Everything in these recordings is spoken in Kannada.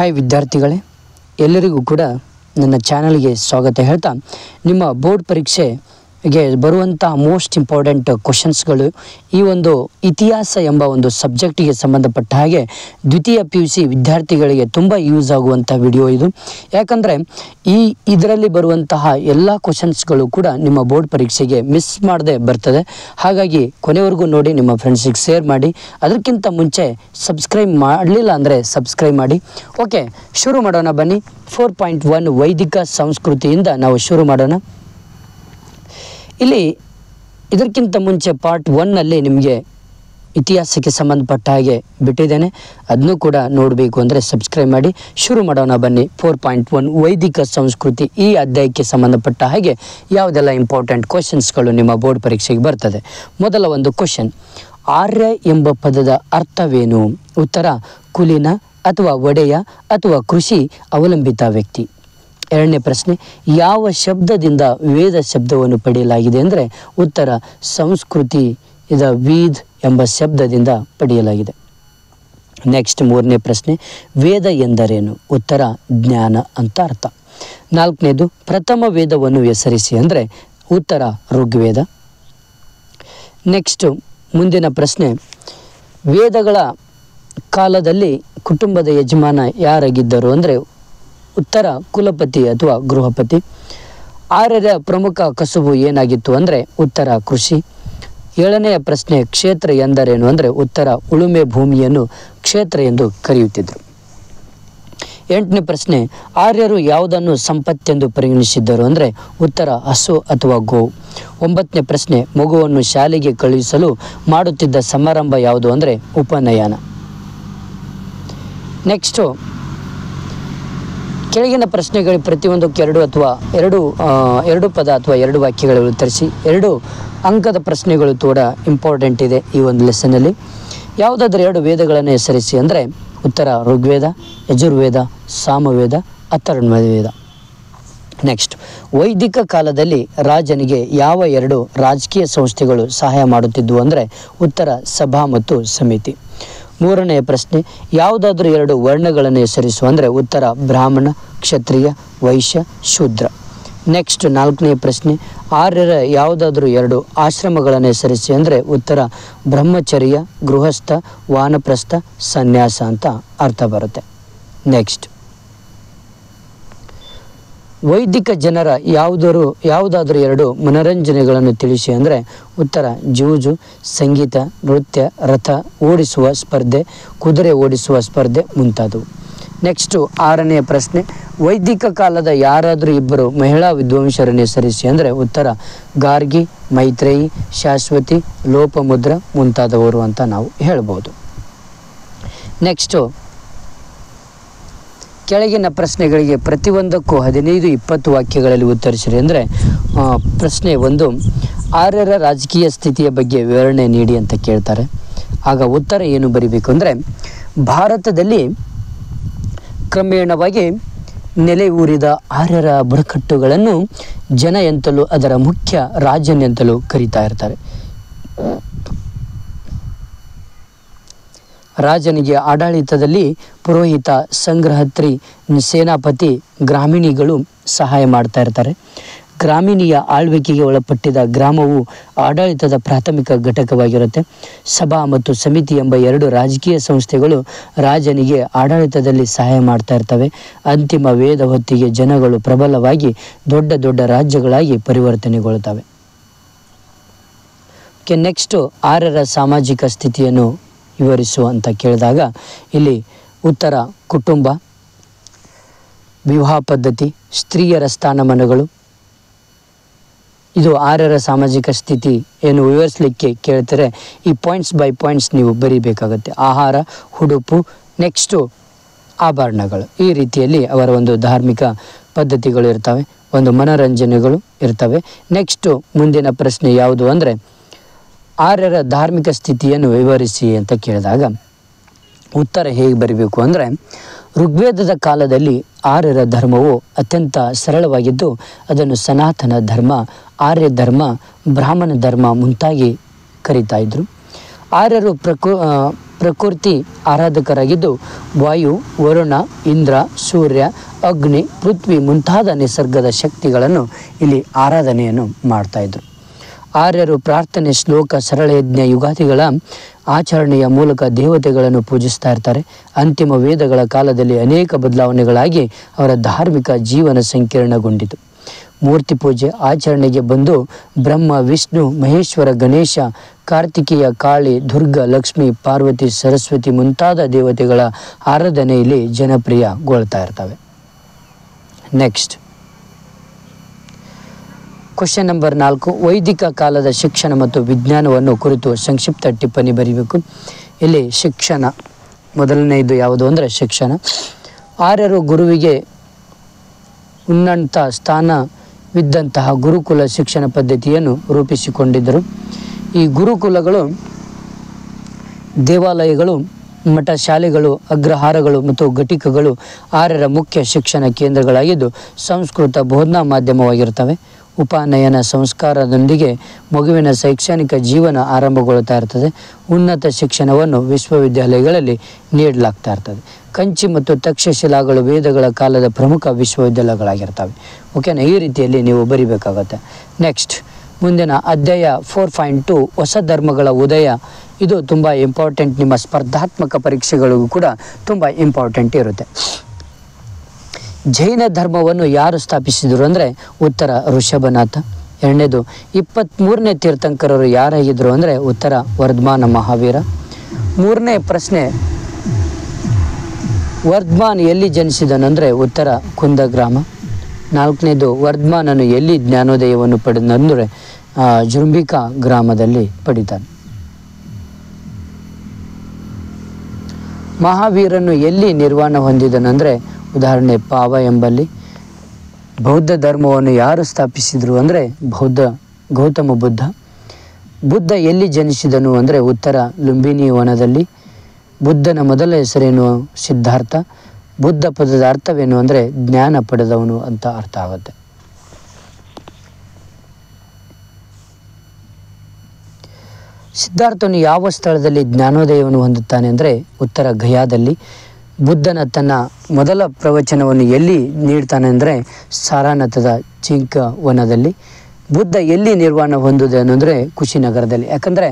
ಹಾಯ್ ವಿದ್ಯಾರ್ಥಿಗಳೇ, ಎಲ್ಲರಿಗೂ ಕೂಡ ನನ್ನ ಚಾನಲ್ಗೆ ಸ್ವಾಗತ ಹೇಳ್ತಾ, ನಿಮ್ಮ ಬೋರ್ಡ್ ಪರೀಕ್ಷೆಗೆ ಬರುವಂತಹ ಮೋಸ್ಟ್ ಇಂಪಾರ್ಟೆಂಟ್ ಕ್ವಶನ್ಸ್ಗಳು ಈ ಒಂದು ಇತಿಹಾಸ ಎಂಬ ಒಂದು ಸಬ್ಜೆಕ್ಟಿಗೆ ಸಂಬಂಧಪಟ್ಟ ಹಾಗೆ ದ್ವಿತೀಯ PUC ವಿದ್ಯಾರ್ಥಿಗಳಿಗೆ ತುಂಬ ಯೂಸ್ ಆಗುವಂಥ ವಿಡಿಯೋ ಇದು. ಯಾಕಂದರೆ ಇದರಲ್ಲಿ ಬರುವಂತಹ ಎಲ್ಲ ಕ್ವಶನ್ಸ್ಗಳು ಕೂಡ ನಿಮ್ಮ ಬೋರ್ಡ್ ಪರೀಕ್ಷೆಗೆ ಮಿಸ್ ಮಾಡದೆ ಬರ್ತದೆ. ಹಾಗಾಗಿ ಕೊನೆವರೆಗೂ ನೋಡಿ, ನಿಮ್ಮ ಫ್ರೆಂಡ್ಸಿಗೆ ಶೇರ್ ಮಾಡಿ. ಅದಕ್ಕಿಂತ ಮುಂಚೆ ಸಬ್ಸ್ಕ್ರೈಬ್ ಮಾಡಲಿಲ್ಲ ಅಂದರೆ ಸಬ್ಸ್ಕ್ರೈಬ್ ಮಾಡಿ. ಓಕೆ, ಶುರು ಮಾಡೋಣ ಬನ್ನಿ. 4.1 ವೈದಿಕ ಸಂಸ್ಕೃತಿಯಿಂದ ನಾವು ಶುರು ಮಾಡೋಣ. ಇಲ್ಲಿ ಇದಕ್ಕಿಂತ ಮುಂಚೆ ಪಾರ್ಟ್ 1ನಲ್ಲಿ ನಿಮಗೆ ಇತಿಹಾಸಕ್ಕೆ ಸಂಬಂಧಪಟ್ಟ ಹಾಗೆ ಬಿಟ್ಟಿದ್ದೇನೆ, ಅದನ್ನು ಕೂಡ ನೋಡಬೇಕು ಅಂದರೆ ಸಬ್ಸ್ಕ್ರೈಬ್ ಮಾಡಿ. ಶುರು ಮಾಡೋಣ ಬನ್ನಿ. 4.1 ವೈದಿಕ ಸಂಸ್ಕೃತಿ, ಈ ಅಧ್ಯಾಯಕ್ಕೆ ಸಂಬಂಧಪಟ್ಟ ಹಾಗೆ ಯಾವುದೆಲ್ಲ ಇಂಪಾರ್ಟೆಂಟ್ ಕ್ವಶನ್ಸ್ಗಳು ನಿಮ್ಮ ಬೋರ್ಡ್ ಪರೀಕ್ಷೆಗೆ ಬರ್ತದೆ. ಮೊದಲ ಒಂದು ಕ್ವಶನ್, ಆರ್ಯ ಎಂಬ ಪದದ ಅರ್ಥವೇನು? ಉತ್ತರ, ಕುಲೀನ ಅಥವಾ ಒಡೆಯ ಅಥವಾ ಕೃಷಿ ಅವಲಂಬಿತ ವ್ಯಕ್ತಿ. ಎರಡನೇ ಪ್ರಶ್ನೆ, ಯಾವ ಶಬ್ದದಿಂದ ವೇದ ಶಬ್ದವನ್ನು ಪಡೆಯಲಾಗಿದೆ ಅಂದರೆ ಉತ್ತರ, ಸಂಸ್ಕೃತಿ ಇದ ವೀದ್ ಎಂಬ ಶಬ್ದದಿಂದ ಪಡೆಯಲಾಗಿದೆ. ನೆಕ್ಸ್ಟ್ ಮೂರನೇ ಪ್ರಶ್ನೆ, ವೇದ ಎಂದರೇನು? ಉತ್ತರ, ಜ್ಞಾನ ಅಂತ ಅರ್ಥ. ನಾಲ್ಕನೇದು, ಪ್ರಥಮ ವೇದವನ್ನು ಹೆಸರಿಸಿ ಅಂದರೆ ಉತ್ತರ, ಋಗ್ವೇದ. ನೆಕ್ಸ್ಟ್ ಮುಂದಿನ ಪ್ರಶ್ನೆ, ವೇದಗಳ ಕಾಲದಲ್ಲಿ ಕುಟುಂಬದ ಯಜಮಾನ ಯಾರಾಗಿದ್ದರು ಅಂದರೆ ಉತ್ತರ, ಕುಲಪತಿ ಅಥವಾ ಗೃಹಪತಿ. ಆರ್ಯರ ಪ್ರಮುಖ ಕಸುಬು ಏನಾಗಿತ್ತು ಅಂದರೆ ಉತ್ತರ, ಕೃಷಿ. ಏಳನೆಯ ಪ್ರಶ್ನೆ, ಕ್ಷೇತ್ರ ಎಂದರೇನು ಅಂದರೆ ಉತ್ತರ, ಉಳುಮೆ ಭೂಮಿಯನ್ನು ಕ್ಷೇತ್ರ ಎಂದು ಕರೆಯುತ್ತಿದ್ದರು. ಎಂಟನೇ ಪ್ರಶ್ನೆ, ಆರ್ಯರು ಯಾವುದನ್ನು ಸಂಪತ್ತೆಂದು ಪರಿಗಣಿಸಿದ್ದರು ಅಂದರೆ ಉತ್ತರ, ಹಸು ಅಥವಾ ಗೋವು. ಒಂಬತ್ತನೇ ಪ್ರಶ್ನೆ, ಮಗುವನ್ನು ಶಾಲೆಗೆ ಕಳುಹಿಸಲು ಮಾಡುತ್ತಿದ್ದ ಸಮಾರಂಭ ಯಾವುದು ಅಂದರೆ ಉಪನಯನ. ನೆಕ್ಸ್ಟು ಕೆಳಗಿನ ಪ್ರಶ್ನೆಗಳು ಪ್ರತಿಯೊಂದಕ್ಕೆ ಎರಡು ಪದ ಅಥವಾ ಎರಡು ವಾಕ್ಯಗಳು ಉತ್ತರಿಸಿ. 2 ಅಂಕದ ಪ್ರಶ್ನೆಗಳು ಕೂಡ ಇಂಪಾರ್ಟೆಂಟ್ ಇದೆ ಈ ಒಂದು ಲೆಸನ್ನಲ್ಲಿ. ಯಾವುದಾದ್ರೂ 2 ವೇದಗಳನ್ನು ಹೆಸರಿಸಿ ಅಂದರೆ ಉತ್ತರ, ಋಗ್ವೇದ, ಯಜುರ್ವೇದ, ಸಾಮವೇದ, ಅಥರ್ವವೇದ. ನೆಕ್ಸ್ಟ್, ವೈದಿಕ ಕಾಲದಲ್ಲಿ ರಾಜನಿಗೆ ಯಾವ 2 ರಾಜಕೀಯ ಸಂಸ್ಥೆಗಳು ಸಹಾಯ ಮಾಡುತ್ತಿದ್ವು ಅಂದರೆ ಉತ್ತರ, ಸಭಾ ಮತ್ತು ಸಮಿತಿ. ಮೂರನೆಯ ಪ್ರಶ್ನೆ, ಯಾವುದಾದ್ರೂ 2 ವರ್ಣಗಳನ್ನು ಹೆಸರಿಸು ಅಂದರೆ ಉತ್ತರ, ಬ್ರಾಹ್ಮಣ, ಕ್ಷತ್ರಿಯ, ವೈಶ್ಯ, ಶೂದ್ರ. ನೆಕ್ಸ್ಟ್ ನಾಲ್ಕನೇ ಪ್ರಶ್ನೆ, ಆರ್ಯರ ಯಾವುದಾದ್ರೂ 2 ಆಶ್ರಮಗಳನ್ನು ಹೆಸರಿಸಿ ಅಂದರೆ ಉತ್ತರ, ಬ್ರಹ್ಮಚರ್ಯ, ಗೃಹಸ್ಥ, ವಾನಪ್ರಸ್ಥ, ಸನ್ಯಾಸ ಅಂತ ಅರ್ಥ ಬರುತ್ತೆ. ನೆಕ್ಸ್ಟ್, ವೈದಿಕ ಜನರ ಯಾವುದಾದ್ರೂ 2 ಮನರಂಜನೆಗಳನ್ನು ತಿಳಿಸಿ ಅಂದರೆ ಉತ್ತರ, ಜೂಜು, ಸಂಗೀತ, ನೃತ್ಯ, ರಥ ಓಡಿಸುವ ಸ್ಪರ್ಧೆ, ಕುದುರೆ ಓಡಿಸುವ ಸ್ಪರ್ಧೆ ಮುಂತಾದವು. ನೆಕ್ಸ್ಟು 6ನೆಯ ಪ್ರಶ್ನೆ, ವೈದಿಕ ಕಾಲದ ಯಾರಾದರೂ 2 ಮಹಿಳಾ ವಿದ್ವಾಂಸರನ್ನು ಹೆಸರಿಸಿ ಅಂದರೆ ಉತ್ತರ, ಗಾರ್ಗಿ, ಮೈತ್ರೇಯಿ, ಶಾಶ್ವತಿ, ಲೋಪಮುದ್ರ ಮುಂತಾದವರು ಅಂತ ನಾವು ಹೇಳ್ಬೋದು. ನೆಕ್ಸ್ಟು ಕೆಳಗಿನ ಪ್ರಶ್ನೆಗಳಿಗೆ ಪ್ರತಿಯೊಂದಕ್ಕೂ 15-20 ವಾಕ್ಯಗಳಲ್ಲಿ ಉತ್ತರಿಸಿರಿ ಅಂದರೆ ಪ್ರಶ್ನೆ 1, ಆರ್ಯರ ರಾಜಕೀಯ ಸ್ಥಿತಿಯ ಬಗ್ಗೆ ವಿವರಣೆ ನೀಡಿ ಅಂತ ಕೇಳ್ತಾರೆ. ಆಗ ಉತ್ತರ ಏನು ಬರೀಬೇಕು ಅಂದರೆ, ಭಾರತದಲ್ಲಿ ಕ್ರಮೇಣವಾಗಿ ನೆಲೆ ಊರಿದ ಆರ್ಯರ ಬುಡಕಟ್ಟುಗಳನ್ನು ಜನ ಎಂತಲೂ ಅದರ ಮುಖ್ಯ ರಾಜನೆಂತಲೂ ಕರೀತಾ ಇರ್ತಾರೆ. ರಾಜನಿಗೆ ಆಡಳಿತದಲ್ಲಿ ಪುರೋಹಿತ, ಸಂಗ್ರಹತ್ರಿ, ಸೇನಾಪತಿ, ಗ್ರಾಮಿಣಿಗಳು ಸಹಾಯ ಮಾಡ್ತಾ ಇರ್ತಾರೆ. ಗ್ರಾಮಿಣಿಯ ಆಳ್ವಿಕೆಗೆ ಒಳಪಟ್ಟಿದ ಗ್ರಾಮವು ಆಡಳಿತದ ಪ್ರಾಥಮಿಕ ಘಟಕವಾಗಿರುತ್ತೆ. ಸಭಾ ಮತ್ತು ಸಮಿತಿ ಎಂಬ 2 ರಾಜಕೀಯ ಸಂಸ್ಥೆಗಳು ರಾಜನಿಗೆ ಆಡಳಿತದಲ್ಲಿ ಸಹಾಯ ಮಾಡ್ತಾ ಇರ್ತವೆ. ಅಂತಿಮ ವೇದ ಹೊತ್ತಿಗೆ ಜನಗಳು ಪ್ರಬಲವಾಗಿ ದೊಡ್ಡ ದೊಡ್ಡ ರಾಜ್ಯಗಳಾಗಿ ಪರಿವರ್ತನೆಗೊಳ್ಳುತ್ತವೆ. ನೆಕ್ಸ್ಟು, ಆರ್ಯರ ಸಾಮಾಜಿಕ ಸ್ಥಿತಿಯನ್ನು ವಿವರಿಸು ಅಂತ ಕೇಳಿದಾಗ ಇಲ್ಲಿ ಉತ್ತರ, ಕುಟುಂಬ, ವಿವಾಹ ಪದ್ಧತಿ, ಸ್ತ್ರೀಯರ ಸ್ಥಾನಮಾನಗಳು, ಇದು ಆರ್ಯರ ಸಾಮಾಜಿಕ ಸ್ಥಿತಿ ಏನು ವಿವರಿಸಲಿಕ್ಕೆ ಕೇಳ್ತಾರೆ. ಈ ಪಾಯಿಂಟ್ಸ್ ಬೈ ಪಾಯಿಂಟ್ಸ್ ನೀವು ಬರೀಬೇಕಾಗತ್ತೆ. ಆಹಾರ, ಉಡುಪು, ನೆಕ್ಸ್ಟು ಆಭರಣಗಳು, ಈ ರೀತಿಯಲ್ಲಿ ಅವರ ಒಂದು ಧಾರ್ಮಿಕ ಪದ್ಧತಿಗಳು ಇರ್ತವೆ, ಒಂದು ಮನೋರಂಜನೆಗಳು ಇರ್ತವೆ. ನೆಕ್ಸ್ಟು ಮುಂದಿನ ಪ್ರಶ್ನೆ ಯಾವುದು ಅಂದರೆ, ಆರ್ಯರ ಧಾರ್ಮಿಕ ಸ್ಥಿತಿಯನ್ನು ವಿವರಿಸಿ ಅಂತ ಕೇಳಿದಾಗ ಉತ್ತರ ಹೇಗೆ ಬರೀಬೇಕು ಅಂದರೆ, ಋಗ್ವೇದದ ಕಾಲದಲ್ಲಿ ಆರ್ಯರ ಧರ್ಮವು ಅತ್ಯಂತ ಸರಳವಾಗಿದ್ದು ಅದನ್ನು ಸನಾತನ ಧರ್ಮ, ಆರ್ಯ ಧರ್ಮ, ಬ್ರಾಹ್ಮಣ ಧರ್ಮ ಮುಂತಾಗಿ ಕರೀತಾ ಇದ್ದರು. ಆರ್ಯರು ಪ್ರಕೃತಿ ಆರಾಧಕರಾಗಿದ್ದು ವಾಯು, ವರುಣ, ಇಂದ್ರ, ಸೂರ್ಯ, ಅಗ್ನಿ, ಪೃಥ್ವಿ ಮುಂತಾದ ನಿಸರ್ಗದ ಶಕ್ತಿಗಳನ್ನು ಇಲ್ಲಿ ಆರಾಧನೆಯನ್ನು ಮಾಡ್ತಾಯಿದ್ರು. ಆರ್ಯರು ಪ್ರಾರ್ಥನೆ, ಶ್ಲೋಕ, ಸರಳ ಯಜ್ಞ, ಯುಗಾದಿಗಳ ಆಚರಣೆಯ ಮೂಲಕ ದೇವತೆಗಳನ್ನು ಪೂಜಿಸ್ತಾ ಇರ್ತಾರೆ. ಅಂತಿಮ ವೇದಗಳ ಕಾಲದಲ್ಲಿ ಅನೇಕ ಬದಲಾವಣೆಗಳಾಗಿ ಅವರ ಧಾರ್ಮಿಕ ಜೀವನ ಸಂಕೀರ್ಣಗೊಂಡಿತು. ಮೂರ್ತಿ ಪೂಜೆ ಆಚರಣೆಗೆ ಬಂದು ಬ್ರಹ್ಮ, ವಿಷ್ಣು, ಮಹೇಶ್ವರ, ಗಣೇಶ, ಕಾರ್ತಿಕೇಯ, ಕಾಳಿ, ದುರ್ಗ, ಲಕ್ಷ್ಮಿ, ಪಾರ್ವತಿ, ಸರಸ್ವತಿ ಮುಂತಾದ ದೇವತೆಗಳ ಆರಾಧನೆಯಲ್ಲಿ ಜನಪ್ರಿಯಗೊಳ್ತಾ ಇರ್ತವೆ. Next question number 4. ವೈದಿಕ ಕಾಲದ ಶಿಕ್ಷಣ ಮತ್ತು ವಿಜ್ಞಾನವನ್ನು ಕುರಿತು ಸಂಕ್ಷಿಪ್ತ ಟಿಪ್ಪಣಿ ಬರೀಬೇಕು. ಇಲ್ಲಿ ಶಿಕ್ಷಣ ಮೊದಲನೆಯದು ಯಾವುದು ಅಂದರೆ ಶಿಕ್ಷಣ. ಆರ್ಯರು ಗುರುವಿಗೆ ಉನ್ನತ ಸ್ಥಾನವಿದ್ದಂತಹ ಗುರುಕುಲ ಶಿಕ್ಷಣ ಪದ್ಧತಿಯನ್ನು ರೂಪಿಸಿಕೊಂಡಿದ್ದರು. ಈ ಗುರುಕುಲಗಳು ದೇವಾಲಯಗಳು, ಮಠ, ಶಾಲೆಗಳು, ಅಗ್ರಹಾರಗಳು ಮತ್ತು ಘಟಿಕಗಳು ಆರ್ಯರ ಮುಖ್ಯ ಶಿಕ್ಷಣ ಕೇಂದ್ರಗಳಾಗಿದ್ದು ಸಂಸ್ಕೃತ ಬೋಧನಾ ಮಾಧ್ಯಮವಾಗಿರ್ತವೆ. ಉಪನಯನ ಸಂಸ್ಕಾರದೊಂದಿಗೆ ಮಗುವಿನ ಶೈಕ್ಷಣಿಕ ಜೀವನ ಆರಂಭಗೊಳ್ತಾ ಇರ್ತದೆ. ಉನ್ನತ ಶಿಕ್ಷಣವನ್ನು ವಿಶ್ವವಿದ್ಯಾಲಯಗಳಲ್ಲಿ ನೀಡಲಾಗ್ತಾ ಇರ್ತದೆ. ಕಂಚಿ ಮತ್ತು ತಕ್ಷಶಿಲಾಗಳು ವೇದಗಳ ಕಾಲದ ಪ್ರಮುಖ ವಿಶ್ವವಿದ್ಯಾಲಯಗಳಾಗಿರ್ತವೆ. ಓಕೆನಾ, ಈ ರೀತಿಯಲ್ಲಿ ನೀವು ಬರಿಬೇಕಾಗತ್ತೆ. ನೆಕ್ಸ್ಟ್ ಮುಂದಿನ ಅಧ್ಯಾಯ 4.2 ಹೊಸ ಧರ್ಮಗಳ ಉದಯ. ಇದು ತುಂಬ ಇಂಪಾರ್ಟೆಂಟ್, ನಿಮ್ಮ ಸ್ಪರ್ಧಾತ್ಮಕ ಪರೀಕ್ಷೆಗಳಿಗೂ ಕೂಡ ತುಂಬ ಇಂಪಾರ್ಟೆಂಟ್ ಇರುತ್ತೆ. ಜೈನ ಧರ್ಮವನ್ನು ಯಾರು ಸ್ಥಾಪಿಸಿದರು ಅಂದರೆ ಉತ್ತರ ಋಷಭನಾಥ. ಎರಡನೇದು 23ನೇ ತೀರ್ಥಂಕರರು ಯಾರಾಗಿದ್ದರು ಅಂದರೆ ಉತ್ತರ ವರ್ಧಮಾನ ಮಹಾವೀರ. ಮೂರನೇ ಪ್ರಶ್ನೆ, ವರ್ಧಮಾನ್ ಎಲ್ಲಿ ಜನಿಸಿದನು ಅಂದರೆ ಉತ್ತರ ಕುಂದಗ್ರಾಮ. ನಾಲ್ಕನೇದು, ವರ್ಧಮಾನನು ಎಲ್ಲಿ ಜ್ಞಾನೋದಯವನ್ನು ಪಡೆದಂದರೆ ಜೃಂಬಿಕಾ ಗ್ರಾಮದಲ್ಲಿ ಪಡಿತಾನೆ. ಮಹಾವೀರನು ಎಲ್ಲಿ ನಿರ್ವಾಣ ಹೊಂದಿದನೆಂದರೆ ಉದಾಹರಣೆ ಪಾವ ಎಂಬಲ್ಲಿ. ಬೌದ್ಧ ಧರ್ಮವನ್ನು ಯಾರು ಸ್ಥಾಪಿಸಿದರು ಅಂದರೆ ಗೌತಮ ಬುದ್ಧ. ಬುದ್ಧ ಎಲ್ಲಿ ಜನಿಸಿದನು ಅಂದರೆ ಉತ್ತರ ಲುಂಬಿನಿ ವನದಲ್ಲಿ. ಬುದ್ಧನ ಮೊದಲ ಹೆಸರೇನು? ಸಿದ್ಧಾರ್ಥ. ಬುದ್ಧ ಪದದ ಅರ್ಥವೇನು ಅಂದರೆ ಜ್ಞಾನ ಪಡೆದವನು ಅಂತ ಅರ್ಥ ಆಗುತ್ತೆ. ಸಿದ್ಧಾರ್ಥನು ಯಾವ ಸ್ಥಳದಲ್ಲಿ ಜ್ಞಾನೋದಯವನ್ನು ಹೊಂದುತ್ತಾನೆ ಅಂದರೆ ಉತ್ತರ ಗಯಾದಲ್ಲಿ. ಬುದ್ಧನ ತನ್ನ ಮೊದಲ ಪ್ರವಚನವನ್ನು ಎಲ್ಲಿ ನೀಡ್ತಾನೆ ಅಂದರೆ ಸಾರಾನಾಥದ ಚಿಂಕ ವನದಲ್ಲಿ. ಬುದ್ಧ ಎಲ್ಲಿ ನಿರ್ವಾಣ ಹೊಂದುವುದೇನು ಅಂದರೆ ಕುಶಿನಗರದಲ್ಲಿ. ಯಾಕಂದರೆ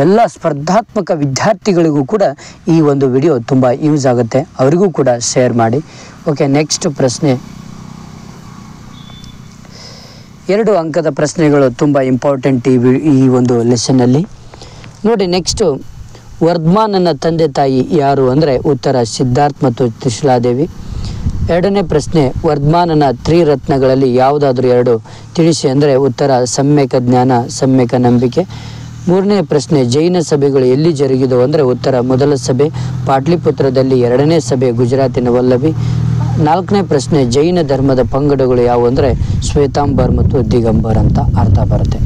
ಎಲ್ಲ ಸ್ಪರ್ಧಾತ್ಮಕ ವಿದ್ಯಾರ್ಥಿಗಳಿಗೂ ಕೂಡ ಈ ಒಂದು ವಿಡಿಯೋ ತುಂಬ ಯೂಸ್ ಆಗುತ್ತೆ, ಅವರಿಗೂ ಕೂಡ ಶೇರ್ ಮಾಡಿ. ಓಕೆ, ನೆಕ್ಸ್ಟ್ ಪ್ರಶ್ನೆ. 2 ಅಂಕದ ಪ್ರಶ್ನೆಗಳು ತುಂಬ ಇಂಪಾರ್ಟೆಂಟ್ ಈ ಒಂದು ಲೆಸನ್ನಲ್ಲಿ ನೋಡಿ. ನೆಕ್ಸ್ಟು, ವರ್ಧಮಾನನ ತಂದೆ ತಾಯಿ ಯಾರು ಅಂದರೆ ಉತ್ತರ ಸಿದ್ಧಾರ್ಥ್ ಮತ್ತು ತ್ರಿಶಲಾದೇವಿ. ಎರಡನೇ ಪ್ರಶ್ನೆ, ವರ್ಧಮಾನನ ತ್ರಿರತ್ನಗಳಲ್ಲಿ ಯಾವುದಾದ್ರೂ 2 ತಿಳಿಸಿ ಅಂದರೆ ಉತ್ತರ ಸಮ್ಯಕ ಜ್ಞಾನ, ಸಮ್ಯಕ ನಂಬಿಕೆ. ಮೂರನೇ ಪ್ರಶ್ನೆ, ಜೈನ ಸಭೆಗಳು ಎಲ್ಲಿ ಜರುಗಿದವು ಅಂದರೆ ಉತ್ತರ ಮೊದಲ ಸಭೆ ಪಾಟ್ಲಿಪುತ್ರದಲ್ಲಿ, ಎರಡನೇ ಸಭೆ ಗುಜರಾತಿನ ವಲ್ಲಭಿ. ನಾಲ್ಕನೇ ಪ್ರಶ್ನೆ, ಜೈನ ಧರ್ಮದ ಪಂಗಡಗಳು ಯಾವುವು ಅಂದರೆ ಶ್ವೇತಾಂಬರ್ ಮತ್ತು ದಿಗಂಬರ್ ಅಂತ ಅರ್ಥ ಬರುತ್ತೆ.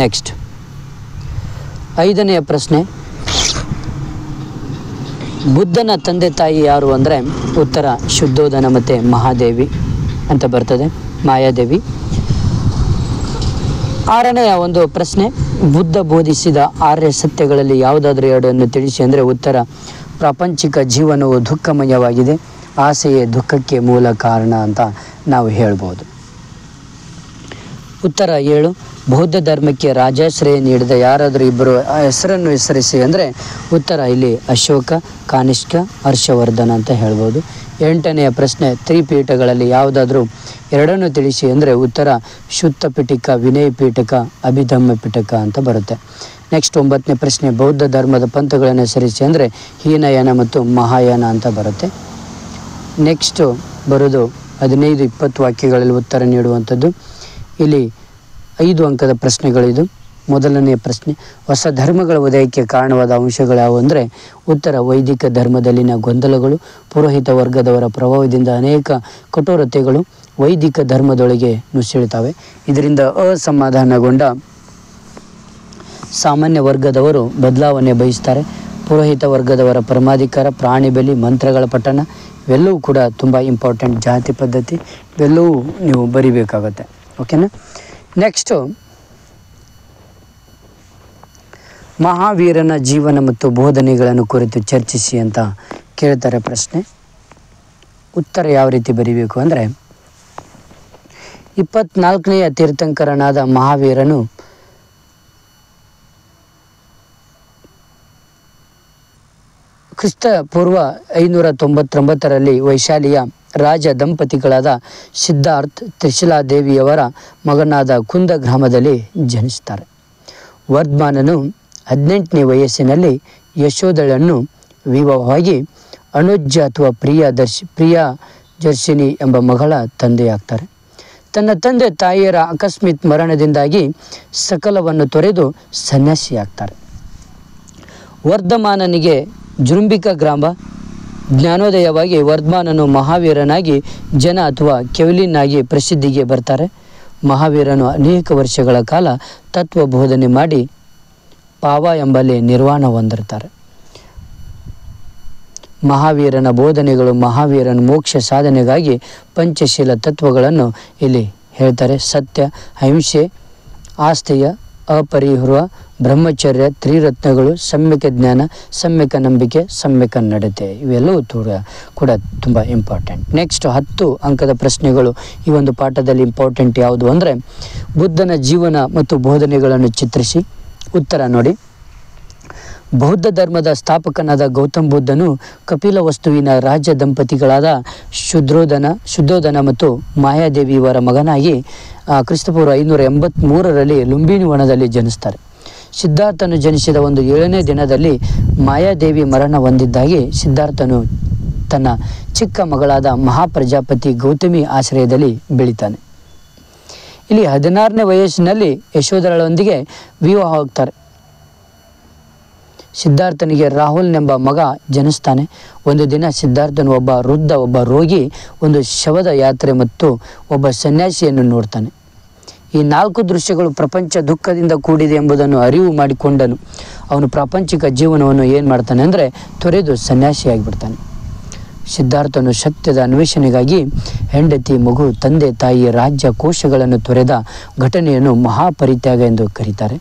ನೆಕ್ಸ್ಟ್ 5ನೆಯ ಪ್ರಶ್ನೆ, ಬುದ್ಧನ ತಂದೆ ತಾಯಿ ಯಾರು ಅಂದರೆ ಉತ್ತರ ಶುದ್ಧೋಧನ ಮತ್ತು ಮಹಾದೇವಿ ಅಂತ ಬರ್ತದೆ, ಮಾಯಾದೇವಿ. 6ನೆಯ ಒಂದು ಪ್ರಶ್ನೆ, ಬುದ್ಧ ಬೋಧಿಸಿದ ಆರ್ಯ ಸತ್ಯಗಳಲ್ಲಿ ಯಾವುದಾದ್ರೂ 2 ತಿಳಿಸಿ ಅಂದರೆ ಉತ್ತರ ಪ್ರಾಪಂಚಿಕ ಜೀವನವು ದುಃಖಮಯವಾಗಿದೆ, ಆಸೆಯೇ ದುಃಖಕ್ಕೆ ಮೂಲ ಕಾರಣ ಅಂತ ನಾವು ಹೇಳ್ಬೋದು. ಉತ್ತರ 7, ಬೌದ್ಧ ಧರ್ಮಕ್ಕೆ ರಾಜಾಶ್ರಯ ನೀಡಿದ ಯಾರಾದರೂ 2 ಹೆಸರನ್ನು ಹೆಸರಿಸಿ ಅಂದರೆ ಉತ್ತರ ಇಲ್ಲಿ ಅಶೋಕ, ಕಾನಿಷ್ಕ, ಹರ್ಷವರ್ಧನ ಅಂತ ಹೇಳ್ಬೋದು. 8ನೆಯ ಪ್ರಶ್ನೆ, ತ್ರಿಪೀಠಗಳಲ್ಲಿ ಯಾವುದಾದ್ರೂ 2 ತಿಳಿಸಿ ಅಂದರೆ ಉತ್ತರ ಶುದ್ಧ ಪಿಟಕ, ವಿನಯ ಪಿಟಕ, ಅಭಿಧಮ್ಮ ಪಿಟಕ ಅಂತ ಬರುತ್ತೆ. ನೆಕ್ಸ್ಟ್ 9ನೇ ಪ್ರಶ್ನೆ, ಬೌದ್ಧ ಧರ್ಮದ ಪಂಥಗಳನ್ನು ಹೆಸರಿಸಿ ಅಂದರೆ ಹೀನಯಾನ ಮತ್ತು ಮಹಾಯಾನ ಅಂತ ಬರುತ್ತೆ. ನೆಕ್ಸ್ಟು ಬರೋದು 15-20 ವಾಕ್ಯಗಳಲ್ಲಿ ಉತ್ತರ ನೀಡುವಂಥದ್ದು. ಇಲ್ಲಿ 5 ಅಂಕದ ಪ್ರಶ್ನೆಗಳಿದು. ಮೊದಲನೆಯ ಪ್ರಶ್ನೆ, ಹೊಸ ಧರ್ಮಗಳ ಉದಯಕ್ಕೆ ಕಾರಣವಾದ ಅಂಶಗಳು ಯಾವುವು ಅಂದರೆ ಉತ್ತರ ವೈದಿಕ ಧರ್ಮದಲ್ಲಿನ ಗೊಂದಲಗಳು, ಪುರೋಹಿತ ವರ್ಗದವರ ಪ್ರಭಾವದಿಂದ ಅನೇಕ ಕಠೋರತೆಗಳು ವೈದಿಕ ಧರ್ಮದೊಳಗೆ ನುಸುಳುತ್ತವೆ. ಇದರಿಂದ ಅಸಮಾಧಾನಗೊಂಡ ಸಾಮಾನ್ಯ ವರ್ಗದವರು ಬದಲಾವಣೆ ಬಯಸ್ತಾರೆ. ಪುರೋಹಿತ ವರ್ಗದವರ ಪರಮಾಧಿಕಾರ, ಪ್ರಾಣಿ ಬಲಿ, ಮಂತ್ರಗಳ ಪಠಣ ಇವೆಲ್ಲವೂ ಕೂಡ ತುಂಬ ಇಂಪಾರ್ಟೆಂಟ್. ಜಾತಿ ಪದ್ಧತಿ ಇವೆಲ್ಲವೂ ನೀವು ಬರಿಬೇಕಾಗತ್ತೆ. ಓಕೆನಾ. ನೆಕ್ಸ್ಟು ಮಹಾವೀರನ ಜೀವನ ಮತ್ತು ಬೋಧನೆಗಳನ್ನು ಕುರಿತು ಚರ್ಚಿಸಿ ಅಂತ ಕೇಳ್ತಾರೆ ಪ್ರಶ್ನೆ. ಉತ್ತರ ಯಾವ ರೀತಿ ಬರೀಬೇಕು ಅಂದರೆ, 24ನೆಯ ತೀರ್ಥಂಕರನಾದ ಮಹಾವೀರನು ಕ್ರಿಸ್ತ ಪೂರ್ವ 599ರಲ್ಲಿ ವೈಶಾಲಿಯ ರಾಜ ದಂಪತಿಗಳಾದ ಸಿದ್ಧಾರ್ಥ್ ತ್ರಿಶಿಲಾದೇವಿಯವರ ಮಗನಾದ ಕುಂದ ಗ್ರಾಮದಲ್ಲಿ ಜನಿಸ್ತಾರೆ. ವರ್ಧಮಾನನು 18ನೇ ವಯಸ್ಸಿನಲ್ಲಿ ಯಶೋದಳನ್ನು ವಿವಾಹವಾಗಿ ಅನುಜ್ಜ ಅಥವಾ ಪ್ರಿಯದರ್ಶಿನಿ ಎಂಬ ಮಗಳ ತಂದೆಯಾಗ್ತಾರೆ. ತನ್ನ ತಂದೆ ತಾಯಿಯರ ಆಕಸ್ಮಿಕ ಮರಣದಿಂದಾಗಿ ಸಕಲವನ್ನು ತೊರೆದು ಸನ್ಯಾಸಿಯಾಗ್ತಾರೆ. ವರ್ಧಮಾನನಿಗೆ ಜೃಂಬಿಕ ಗ್ರಾಮ ಜ್ಞಾನೋದಯವಾಗಿ ವರ್ಧಮಾನನು ಮಹಾವೀರನಾಗಿ ಜನ ಅಥವಾ ಕೆವಿಲಿನ್ ಆಗಿ ಪ್ರಸಿದ್ಧಿಗೆ ಬರ್ತಾರೆ. ಮಹಾವೀರನು ಅನೇಕ ವರ್ಷಗಳ ಕಾಲ ತತ್ವ ಬೋಧನೆ ಮಾಡಿ ಪಾವ ಎಂಬಲ್ಲಿ ನಿರ್ವಾಣ ಹೊಂದಿರ್ತಾರೆ. ಮಹಾವೀರನ ಬೋಧನೆಗಳು ಮಹಾವೀರನ ಮೋಕ್ಷ ಸಾಧನೆಗಾಗಿ ಪಂಚಶೀಲ ತತ್ವಗಳನ್ನು ಇಲ್ಲಿ ಹೇಳ್ತಾರೆ. ಸತ್ಯ, ಅಹಿಂಸೆ, ಆಸ್ತೆಯ, ಅಪರಿಹುರ, ಬ್ರಹ್ಮಚರ್ಯ, ತ್ರಿರತ್ನಗಳು, ಸಮ್ಯಕ ಜ್ಞಾನ, ಸಮ್ಯಕ ನಂಬಿಕೆ, ಸಮ್ಯಕ ನಡತೆ, ಇವೆಲ್ಲವೂ ಕೂಡ ತುಂಬ ಇಂಪಾರ್ಟೆಂಟ್. ನೆಕ್ಸ್ಟ್ 10 ಅಂಕದ ಪ್ರಶ್ನೆಗಳು ಈ ಒಂದು ಪಾಠದಲ್ಲಿ ಇಂಪಾರ್ಟೆಂಟ್ ಯಾವುದು ಅಂದರೆ, ಬುದ್ಧನ ಜೀವನ ಮತ್ತು ಬೋಧನೆಗಳನ್ನು ಚಿತ್ರಿಸಿ. ಉತ್ತರ ನೋಡಿ. ಬೌದ್ಧ ಧರ್ಮದ ಸ್ಥಾಪಕನಾದ ಗೌತಮ್ ಬುದ್ಧನು ಕಪಿಲ ವಸ್ತುವಿನ ರಾಜ ದಂಪತಿಗಳಾದ ಶುದ್ಧೋಧನ ಮತ್ತು ಮಾಯಾದೇವಿ ಇವರ ಮಗನಾಗಿ ಕ್ರಿಸ್ತಪೂರ್ವ 583ರಲ್ಲಿ ಲುಂಬಿನಿ ವನದಲ್ಲಿ ಜನಿಸ್ತಾರೆ. ಸಿದ್ಧಾರ್ಥನು ಜನಿಸಿದ 7ನೇ ದಿನದಲ್ಲಿ ಮಾಯಾದೇವಿ ಮರಣ ಹೊಂದಿದ್ದಾಗಿ ಸಿದ್ಧಾರ್ಥನು ತನ್ನ ಚಿಕ್ಕ ಮಗಳಾದ ಮಹಾಪ್ರಜಾಪತಿ ಗೌತಮಿ ಆಶ್ರಯದಲ್ಲಿ ಬೆಳಿತಾನೆ. ಇಲ್ಲಿ 16ನೇ ವಯಸ್ಸಿನಲ್ಲಿ ಯಶೋಧರಳೊಂದಿಗೆ ವಿವಾಹ ಆಗ್ತಾರೆ. ಸಿದ್ಧಾರ್ಥನಿಗೆ ರಾಹುಲ್ನೆಂಬ ಮಗ ಜನಿಸ್ತಾನೆ. ಒಂದು ದಿನ ಸಿದ್ಧಾರ್ಥನು ಒಬ್ಬ ವೃದ್ಧ, ಒಬ್ಬ ರೋಗಿ, ಒಂದು ಶವದ ಯಾತ್ರೆ ಮತ್ತು ಒಬ್ಬ ಸನ್ಯಾಸಿಯನ್ನು ನೋಡ್ತಾನೆ. ಈ 4 ದೃಶ್ಯಗಳು ಪ್ರಪಂಚ ದುಃಖದಿಂದ ಕೂಡಿದೆ ಎಂಬುದನ್ನು ಅರಿವು ಮಾಡಿಕೊಂಡನು. ಅವನು ಪ್ರಾಪಂಚಿಕ ಜೀವನವನ್ನು ಏನು ಮಾಡ್ತಾನೆ ಅಂದರೆ ತೊರೆದು ಸನ್ಯಾಸಿಯಾಗಿಬಿಡ್ತಾನೆ. ಸಿದ್ಧಾರ್ಥನು ಸತ್ಯದ ಅನ್ವೇಷಣೆಗಾಗಿ ಹೆಂಡತಿ, ಮಗು, ತಂದೆ ತಾಯಿ, ರಾಜ್ಯ, ಕೋಶಗಳನ್ನು ತೊರೆದ ಘಟನೆಯನ್ನು ಮಹಾಪರಿತ್ಯಾಗ ಎಂದು ಕರೀತಾರೆ.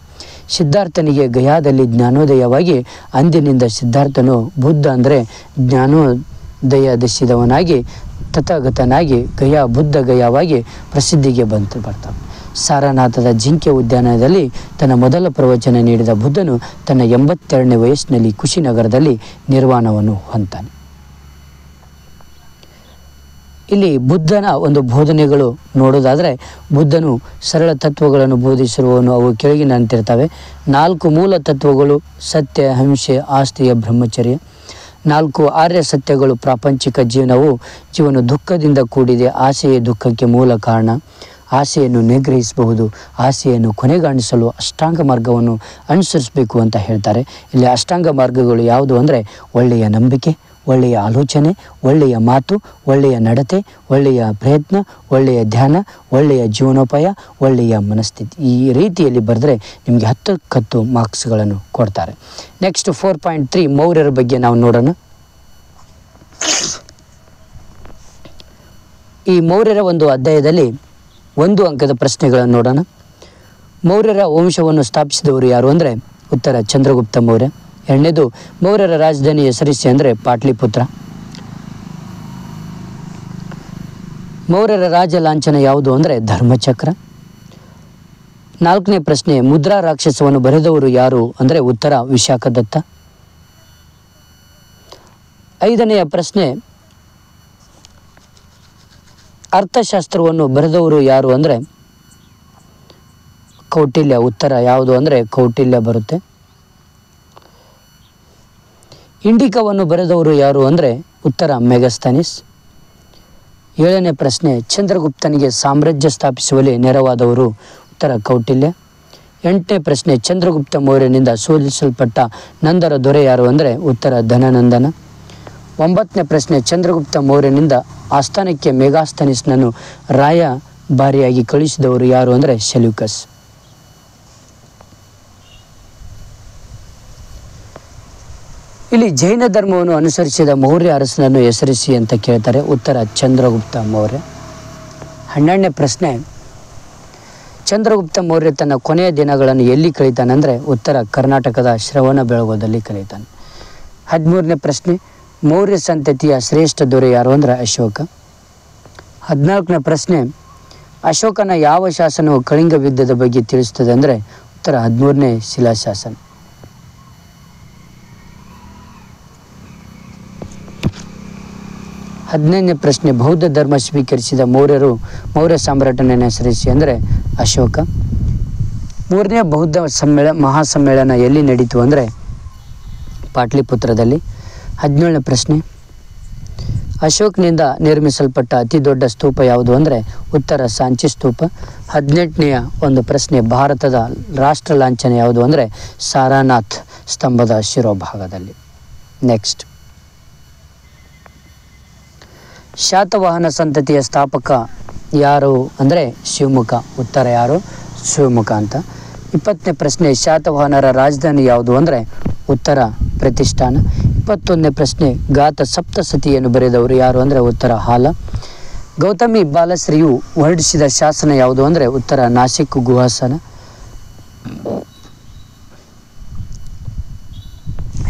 ಸಿದ್ಧಾರ್ಥನಿಗೆ ಗಯಾದಲ್ಲಿ ಜ್ಞಾನೋದಯವಾಗಿ ಅಂದಿನಿಂದ ಸಿದ್ಧಾರ್ಥನು ಬುದ್ಧ ಅಂದರೆ ಜ್ಞಾನೋದಯದಿಸಿದವನಾಗಿ ತಥಾಗತನಾಗಿ ಬುದ್ಧ ಗಯಾವಾಗಿ ಪ್ರಸಿದ್ಧಿಗೆ ಬರ್ತಾನೆ. ಸಾರನಾಥದ ಜಿಂಕೆ ಉದ್ಯಾನದಲ್ಲಿ ತನ್ನ ಮೊದಲ ಪ್ರವಚನ ನೀಡಿದ ಬುದ್ಧನು ತನ್ನ 82ನೇ ವಯಸ್ಸಿನಲ್ಲಿ ಕುಶಿನಗರದಲ್ಲಿ ನಿರ್ವಾಣವನ್ನು ಹೊಂತಾನೆ. ಇಲ್ಲಿ ಬುದ್ಧನ ಒಂದು ಬೋಧನೆಗಳು ನೋಡೋದಾದರೆ, ಬುದ್ಧನು ಸರಳ ತತ್ವಗಳನ್ನು ಬೋಧಿಸಿರುವವನು. ಅವು ಕೆಳಗಿನಂತಿರ್ತವೆ. 4 ಮೂಲ ತತ್ವಗಳು: ಸತ್ಯ, ಅಹಿಂಸೆ, ಆಸ್ತಿಯ, ಬ್ರಹ್ಮಚರ್ಯ. 4 ಆರ್ಯ ಸತ್ಯಗಳು: ಪ್ರಾಪಂಚಿಕ ಜೀವನ ದುಃಖದಿಂದ ಕೂಡಿದೆ. ಆಸೆಯೇ ದುಃಖಕ್ಕೆ ಮೂಲ ಕಾರಣ. ಆಸೆಯನ್ನು ನಿಗ್ರಹಿಸಬಹುದು. ಆಸೆಯನ್ನು ಕೊನೆಗಾಣಿಸಲು ಅಷ್ಟಾಂಗ ಮಾರ್ಗವನ್ನು ಅನುಸರಿಸಬೇಕು ಅಂತ ಹೇಳ್ತಾರೆ. ಇಲ್ಲಿ ಅಷ್ಟಾಂಗ ಮಾರ್ಗಗಳು ಯಾವುದು ಅಂದರೆ, ಒಳ್ಳೆಯ ನಂಬಿಕೆ, ಒಳ್ಳೆಯ ಆಲೋಚನೆ, ಒಳ್ಳೆಯ ಮಾತು, ಒಳ್ಳೆಯ ನಡತೆ, ಒಳ್ಳೆಯ ಪ್ರಯತ್ನ, ಒಳ್ಳೆಯ ಧ್ಯಾನ, ಒಳ್ಳೆಯ ಜೀವನೋಪಾಯ, ಒಳ್ಳೆಯ ಮನಸ್ಥಿತಿ. ಈ ರೀತಿಯಲ್ಲಿ ಬರೆದ್ರೆ ನಿಮಗೆ 10 ಮಾರ್ಕ್ಸ್ಗಳನ್ನು ಕೊಡ್ತಾರೆ. ನೆಕ್ಸ್ಟ್ 4.3 ಮೌರ್ಯರ ಬಗ್ಗೆ ನಾವು ನೋಡೋಣ. ಈ ಮೌರ್ಯರ ಒಂದು ಅಧ್ಯಾಯದಲ್ಲಿ 1 ಅಂಕದ ಪ್ರಶ್ನೆಗಳನ್ನು ನೋಡೋಣ. ಮೌರ್ಯರ ವಂಶವನ್ನು ಸ್ಥಾಪಿಸಿದವರು ಯಾರು ಅಂದರೆ, ಉತ್ತರ ಚಂದ್ರಗುಪ್ತ ಮೌರ್ಯ. 2ನೇದು, ಮೌರ್ಯರ ರಾಜಧಾನಿ ಹೆಸರಿಸಿ ಅಂದರೆ ಪಾಟ್ಲಿಪುತ್ರ. ಮೌರ್ಯರ ರಾಜ ಲಾಂಛನ ಯಾವುದು ಅಂದರೆ ಧರ್ಮಚಕ್ರ. 4ನೇ ಪ್ರಶ್ನೆ, ಮುದ್ರಾ ರಾಕ್ಷಸವನ್ನು ಬರೆದವರು ಯಾರು ಅಂದರೆ ಉತ್ತರ ವಿಶಾಖದತ್ತ. 5ನೆಯ ಪ್ರಶ್ನೆ, ಅರ್ಥಶಾಸ್ತ್ರವನ್ನು ಬರೆದವರು ಯಾರು ಅಂದರೆ ಕೌಟಿಲ್ಯ. ಉತ್ತರ ಯಾವುದು ಅಂದರೆ ಕೌಟಿಲ್ಯ ಬರುತ್ತೆ. ಇಂಡಿಕವನ್ನು ಬರೆದವರು ಯಾರು ಅಂದರೆ ಉತ್ತರ ಮೆಗಸ್ತನಿಸ್. 7ನೇ ಪ್ರಶ್ನೆ, ಚಂದ್ರಗುಪ್ತನಿಗೆ ಸಾಮ್ರಾಜ್ಯ ಸ್ಥಾಪಿಸುವಲ್ಲಿ ನೆರವಾದವರು ಉತ್ತರ ಕೌಟಿಲ್ಯ. 8ನೇ ಪ್ರಶ್ನೆ, ಚಂದ್ರಗುಪ್ತ ಮೌರ್ಯನಿಂದ ಸೋಲಿಸಲ್ಪಟ್ಟ ನಂದರ ದೊರೆ ಯಾರು ಅಂದರೆ ಉತ್ತರ ಧನನಂದನ. 9ನೇ ಪ್ರಶ್ನೆ, ಚಂದ್ರಗುಪ್ತ ಮೌರ್ಯನಿಂದ ಆಸ್ಥಾನಕ್ಕೆ ಮೆಗಾಸ್ತನಿಸ್ನನ್ನು ರಾಯಭಾರಿಯಾಗಿ ಕಳುಹಿಸಿದವರು ಯಾರು ಅಂದರೆ ಸೆಲ್ಯೂಕಸ್. ಇಲ್ಲಿ ಜೈನ ಧರ್ಮವನ್ನು ಅನುಸರಿಸಿದ ಮೌರ್ಯ ಅರಸನನ್ನು ಹೆಸರಿಸಿ ಅಂತ ಕೇಳ್ತಾರೆ. ಉತ್ತರ ಚಂದ್ರಗುಪ್ತ ಮೌರ್ಯ. 12ನೇ ಪ್ರಶ್ನೆ, ಚಂದ್ರಗುಪ್ತ ಮೌರ್ಯ ತನ್ನ ಕೊನೆಯ ದಿನಗಳನ್ನು ಎಲ್ಲಿ ಕಳೀತಾನೆ ಅಂದರೆ ಉತ್ತರ ಕರ್ನಾಟಕದ ಶ್ರವಣಬೆಳಗೊಳದಲ್ಲಿ ಕಳೀತಾನೆ. 13ನೇ ಪ್ರಶ್ನೆ, ಮೌರ್ಯ ಸಂತತಿಯ ಶ್ರೇಷ್ಠ ದೊರೆ ಯಾರು ಅಂದರೆ ಅಶೋಕ. 14ನೇ ಪ್ರಶ್ನೆ, ಅಶೋಕನ ಯಾವ ಶಾಸನವು ಕಳಿಂಗ ಯುದ್ಧದ ಬಗ್ಗೆ ತಿಳಿಸ್ತದೆ ಅಂದರೆ ಉತ್ತರ 13ನೇ ಶಿಲಾಶಾಸನ. 15ನೇ ಪ್ರಶ್ನೆ, ಬೌದ್ಧ ಧರ್ಮ ಸ್ವೀಕರಿಸಿದ ಮೌರ್ಯ ಸಾಮ್ರಾಟನನ್ನು ಹೆಸರಿಸಿ ಅಂದರೆ ಅಶೋಕ. 3ನೇ ಬೌದ್ಧ ಮಹಾಸಮ್ಮೇಳನ ಎಲ್ಲಿ ನಡೀತು ಅಂದರೆ ಪಾಟ್ಲಿಪುತ್ರದಲ್ಲಿ. 17ನೇ ಪ್ರಶ್ನೆ, ಅಶೋಕ್ನಿಂದ ನಿರ್ಮಿಸಲ್ಪಟ್ಟ ಅತಿ ದೊಡ್ಡ ಸ್ತೂಪ ಯಾವುದು ಅಂದರೆ ಉತ್ತರ ಸಾಂಚಿ ಸ್ತೂಪ. 18ನೆಯ ಒಂದು ಪ್ರಶ್ನೆ, ಭಾರತದ ರಾಷ್ಟ್ರ ಲಾಂಛನ ಯಾವುದು ಅಂದರೆ ಸಾರಾನಾಥ್ ಸ್ತಂಭದ ಶಿರೋಭಾಗದಲ್ಲಿ. ನೆಕ್ಸ್ಟ್, ಶಾತವಾಹನ ಸಂತತಿಯ ಸ್ಥಾಪಕ ಯಾರು ಅಂದರೆ ಶಿವಮುಖ. ಉತ್ತರ ಯಾರು? ಶಿವಮುಖ ಅಂತ. 20ನೇ ಪ್ರಶ್ನೆ, ಶಾತವಾಹನರ ರಾಜಧಾನಿ ಯಾವುದು ಅಂದರೆ ಉತ್ತರ ಪ್ರತಿಷ್ಠಾನ. 21ನೇ ಪ್ರಶ್ನೆ, ಗಾತ ಸಪ್ತಸತಿಯನ್ನು ಬರೆದವರು ಯಾರು ಅಂದರೆ ಉತ್ತರ ಹಾಲ. ಗೌತಮಿ ಬಾಲಶ್ರೀಯು ಹೊರಡಿಸಿದ ಶಾಸನ ಯಾವುದು ಅಂದರೆ ಉತ್ತರ ನಾಸಿಕ್ ಗುಹಾಸನ.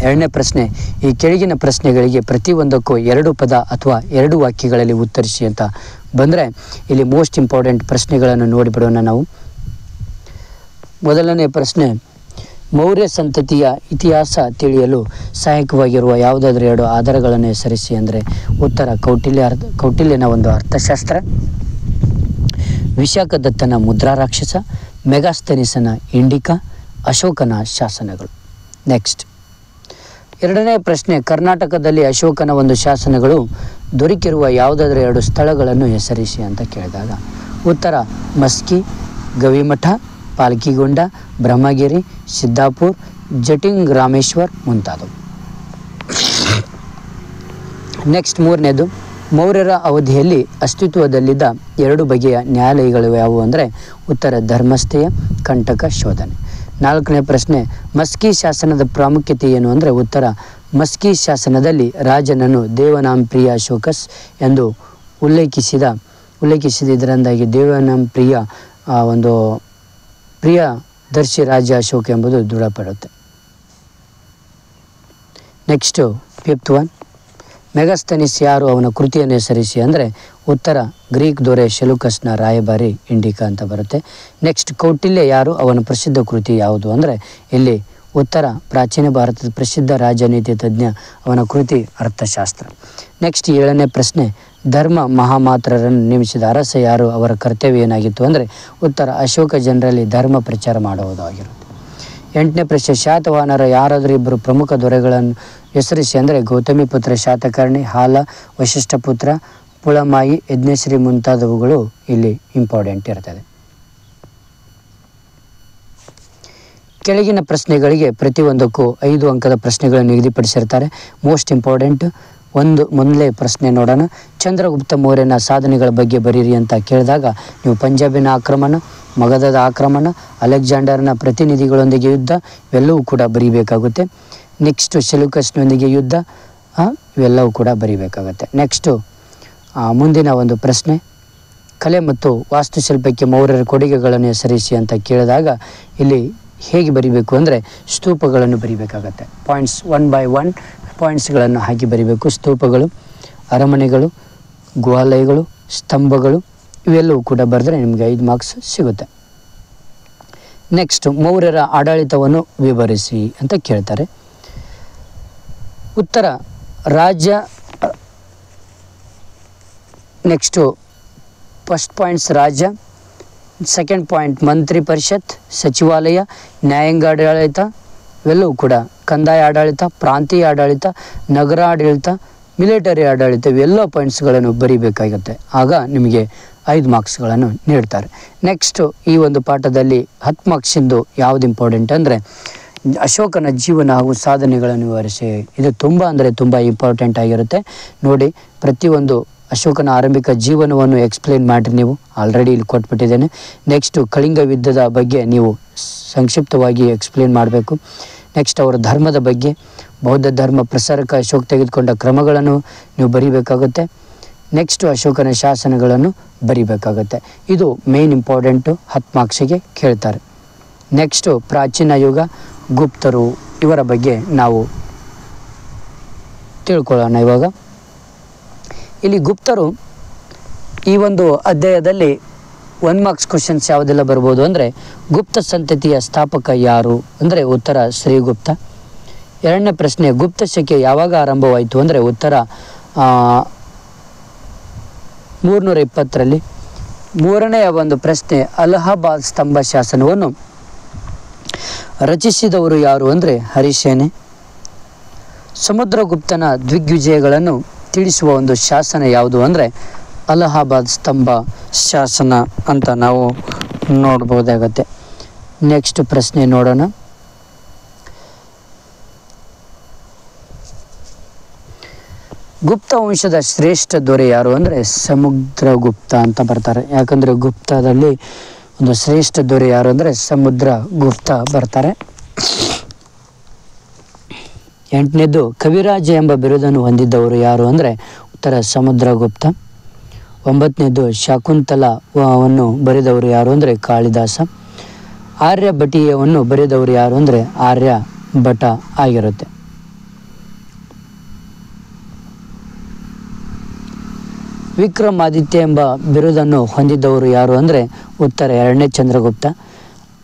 2ನೇ ಪ್ರಶ್ನೆ, ಈ ಕೆಳಗಿನ ಪ್ರಶ್ನೆಗಳಿಗೆ ಪ್ರತಿಯೊಂದಕ್ಕೂ 2 ಪದ ಅಥವಾ 2 ವಾಕ್ಯಗಳಲ್ಲಿ ಉತ್ತರಿಸಿ ಅಂತ ಬಂದರೆ ಇಲ್ಲಿ ಮೋಸ್ಟ್ ಇಂಪಾರ್ಟೆಂಟ್ ಪ್ರಶ್ನೆಗಳನ್ನು ನೋಡಿಬಿಡೋಣ ನಾವು. ಮೊದಲನೇ ಪ್ರಶ್ನೆ, ಮೌರ್ಯ ಸಂತತಿಯ ಇತಿಹಾಸ ತಿಳಿಯಲು ಸಹಾಯಕವಾಗಿರುವ ಯಾವುದಾದ್ರೂ 2 ಆಧಾರಗಳನ್ನು ಹೆಸರಿಸಿ ಅಂದರೆ ಉತ್ತರ ಕೌಟಿಲ್ಯನ ಒಂದು ಅರ್ಥಶಾಸ್ತ್ರ, ವಿಶಾಖದತ್ತನ ಮುದ್ರಾ ರಾಕ್ಷಸ, ಮೆಗಾಸ್ತನಿಸನ ಇಂಡಿಕಾ, ಅಶೋಕನ ಶಾಸನಗಳು. ನೆಕ್ಸ್ಟ್, 2ನೇ ಪ್ರಶ್ನೆ, ಕರ್ನಾಟಕದಲ್ಲಿ ಅಶೋಕನ ಒಂದು ಶಾಸನಗಳು ದೊರಕಿರುವ ಯಾವುದಾದ್ರೂ 2 ಸ್ಥಳಗಳನ್ನು ಹೆಸರಿಸಿ ಅಂತ ಕೇಳಿದಾಗ ಉತ್ತರ ಮಸ್ಕಿ, ಗವಿಮಠ, ಪಾಲ್ಕಿಗೊಂಡ, ಬ್ರಹ್ಮಗಿರಿ, ಸಿದ್ದಾಪುರ್, ಜಟಿಂಗ್ ರಾಮೇಶ್ವರ್ ಮುಂತಾದವು. ನೆಕ್ಸ್ಟ್, 3ನೇದು, ಮೌರ್ಯರ ಅವಧಿಯಲ್ಲಿ ಅಸ್ತಿತ್ವದಲ್ಲಿದ್ದ 2 ಬಗೆಯ ನ್ಯಾಯಾಲಯಗಳು ಯಾವುವು ಅಂದರೆ ಉತ್ತರ ಧರ್ಮಸ್ಥೆಯ, ಕಂಟಕ, ಶೋಧನೆ. 4ನೇ ಪ್ರಶ್ನೆ, ಮಸ್ಕಿ ಶಾಸನದ ಪ್ರಾಮುಖ್ಯತೆ ಏನು ಅಂದರೆ ಉತ್ತರ ಮಸ್ಕಿ ಶಾಸನದಲ್ಲಿ ರಾಜನನ್ನು ದೇವನಾಂಪ್ರಿಯ ಅಶೋಕಸ್ ಎಂದು ಉಲ್ಲೇಖಿಸಿದ್ದರಿಂದಾಗಿ ದೇವನಾಂಪ್ರಿಯ ಒಂದು ಪ್ರಿಯದರ್ಶಿ ರಾಜ ಅಶೋಕ ಎಂಬುದು ದೃಢಪಡುತ್ತೆ. ನೆಕ್ಸ್ಟು 5th ಒನ್, ಮೆಗಾಸ್ತನಿಸ್ ಯಾರು, ಅವನ ಕೃತಿಯನ್ನು ಹೆಸರಿಸಿ ಅಂದರೆ ಉತ್ತರ ಗ್ರೀಕ್ ದೊರೆ ಶೆಲುಕಸ್ನ ರಾಯಭಾರಿ ಇಂಡಿಕಾ ಅಂತ ಬರುತ್ತೆ. ನೆಕ್ಸ್ಟ್, ಕೌಟಿಲ್ಯ ಯಾರು, ಅವನ ಪ್ರಸಿದ್ಧ ಕೃತಿ ಯಾವುದು ಅಂದರೆ ಇಲ್ಲಿ ಉತ್ತರ ಪ್ರಾಚೀನ ಭಾರತದ ಪ್ರಸಿದ್ಧ ರಾಜನೀತಿ ತಜ್ಞ, ಅವನ ಕೃತಿ ಅರ್ಥಶಾಸ್ತ್ರ. ನೆಕ್ಸ್ಟ್, 7ನೇ ಪ್ರಶ್ನೆ, ಧರ್ಮ ಮಹಾಮಾತ್ರರನ್ನು ನೇಮಿಸಿದ ಅರಸ ಯಾರು, ಅವರ ಕರ್ತವ್ಯ ಏನಾಗಿತ್ತು ಅಂದರೆ ಉತ್ತರ ಅಶೋಕ ಜನರಲ್ಲಿ ಧರ್ಮ ಪ್ರಚಾರ ಮಾಡುವುದಾಗಿರುತ್ತೆ. 8ನೇ ಪ್ರಶ್ನೆ, ಶಾತವಾಹನರ ಯಾರಾದರೂ 2 ಪ್ರಮುಖ ದೊರೆಗಳನ್ನು ಹೆಸರಿಸಿ ಅಂದರೆ ಗೌತಮಿ ಪುತ್ರ ಶಾತಕರ್ಣಿ, ಹಾಲ, ವಶಿಷ್ಠ ಪುತ್ರ ಪುಳಮಾಯಿ, ಯಜ್ಞಶ್ರೀ ಮುಂತಾದವುಗಳು ಇಲ್ಲಿ ಇಂಪಾರ್ಟೆಂಟ್ ಇರ್ತದೆ. ಕೆಳಗಿನ ಪ್ರಶ್ನೆಗಳಿಗೆ ಪ್ರತಿಯೊಂದಕ್ಕೂ 5 ಅಂಕದ ಪ್ರಶ್ನೆಗಳನ್ನು ನಿಗದಿಪಡಿಸಿರ್ತಾರೆ. ಮೋಸ್ಟ್ ಇಂಪಾರ್ಟೆಂಟ್ ಮೊದಲೇ ಪ್ರಶ್ನೆ ನೋಡೋಣ. ಚಂದ್ರಗುಪ್ತ ಮೌರ್ಯನ ಸಾಧನೆಗಳ ಬಗ್ಗೆ ಬರೀರಿ ಅಂತ ಕೇಳಿದಾಗ ನೀವು ಪಂಜಾಬಿನ ಆಕ್ರಮಣ, ಮಗಧದ ಆಕ್ರಮಣ, ಅಲೆಕ್ಸಾಂಡರ್ನ ಪ್ರತಿನಿಧಿಗಳೊಂದಿಗೆ ಯುದ್ಧ ಇವೆಲ್ಲವೂ ಕೂಡ ಬರೀಬೇಕಾಗುತ್ತೆ. ನೆಕ್ಸ್ಟು ಸೆಲ್ಯೂಕಸ್ನೊಂದಿಗೆ ಯುದ್ಧ, ಇವೆಲ್ಲವೂ ಕೂಡ ಬರೀಬೇಕಾಗುತ್ತೆ. ನೆಕ್ಸ್ಟು ಮುಂದಿನ ಒಂದು ಪ್ರಶ್ನೆ, ಕಲೆ ಮತ್ತು ವಾಸ್ತುಶಿಲ್ಪಕ್ಕೆ ಮೌರ್ಯರ ಕೊಡುಗೆಗಳನ್ನು ಹೆಸರಿಸಿ ಅಂತ ಕೇಳಿದಾಗ ಇಲ್ಲಿ ಹೇಗೆ ಬರೀಬೇಕು ಅಂದರೆ ಸ್ತೂಪಗಳನ್ನು ಬರೀಬೇಕಾಗತ್ತೆ. ಪಾಯಿಂಟ್ಸ್ 1 by 1 ಪಾಯಿಂಟ್ಸ್ಗಳನ್ನು ಹಾಕಿ ಬರೀಬೇಕು. ಸ್ತೂಪಗಳು, ಅರಮನೆಗಳು, ಗುಹಾಲಯಗಳು, ಸ್ತಂಭಗಳು ಇವೆಲ್ಲವೂ ಕೂಡ ಬರೆದ್ರೆ ನಿಮಗೆ 5 ಮಾರ್ಕ್ಸ್ ಸಿಗುತ್ತೆ. ನೆಕ್ಸ್ಟ್, ಮೌರ್ಯರ ಆಡಳಿತವನ್ನು ವಿವರಿಸಿ ಅಂತ ಕೇಳ್ತಾರೆ. ಉತ್ತರ ರಾಜ್ಯ. ನೆಕ್ಸ್ಟು ಫಸ್ಟ್ ಪಾಯಿಂಟ್ಸ್ ರಾಜ್ಯ, ಸೆಕೆಂಡ್ ಪಾಯಿಂಟ್ ಮಂತ್ರಿ ಪರಿಷತ್, ಸಚಿವಾಲಯ, ನ್ಯಾಯಾಂಗ ಆಡಳಿತ ಇವೆಲ್ಲವೂ ಕೂಡ, ಕಂದಾಯ ಆಡಳಿತ, ಪ್ರಾಂತೀಯ ಆಡಳಿತ, ನಗರ ಆಡಳಿತ, ಮಿಲಿಟರಿ ಆಡಳಿತ ಇವೆಲ್ಲ ಪಾಯಿಂಟ್ಸ್ಗಳನ್ನು ಬರೀಬೇಕಾಗುತ್ತೆ. ಆಗ ನಿಮಗೆ 5 ಮಾರ್ಕ್ಸ್ಗಳನ್ನು ನೀಡ್ತಾರೆ. ನೆಕ್ಸ್ಟು ಈ ಒಂದು ಪಾಠದಲ್ಲಿ 10 ಮಾರ್ಕ್ಸಿಂದು ಯಾವುದು ಇಂಪಾರ್ಟೆಂಟ್ ಅಂದರೆ ಅಶೋಕನ ಜೀವನ ಹಾಗೂ ಸಾಧನೆಗಳನ್ನು ವಿವರಿಸಿ. ಇದು ತುಂಬ ಇಂಪಾರ್ಟೆಂಟ್ ಆಗಿರುತ್ತೆ. ನೋಡಿ, ಪ್ರತಿಯೊಂದು ಅಶೋಕನ ಆರಂಭಿಕ ಜೀವನವನ್ನು ಎಕ್ಸ್ಪ್ಲೇನ್ ಮಾಡಿರಿ. ನೀವು ಆಲ್ರೆಡಿ ಇಲ್ಲಿ ಕೊಟ್ಬಿಟ್ಟಿದ್ದೇನೆ. ನೆಕ್ಸ್ಟು ಕಳಿಂಗ ಯುದ್ಧದ ಬಗ್ಗೆ ನೀವು ಸಂಕ್ಷಿಪ್ತವಾಗಿ ಎಕ್ಸ್ಪ್ಲೇನ್ ಮಾಡಬೇಕು. ನೆಕ್ಸ್ಟ್ ಅವರ ಧರ್ಮದ ಬಗ್ಗೆ, ಬೌದ್ಧ ಧರ್ಮ ಪ್ರಸಾರಕ್ಕೆ ಅಶೋಕ್ ತೆಗೆದುಕೊಂಡ ಕ್ರಮಗಳನ್ನು ನೀವು ಬರೀಬೇಕಾಗುತ್ತೆ. ನೆಕ್ಸ್ಟು ಅಶೋಕನ ಶಾಸನಗಳನ್ನು ಬರಿಬೇಕಾಗತ್ತೆ. ಇದು ಮೇನ್ ಇಂಪಾರ್ಟೆಂಟು, 10 ಮಾರ್ಕ್ಸಿಗೆ ಕೇಳ್ತಾರೆ. ನೆಕ್ಸ್ಟು ಪ್ರಾಚೀನ ಯುಗ, ಗುಪ್ತರು, ಇವರ ಬಗ್ಗೆ ನಾವು ತಿಳ್ಕೊಳ್ಳೋಣ. ಇವಾಗ ಇಲ್ಲಿ ಗುಪ್ತರು ಈ ಒಂದು ಅಧ್ಯಾಯದಲ್ಲಿ 1 ಮಾರ್ಕ್ಸ್ ಕ್ವಶನ್ಸ್ ಯಾವುದೆಲ್ಲ ಬರ್ಬೋದು ಅಂದರೆ, ಗುಪ್ತ ಸಂತತಿಯ ಸ್ಥಾಪಕ ಯಾರು ಅಂದರೆ ಉತ್ತರ ಶ್ರೀಗುಪ್ತ. 2ನೇ ಪ್ರಶ್ನೆ, ಗುಪ್ತ ಶಕೆ ಯಾವಾಗ ಆರಂಭವಾಯಿತು ಅಂದರೆ ಉತ್ತರ 320ರಲ್ಲಿ. 3ನೆಯ ಒಂದು ಪ್ರಶ್ನೆ, ಅಲಹಾಬಾದ್ ಸ್ತಂಭ ಶಾಸನವನ್ನು ರಚಿಸಿದವರು ಯಾರು ಅಂದರೆ ಹರಿಸೇನೆ. ಸಮುದ್ರಗುಪ್ತನ ದಿಗ್ವಿಜಯಗಳನ್ನು ತಿಳಿಸುವ ಒಂದು ಶಾಸನ ಯಾವುದು ಅಂದರೆ ಅಲಹಾಬಾದ್ ಸ್ತಂಭ ಶಾಸನ ಅಂತ ನಾವು ನೋಡ್ಬೋದಾಗತ್ತೆ. ನೆಕ್ಸ್ಟ್ ಪ್ರಶ್ನೆ ನೋಡೋಣ. ಗುಪ್ತ ವಂಶದ ಶ್ರೇಷ್ಠ ದೊರೆ ಯಾರು ಅಂದರೆ ಸಮುದ್ರಗುಪ್ತ ಅಂತ ಬರ್ತಾರೆ. ಯಾಕಂದರೆ ಗುಪ್ತದಲ್ಲಿ ಒಂದು ಶ್ರೇಷ್ಠ ದೊರೆ ಯಾರು ಅಂದರೆ ಸಮುದ್ರಗುಪ್ತ ಬರ್ತಾರೆ. 8ನೇದು, ಕವಿರಾಜ ಎಂಬ ಬಿರುದನ್ನು ಹೊಂದಿದ್ದವರು ಯಾರು ಅಂದರೆ ಉತ್ತರ ಸಮುದ್ರಗುಪ್ತ. 9ನೇದು, ಶಾಕುಂತಲವನ್ನು ಬರೆದವರು ಯಾರು ಅಂದರೆ ಕಾಳಿದಾಸ. ಆರ್ಯಭಟೀಯವನ್ನು ಬರೆದವರು ಯಾರು ಅಂದರೆ ಆರ್ಯಭಟ ಆಗಿರುತ್ತೆ. ವಿಕ್ರಮಾದಿತ್ಯ ಎಂಬ ಬಿರುದನ್ನು ಹೊಂದಿದ್ದವರು ಯಾರು ಅಂದರೆ ಉತ್ತರ 2ನೇ ಚಂದ್ರಗುಪ್ತ.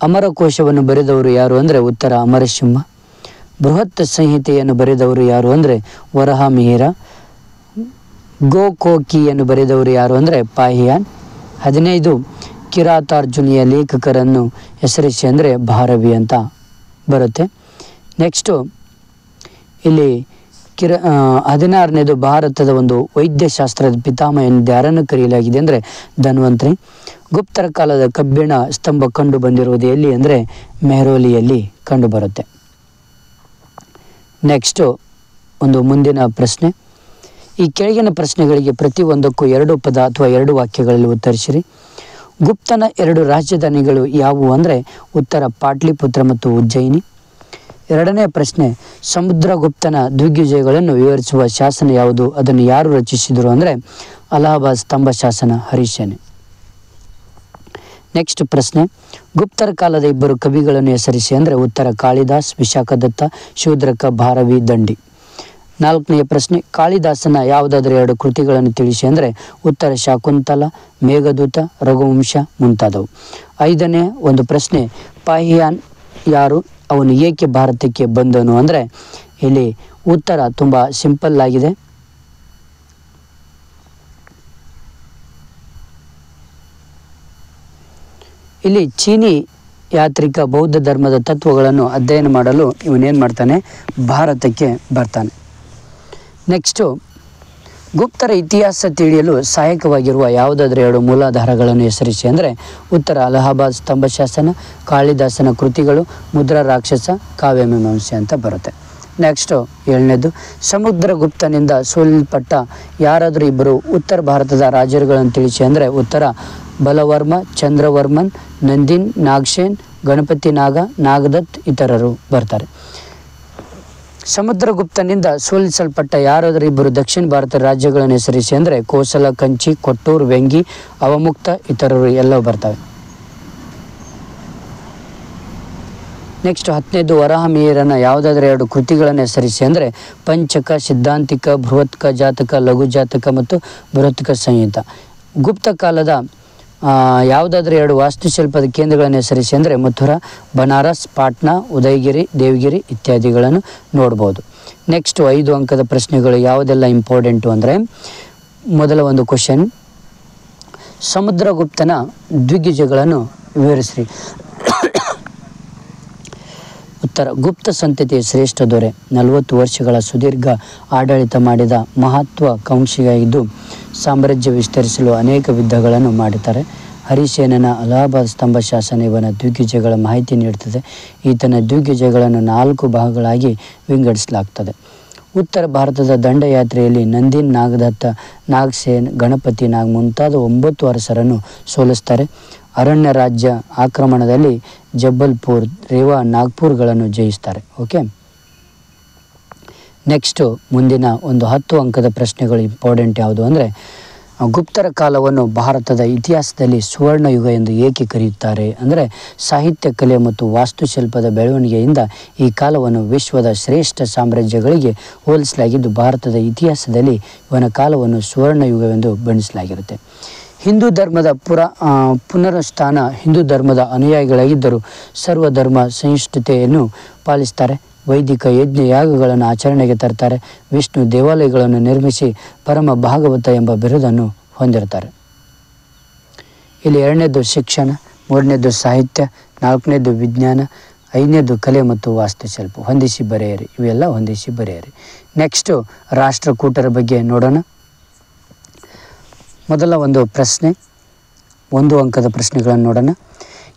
ಅಮರಕೋಶವನ್ನು ಬರೆದವರು ಯಾರು ಅಂದರೆ ಉತ್ತರ ಅಮರಸಿಂಹ. ಬೃಹತ್ ಸಂಹಿತೆಯನ್ನು ಬರೆದವರು ಯಾರು ಅಂದರೆ ವರಹಮಿಹಿರ. ಗೋಕೋಕಿಯನ್ನು ಬರೆದವರು ಯಾರು ಅಂದರೆ ಪಾಹಿಯಾನ್. 15, ಕಿರಾತಾರ್ಜುನಿಯ ಲೇಖಕರನ್ನು ಹೆಸರಿಸಿ ಅಂದರೆ ಭಾರವಿ ಅಂತ ಬರುತ್ತೆ. ನೆಕ್ಸ್ಟು ಇಲ್ಲಿ 16ನೇದು, ಭಾರತದ ಒಂದು ವೈದ್ಯಶಾಸ್ತ್ರದ ಪಿತಾಮಹ ಎಂದು ಯಾರನ್ನು ಕರೆಯಲಾಗಿದೆ ಅಂದರೆ ಧನ್ವಂತರಿ. ಗುಪ್ತರ ಕಾಲದ ಕಬ್ಬಿಣ ಸ್ತಂಭ ಕಂಡು ಬಂದಿರುವುದು ಎಲ್ಲಿ ಅಂದರೆ ಮೆಹರೋಲಿಯಲ್ಲಿ ಕಂಡು ಬರುತ್ತೆ. ನೆಕ್ಸ್ಟು ಒಂದು ಮುಂದಿನ ಪ್ರಶ್ನೆ. ಈ ಕೆಳಗಿನ ಪ್ರಶ್ನೆಗಳಿಗೆ ಪ್ರತಿಯೊಂದಕ್ಕೂ 2 ಪದ ಅಥವಾ 2 ವಾಕ್ಯಗಳಲ್ಲಿ ಉತ್ತರಿಸಿರಿ. ಗುಪ್ತನ 2 ರಾಜಧಾನಿಗಳು ಯಾವುವು ಅಂದರೆ ಉತ್ತರ ಪಾಟ್ಲಿಪುತ್ರ ಮತ್ತು ಉಜ್ಜಯಿನಿ. 2ನೇ ಪ್ರಶ್ನೆ, ಸಮುದ್ರಗುಪ್ತನ ದಿಗ್ವಿಜಯಗಳನ್ನು ವಿವರಿಸುವ ಶಾಸನ ಯಾವುದು, ಅದನ್ನು ಯಾರು ರಚಿಸಿದರು ಅಂದರೆ ಅಲಹಾಬಾದ್ ಸ್ತಂಭ ಶಾಸನ ಹರಿಸೇನೆ. ನೆಕ್ಸ್ಟ್ ಪ್ರಶ್ನೆ, ಗುಪ್ತರ ಕಾಲದ 2 ಕವಿಗಳನ್ನು ಹೆಸರಿಸಿ ಅಂದರೆ ಉತ್ತರ ಕಾಳಿದಾಸ್, ವಿಶಾಖದತ್ತ, ಶೂದ್ರಕ, ಭಾರವಿ, ದಂಡಿ. 4ನೇ ಪ್ರಶ್ನೆ, ಕಾಳಿದಾಸನ ಯಾವುದಾದರೂ 2 ಕೃತಿಗಳನ್ನು ತಿಳಿಸಿ ಅಂದರೆ ಉತ್ತರ ಶಾಕುಂತಲ, ಮೇಘದೂತ, ರಘುವಂಶ ಮುಂತಾದವು. 5ನೇ ಒಂದು ಪ್ರಶ್ನೆ, ಪಾಹಿಯಾನ್ ಯಾರು, ಅವನು ಏಕೆ ಭಾರತಕ್ಕೆ ಬಂದನು ಅಂದರೆ ಇಲ್ಲಿ ಉತ್ತರ ತುಂಬ ಸಿಂಪಲ್ ಆಗಿದೆ. ಇಲ್ಲಿ ಚೀನಿ ಯಾತ್ರಿಕ ಬೌದ್ಧ ಧರ್ಮದ ತತ್ವಗಳನ್ನು ಅಧ್ಯಯನ ಮಾಡಲು ಇವನೇನು ಮಾಡ್ತಾನೆ, ಭಾರತಕ್ಕೆ ಬರ್ತಾನೆ. ನೆಕ್ಸ್ಟು, ಗುಪ್ತರ ಇತಿಹಾಸ ತಿಳಿಯಲು ಸಹಾಯಕವಾಗಿರುವ ಯಾವುದಾದ್ರೂ 2 ಮೂಲಾಧಾರಗಳನ್ನು ಹೆಸರಿಸಿ ಅಂದರೆ ಉತ್ತರ ಅಲಹಾಬಾದ್ ಸ್ತಂಭ ಶಾಸನ, ಕಾಳಿದಾಸನ ಕೃತಿಗಳು, ಮುದ್ರಾ ರಾಕ್ಷಸ, ಕಾವ್ಯಮೀಮಾಂಸೆ ಅಂತ ಬರುತ್ತೆ. ನೆಕ್ಸ್ಟು 7ನೇದು, ಸಮುದ್ರಗುಪ್ತನಿಂದ ಸೋಲಿಸಲ್ಪಟ್ಟ ಯಾರಾದರೂ 2 ಉತ್ತರ ಭಾರತದ ರಾಜರುಗಳನ್ನು ತಿಳಿಸಿ ಅಂದರೆ ಉತ್ತರ ಬಲವರ್ಮ, ಚಂದ್ರವರ್ಮನ್, ನಂದಿನ್, ನಾಗಸೇನ್, ಗಣಪತಿ ನಾಗ, ನಾಗದತ್ ಇತರರು ಬರ್ತಾರೆ. ಸಮುದ್ರಗುಪ್ತನಿಂದ ಸೋಲಿಸಲ್ಪಟ್ಟ ಯಾರಾದರೂ 2 ದಕ್ಷಿಣ ಭಾರತ ರಾಜ್ಯಗಳನ್ನು ಹೆಸರಿಸಿ ಅಂದರೆ ಕೋಸಲ, ಕಂಚಿ, ಕೊಟ್ಟೂರು, ವೆಂಗಿ, ಅವಮುಕ್ತ ಇತರರು ಎಲ್ಲವೂ ಬರ್ತವೆ. ನೆಕ್ಸ್ಟ್ 10ನೇದು, ವರಾಹಮಿಹಿರನ ಯಾವುದಾದ್ರೂ 2 ಕೃತಿಗಳನ್ನು ಹೆಸರಿಸಿ ಅಂದರೆ ಪಂಚಕ, ಸಿದ್ಧಾಂತಿಕ, ಬೃಹತ್ಕ ಜಾತಕ, ಲಘು ಜಾತಕ ಮತ್ತು ಬೃಹತ್ಕ ಸಂಹಿತ. ಗುಪ್ತ ಕಾಲದ ಯಾವುದಾದ್ರೂ 2 ವಾಸ್ತುಶಿಲ್ಪದ ಕೇಂದ್ರಗಳನ್ನು ಹೆಸರಿಸಿ ಅಂದರೆ ಮಥುರಾ, ಬನಾರಸ್, ಪಾಟ್ನಾ, ಉದಯಗಿರಿ, ದೇವಗಿರಿ ಇತ್ಯಾದಿಗಳನ್ನು ನೋಡ್ಬೋದು. ನೆಕ್ಸ್ಟ್ 5 ಅಂಕದ ಪ್ರಶ್ನೆಗಳು ಯಾವುದೆಲ್ಲ ಇಂಪಾರ್ಟೆಂಟು ಅಂದರೆ, ಮೊದಲ ಒಂದು ಕ್ವಶನ್, ಸಮುದ್ರಗುಪ್ತನ ದಿಗ್ವಿಜಯಗಳನ್ನು ವಿವರಿಸ್ರಿ. ಉತ್ತರ, ಗುಪ್ತ ಸಂತತಿಯ ಶ್ರೇಷ್ಠ ದೊರೆ, 40 ವರ್ಷಗಳ ಸುದೀರ್ಘ ಆಡಳಿತ ಮಾಡಿದ ಮಹತ್ವಾಕಾಂಕ್ಷಿಯಾಗಿದ್ದು ಸಾಮ್ರಾಜ್ಯ ವಿಸ್ತರಿಸಲು ಅನೇಕ ಯುದ್ಧಗಳನ್ನು ಮಾಡುತ್ತಾರೆ. ಹರಿಸೇನನ ಅಲಹಾಬಾದ್ ಸ್ತಂಭ ಶಾಸನ ಇವನ ದಿಗ್ವಿಜಯಗಳ ಮಾಹಿತಿ ನೀಡುತ್ತದೆ. ಈತನ ದಿಗ್ವಿಜಯಗಳನ್ನು 4 ಭಾಗಗಳಾಗಿ ವಿಂಗಡಿಸಲಾಗ್ತದೆ. ಉತ್ತರ ಭಾರತದ ದಂಡಯಾತ್ರೆಯಲ್ಲಿ ನಂದಿನ್, ನಾಗದತ್ತ, ನಾಗಸೇನ್, ಗಣಪತಿ ನಾಗ್ ಮುಂತಾದ 9 ಅರಸರನ್ನು ಸೋಲಿಸ್ತಾರೆ. ಅರಣ್ಯ ರಾಜ್ಯ ಆಕ್ರಮಣದಲ್ಲಿ ಜಬ್ಬಲ್ಪುರ್, ರೇವಾ, ನಾಗ್ಪುರ್ಗಳನ್ನು ಜಯಿಸ್ತಾರೆ. ಓಕೆ, ನೆಕ್ಸ್ಟು ಮುಂದಿನ ಒಂದು 10 ಅಂಕದ ಪ್ರಶ್ನೆಗಳು ಇಂಪಾರ್ಟೆಂಟ್ ಯಾವುದು ಅಂದರೆ, ಗುಪ್ತರ ಕಾಲವನ್ನು ಭಾರತದ ಇತಿಹಾಸದಲ್ಲಿ ಸುವರ್ಣಯುಗ ಎಂದು ಏಕೆ ಕರೆಯುತ್ತಾರೆ ಅಂದರೆ ಸಾಹಿತ್ಯ ಕಲೆ ಮತ್ತು ವಾಸ್ತುಶಿಲ್ಪದ ಬೆಳವಣಿಗೆಯಿಂದ ಈ ಕಾಲವನ್ನು ವಿಶ್ವದ ಶ್ರೇಷ್ಠ ಸಾಮ್ರಾಜ್ಯಗಳಿಗೆ ಹೋಲಿಸಲಾಗಿದ್ದು ಭಾರತದ ಇತಿಹಾಸದಲ್ಲಿ ಇವನ ಕಾಲವನ್ನು ಸುವರ್ಣಯುಗವೆಂದು ಬಣ್ಣಿಸಲಾಗಿರುತ್ತೆ. ಹಿಂದೂ ಧರ್ಮದ ಪುನರುತ್ಥಾನ ಹಿಂದೂ ಧರ್ಮದ ಅನುಯಾಯಿಗಳಾಗಿದ್ದರೂ ಸರ್ವಧರ್ಮ ಸಹಿಷ್ಣುತೆಯನ್ನು ಪಾಲಿಸ್ತಾರೆ. ವೈದಿಕ ಯಜ್ಞ ಯಾಗಗಳನ್ನು ಆಚರಣೆಗೆ ತರ್ತಾರೆ. ವಿಷ್ಣು ದೇವಾಲಯಗಳನ್ನು ನಿರ್ಮಿಸಿ ಪರಮ ಭಾಗವತ ಎಂಬ ಬಿರುದನ್ನು ಹೊಂದಿರ್ತಾರೆ. ಇಲ್ಲಿ 2ನೇದು ಶಿಕ್ಷಣ, 3ನೇದು ಸಾಹಿತ್ಯ, 4ನೇದು ವಿಜ್ಞಾನ, 5ನೇದು ಕಲೆ ಮತ್ತು ವಾಸ್ತುಶಿಲ್ಪ. ಹೊಂದಿಸಿ ಬರೆಯಿರಿ, ಇವೆಲ್ಲ ಹೊಂದಿಸಿ ಬರೆಯಿರಿ. ನೆಕ್ಸ್ಟು ರಾಷ್ಟ್ರಕೂಟರ ಬಗ್ಗೆ ನೋಡೋಣ. ಮೊದಲ ಒಂದು ಪ್ರಶ್ನೆ, 1 ಅಂಕದ ಪ್ರಶ್ನೆಗಳನ್ನು ನೋಡೋಣ.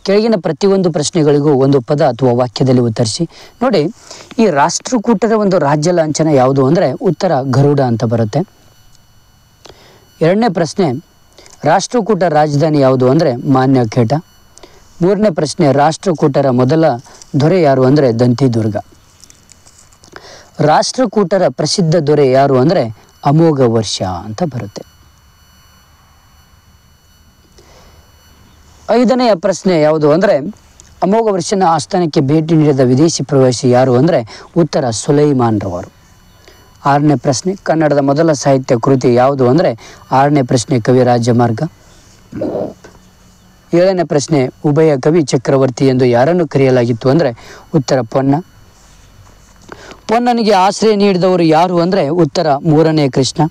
ಕೆಳಗಿನ ಪ್ರತಿಯೊಂದು ಪ್ರಶ್ನೆಗಳಿಗೂ ಒಂದು ಪದ ಅಥವಾ ವಾಕ್ಯದಲ್ಲಿ ಉತ್ತರಿಸಿ. ನೋಡಿ, ಈ ರಾಷ್ಟ್ರಕೂಟರ ಒಂದು ರಾಜ್ಯ ಲಾಂಛನ ಯಾವುದು ಅಂದರೆ ಉತ್ತರ ಗರುಡ ಅಂತ ಬರುತ್ತೆ. 2ನೇ ಪ್ರಶ್ನೆ, ರಾಷ್ಟ್ರಕೂಟ ರಾಜಧಾನಿ ಯಾವುದು ಅಂದರೆ ಮಾನ್ಯಖೇಟ. 3ನೇ ಪ್ರಶ್ನೆ, ರಾಷ್ಟ್ರಕೂಟರ ಮೊದಲ ದೊರೆ ಯಾರು ಅಂದರೆ ದಂತಿದುರ್ಗ. ರಾಷ್ಟ್ರಕೂಟರ ಪ್ರಸಿದ್ಧ ದೊರೆ ಯಾರು ಅಂದರೆ ಅಮೋಘ ವರ್ಷ ಅಂತ ಬರುತ್ತೆ. 5ನೇ ಪ್ರಶ್ನೆ ಯಾವುದು ಅಂದರೆ ಅಮೋಘ ವರ್ಷನ ಆಸ್ಥಾನಕ್ಕೆ ಭೇಟಿ ನೀಡಿದ ವಿದೇಶಿ ಪ್ರವಾಸಿ ಯಾರು ಅಂದರೆ ಉತ್ತರ ಸುಲೈಮಾನ್ ರವರು. 6ನೇ ಪ್ರಶ್ನೆ, ಕನ್ನಡದ ಮೊದಲ ಸಾಹಿತ್ಯ ಕೃತಿ ಯಾವುದು ಅಂದರೆ 6ನೇ ಪ್ರಶ್ನೆ ಕವಿ ರಾಜಮಾರ್ಗ. 7ನೇ ಪ್ರಶ್ನೆ, ಉಭಯ ಕವಿ ಚಕ್ರವರ್ತಿ ಎಂದು ಯಾರನ್ನು ಕರೆಯಲಾಗಿತ್ತು ಅಂದರೆ ಉತ್ತರ ಪೊನ್ನ. ಪೊನ್ನನಿಗೆ ಆಶ್ರಯ ನೀಡಿದವರು ಯಾರು ಅಂದರೆ ಉತ್ತರ 3ನೇ ಕೃಷ್ಣ.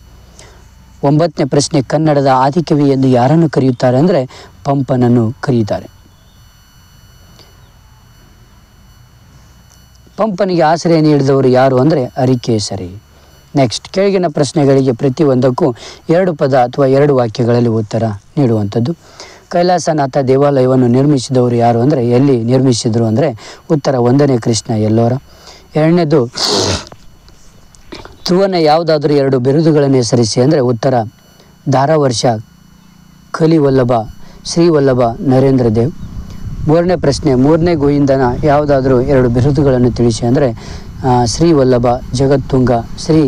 9ನೇ ಪ್ರಶ್ನೆ, ಕನ್ನಡದ ಆದಿಕವಿ ಎಂದು ಯಾರನ್ನು ಕರೆಯುತ್ತಾರೆ ಅಂದರೆ ಪಂಪನನ್ನು ಕರೆಯುತ್ತಾರೆ. ಪಂಪನಿಗೆ ಆಶ್ರಯ ನೀಡಿದವರು ಯಾರು ಅಂದರೆ ಅರಿಕೇಸರಿ. ನೆಕ್ಸ್ಟ್, ಕೆಳಗಿನ ಪ್ರಶ್ನೆಗಳಿಗೆ ಪ್ರತಿಯೊಂದಕ್ಕೂ 2 ಪದ ಅಥವಾ 2 ವಾಕ್ಯಗಳಲ್ಲಿ ಉತ್ತರ ನೀಡುವಂಥದ್ದು. ಕೈಲಾಸನಾಥ ದೇವಾಲಯವನ್ನು ನಿರ್ಮಿಸಿದವರು ಯಾರು ಅಂದರೆ ಎಲ್ಲಿ ನಿರ್ಮಿಸಿದರು ಅಂದರೆ ಉತ್ತರ 1ನೇ ಕೃಷ್ಣ ಎಲ್ಲೋರ. 2ನೇದು, ಧ್ರುವನ ಯಾವುದಾದ್ರೂ 2 ಬಿರುದುಗಳನ್ನು ಹೆಸರಿಸಿ ಅಂದರೆ ಉತ್ತರ ಧಾರಾವರ್ಷ ಕಲಿವಲ್ಲಭ ಶ್ರೀವಲ್ಲಭ ನರೇಂದ್ರ ದೇವ್. 3ನೇ ಪ್ರಶ್ನೆ, 3ನೇ ಗೋವಿಂದನ ಯಾವುದಾದ್ರೂ 2 ಬಿರುದುಗಳನ್ನು ತಿಳಿಸಿ ಅಂದರೆ ಶ್ರೀವಲ್ಲಭ ಜಗತ್ತುಂಗ ಶ್ರೀ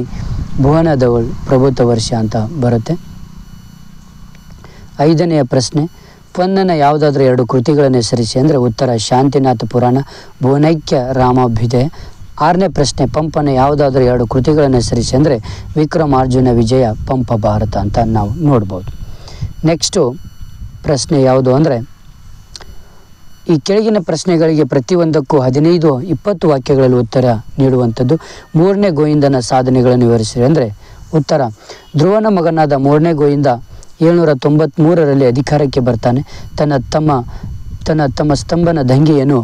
ಭುವನದವಳ್ ಪ್ರಭುತ್ವ ವರ್ಷ ಅಂತ ಬರುತ್ತೆ. 5ನೇ ಪ್ರಶ್ನೆ, ಪೊನ್ನನ ಯಾವುದಾದ್ರೂ 2 ಕೃತಿಗಳನ್ನು ಹೆಸರಿಸಿ ಅಂದರೆ ಉತ್ತರ ಶಾಂತಿನಾಥ ಪುರಾಣ ಭುವನೈಕ್ಯ ರಾಮಾಭ್ಯುದಯ. 6ನೇ ಪ್ರಶ್ನೆ, ಪಂಪನ ಯಾವುದಾದ್ರೂ 2 ಕೃತಿಗಳನ್ನು ಹೆಸರಿಸಿ ಅಂದರೆ ವಿಕ್ರಮಾರ್ಜುನ ವಿಜಯ ಪಂಪ ಭಾರತ ಅಂತ ನಾವು ನೋಡ್ಬೋದು. ನೆಕ್ಸ್ಟು ಪ್ರಶ್ನೆ ಯಾವುದು ಅಂದರೆ ಈ ಕೆಳಗಿನ ಪ್ರಶ್ನೆಗಳಿಗೆ ಪ್ರತಿಯೊಂದಕ್ಕೂ 15-20 ವಾಕ್ಯಗಳಲ್ಲಿ ಉತ್ತರ ನೀಡುವಂಥದ್ದು. 3ನೇ ಗೋವಿಂದನ ಸಾಧನೆಗಳನ್ನು ವಿವರಿಸಿರಿ ಅಂದರೆ ಉತ್ತರ ಧ್ರುವನ ಮಗನಾದ 3ನೇ ಗೋವಿಂದ 793ರಲ್ಲಿ ಅಧಿಕಾರಕ್ಕೆ ಬರ್ತಾನೆ. ತನ್ನ ತಮ್ಮ ಸ್ತಂಭನ ದಂಗೆಯನ್ನು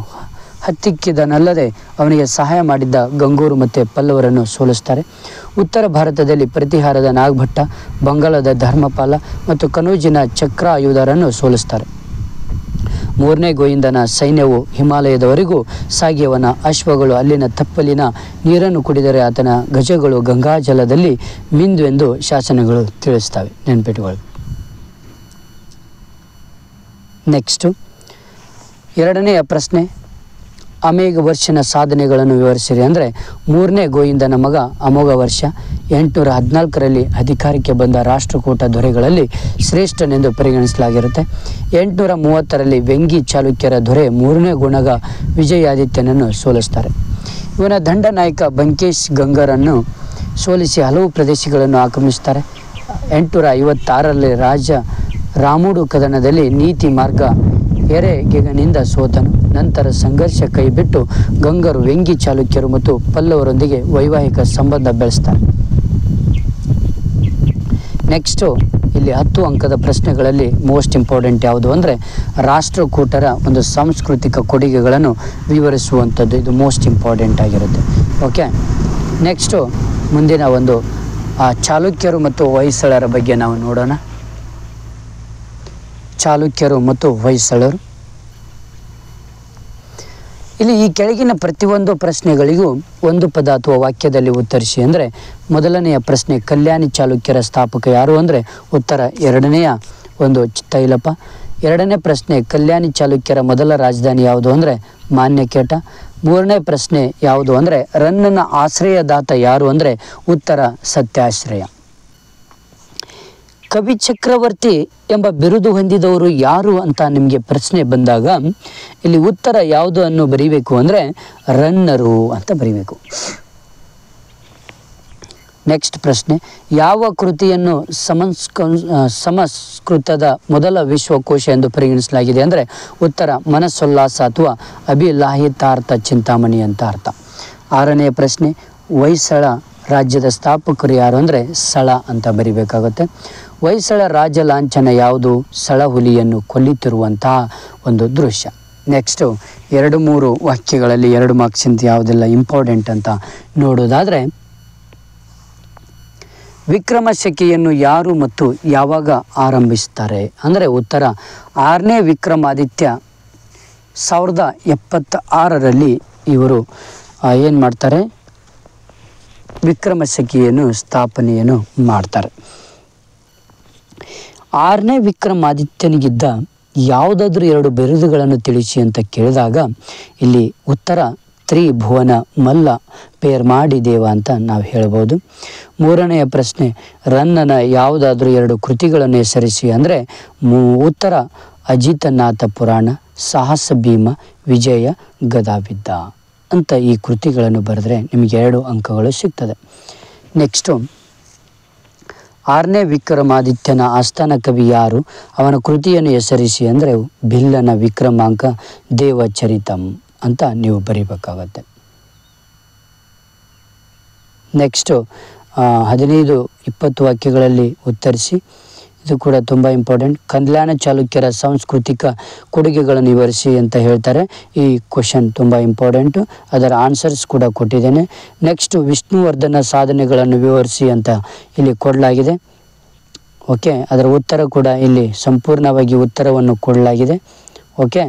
ಹತ್ತಿಕ್ಕಿದನಲ್ಲದೆ ಅವನಿಗೆ ಸಹಾಯ ಮಾಡಿದ್ದ ಗಂಗೂರು ಮತ್ತು ಪಲ್ಲವರನ್ನು ಸೋಲಿಸ್ತಾರೆ. ಉತ್ತರ ಭಾರತದಲ್ಲಿ ಪ್ರತಿಹಾರದ ನಾಗಭಟ್ಟ, ಬಂಗಾಳದ ಧರ್ಮಪಾಲ ಮತ್ತು ಕನೌಜಿನ ಚಕ್ರಾಯುಧರನ್ನು ಸೋಲಿಸ್ತಾರೆ. 3ನೇ ಗೋವಿಂದನ ಸೈನ್ಯವು ಹಿಮಾಲಯದವರೆಗೂ ಸಾಗಿ ಅವನ ಅಶ್ವಗಳು ಅಲ್ಲಿನ ತಪ್ಪಲಿನ ನೀರನ್ನು ಕುಡಿದರೆ ಆತನ ಗಜಗಳು ಗಂಗಾಜಲದಲ್ಲಿ ಮಿಂದುವೆಂದು ಶಾಸನಗಳು ತಿಳಿಸ್ತವೆ, ನೆನಪಿಟ್ಟುಕೊಳ್ಳಿ. ನೆಕ್ಸ್ಟು 2ನೇ ಪ್ರಶ್ನೆ, ಅಮೇಘ ವರ್ಷನ ಸಾಧನೆಗಳನ್ನು ವಿವರಿಸಿರಿ ಅಂದರೆ 3ನೇ ಗೋವಿಂದನ ಮಗ ಅಮೋಘ ವರ್ಷ 814ರಲ್ಲಿ ಅಧಿಕಾರಕ್ಕೆ ಬಂದ ರಾಷ್ಟ್ರಕೂಟ ದೊರೆಗಳಲ್ಲಿ ಶ್ರೇಷ್ಠನೆಂದು ಪರಿಗಣಿಸಲಾಗಿರುತ್ತೆ. 830ರಲ್ಲಿ ವೆಂಗಿ ಚಾಲುಕ್ಯರ ದೊರೆ 3ನೇ ಗುಣಗ ವಿಜಯಾದಿತ್ಯನನ್ನು ಸೋಲಿಸ್ತಾರೆ. ಇವನ ದಂಡನಾಯಕ ಬಂಕೇಶ್ ಗಂಗರನ್ನು ಸೋಲಿಸಿ ಹಲವು ಪ್ರದೇಶಗಳನ್ನು ಆಕ್ರಮಿಸ್ತಾರೆ. 856ರಲ್ಲಿ ರಾಜ ರಾಮುಡು ಕದನದಲ್ಲಿ ನೀತಿ ಮಾರ್ಗ ಎರೆಗೆಗನಿಂದ ಸೋತನು. ನಂತರ ಸಂಘರ್ಷ ಕೈಬಿಟ್ಟು ಗಂಗರು ವೆಂಗಿ ಚಾಲುಕ್ಯರು ಮತ್ತು ಪಲ್ಲವರೊಂದಿಗೆ ವೈವಾಹಿಕ ಸಂಬಂಧ ಬೆಳೆಸ್ತಾರೆ. ನೆಕ್ಸ್ಟು ಇಲ್ಲಿ 10 ಅಂಕದ ಪ್ರಶ್ನೆಗಳಲ್ಲಿ ಮೋಸ್ಟ್ ಇಂಪಾರ್ಟೆಂಟ್ ಯಾವುದು ಅಂದರೆ ರಾಷ್ಟ್ರಕೂಟರ ಒಂದು ಸಾಂಸ್ಕೃತಿಕ ಕೊಡುಗೆಗಳನ್ನು ವಿವರಿಸುವಂಥದ್ದು. ಇದು ಮೋಸ್ಟ್ ಇಂಪಾರ್ಟೆಂಟ್ ಆಗಿರುತ್ತೆ. ಓಕೆ, ನೆಕ್ಸ್ಟು ಮುಂದಿನ ಒಂದು ಚಾಲುಕ್ಯರು ಮತ್ತು ಹೊಯ್ಸಳರ ಬಗ್ಗೆ ನಾವು ನೋಡೋಣ. ಚಾಲುಕ್ಯರು ಮತ್ತು ಹೊಯ್ಸಳರು. ಇಲ್ಲಿ ಈ ಕೆಳಗಿನ ಪ್ರತಿಯೊಂದು ಪ್ರಶ್ನೆಗಳಿಗೂ 1 ಪದ ಅಥವಾ ವಾಕ್ಯದಲ್ಲಿ ಉತ್ತರಿಸಿ ಅಂದರೆ ಮೊದಲನೆಯ ಪ್ರಶ್ನೆ, ಕಲ್ಯಾಣಿ ಚಾಲುಕ್ಯರ ಸ್ಥಾಪಕ ಯಾರು ಅಂದರೆ ಉತ್ತರ 2ನೇ ಒಂದು ತೈಲಪ. 2ನೇ ಪ್ರಶ್ನೆ, ಕಲ್ಯಾಣಿ ಚಾಲುಕ್ಯರ ಮೊದಲ ರಾಜಧಾನಿ ಯಾವುದು ಅಂದರೆ ಮಾನ್ಯಖೇಟ. 3ನೇ ಪ್ರಶ್ನೆ ಯಾವುದು ಅಂದರೆ ರನ್ನನ ಆಶ್ರಯದಾತ ಯಾರು ಅಂದರೆ ಉತ್ತರ ಸತ್ಯಾಶ್ರಯ. ಕವಿ ಚಕ್ರವರ್ತಿ ಎಂಬ ಬಿರುದು ಹೊಂದಿದವರು ಯಾರು ಅಂತ ನಿಮಗೆ ಪ್ರಶ್ನೆ ಬಂದಾಗ ಇಲ್ಲಿ ಉತ್ತರ ಯಾವುದು ಅನ್ನು ಬರೀಬೇಕು ಅಂದರೆ ರನ್ನರು ಅಂತ ಬರೀಬೇಕು. ನೆಕ್ಸ್ಟ್ ಪ್ರಶ್ನೆ, ಯಾವ ಕೃತಿಯನ್ನು ಸಂಸ್ಕೃತದ ಮೊದಲ ವಿಶ್ವಕೋಶ ಎಂದು ಪರಿಗಣಿಸಲಾಗಿದೆ ಅಂದರೆ ಉತ್ತರ ಮನಸ್ಸೋಲ್ಲಾಸ ಅಥವಾ ಅಭಿಲಾಹಿತಾರ್ಥ ಚಿಂತಾಮಣಿ ಅಂತ ಅರ್ಥ. 6ನೇ ಪ್ರಶ್ನೆ, ಹೊಯ್ಸಳ ರಾಜ್ಯದ ಸ್ಥಾಪಕರು ಯಾರು ಅಂದರೆ ಸಳ ಅಂತ ಬರಿಬೇಕಾಗುತ್ತೆ. ಹೊಯ್ಸಳ ರಾಜ ಲಾಂಛನ ಯಾವುದು? ಸಳಹುಲಿಯನ್ನು ಕೊಲ್ಲಿತಿರುವಂತಹ ಒಂದು ದೃಶ್ಯ. ನೆಕ್ಸ್ಟು 2-3 ವಾಕ್ಯಗಳಲ್ಲಿ 2 ಮಾರ್ಕ್ಸ್ ಅಂತ ಯಾವುದೆಲ್ಲ ಇಂಪಾರ್ಟೆಂಟ್ ಅಂತ ನೋಡೋದಾದರೆ, ವಿಕ್ರಮ ಶಕೆಯನ್ನು ಯಾರು ಮತ್ತು ಯಾವಾಗ ಆರಂಭಿಸ್ತಾರೆ ಅಂದರೆ ಉತ್ತರ 6ನೇ ವಿಕ್ರಮಾದಿತ್ಯ 1076ರಲ್ಲಿ ಇವರು ಏನು ಮಾಡ್ತಾರೆ, ವಿಕ್ರಮ ಶಕೆಯನ್ನು ಸ್ಥಾಪನೆಯನ್ನು ಮಾಡ್ತಾರೆ. 6ನೇ ವಿಕ್ರಮಾದಿತ್ಯನಿಗಿದ್ದ ಯಾವುದಾದ್ರೂ 2 ಬಿರುದುಗಳನ್ನು ತಿಳಿಸಿ ಅಂತ ಕೇಳಿದಾಗ ಇಲ್ಲಿ ಉತ್ತರ ತ್ರಿಭುವನ ಮಲ್ಲ ಪೇರ್ಮಾಡಿ ದೇವ ಅಂತ ನಾವು ಹೇಳ್ಬೋದು. 3ನೆಯ ಪ್ರಶ್ನೆ, ರನ್ನನ ಯಾವುದಾದ್ರೂ 2 ಕೃತಿಗಳನ್ನು ಹೆಸರಿಸಿ ಅಂದರೆ ಉತ್ತರ ಅಜಿತನಾಥ ಪುರಾಣ, ಸಾಹಸ ಭೀಮ, ವಿಜಯ ಗದಾವಿದ್ದ ಅಂತ ಈ ಕೃತಿಗಳನ್ನು ಬರೆದ್ರೆ ನಿಮಗೆ 2 ಅಂಕಗಳು ಸಿಗ್ತದೆ. ನೆಕ್ಸ್ಟು 6ನೇ ವಿಕ್ರಮಾದಿತ್ಯನ ಆಸ್ಥಾನ ಕವಿ ಯಾರು? ಅವನ ಕೃತಿಯನ್ನು ಹೆಸರಿಸಿ ಅಂದರೆ ಬಿಲ್ಲನ ವಿಕ್ರಮಾಂಕ ದೇವಚರಿತಂ ಅಂತ ನೀವು ಬರೀಬೇಕಾಗತ್ತೆ. ನೆಕ್ಸ್ಟು 15-20 ವಾಕ್ಯಗಳಲ್ಲಿ ಉತ್ತರಿಸಿ. ಇದು ಕೂಡ ತುಂಬ ಇಂಪಾರ್ಟೆಂಟ್. ಕಲ್ಯಾಣ ಚಾಲುಕ್ಯರ ಸಾಂಸ್ಕೃತಿಕ ಕೊಡುಗೆಗಳನ್ನು ವಿವರಿಸಿ ಅಂತ ಹೇಳ್ತಾರೆ. ಈ ಕ್ವಶನ್ ತುಂಬ ಇಂಪಾರ್ಟೆಂಟು, ಅದರ ಆನ್ಸರ್ಸ್ ಕೂಡ ಕೊಟ್ಟಿದ್ದೇನೆ. ನೆಕ್ಸ್ಟು ವಿಷ್ಣುವರ್ಧನ ಸಾಧನೆಗಳನ್ನು ವಿವರಿಸಿ ಅಂತ ಇಲ್ಲಿ ಕೊಡಲಾಗಿದೆ. ಓಕೆ, ಅದರ ಉತ್ತರ ಕೂಡ ಇಲ್ಲಿ ಸಂಪೂರ್ಣವಾಗಿ ಉತ್ತರವನ್ನು ಕೊಡಲಾಗಿದೆ. ಓಕೆ,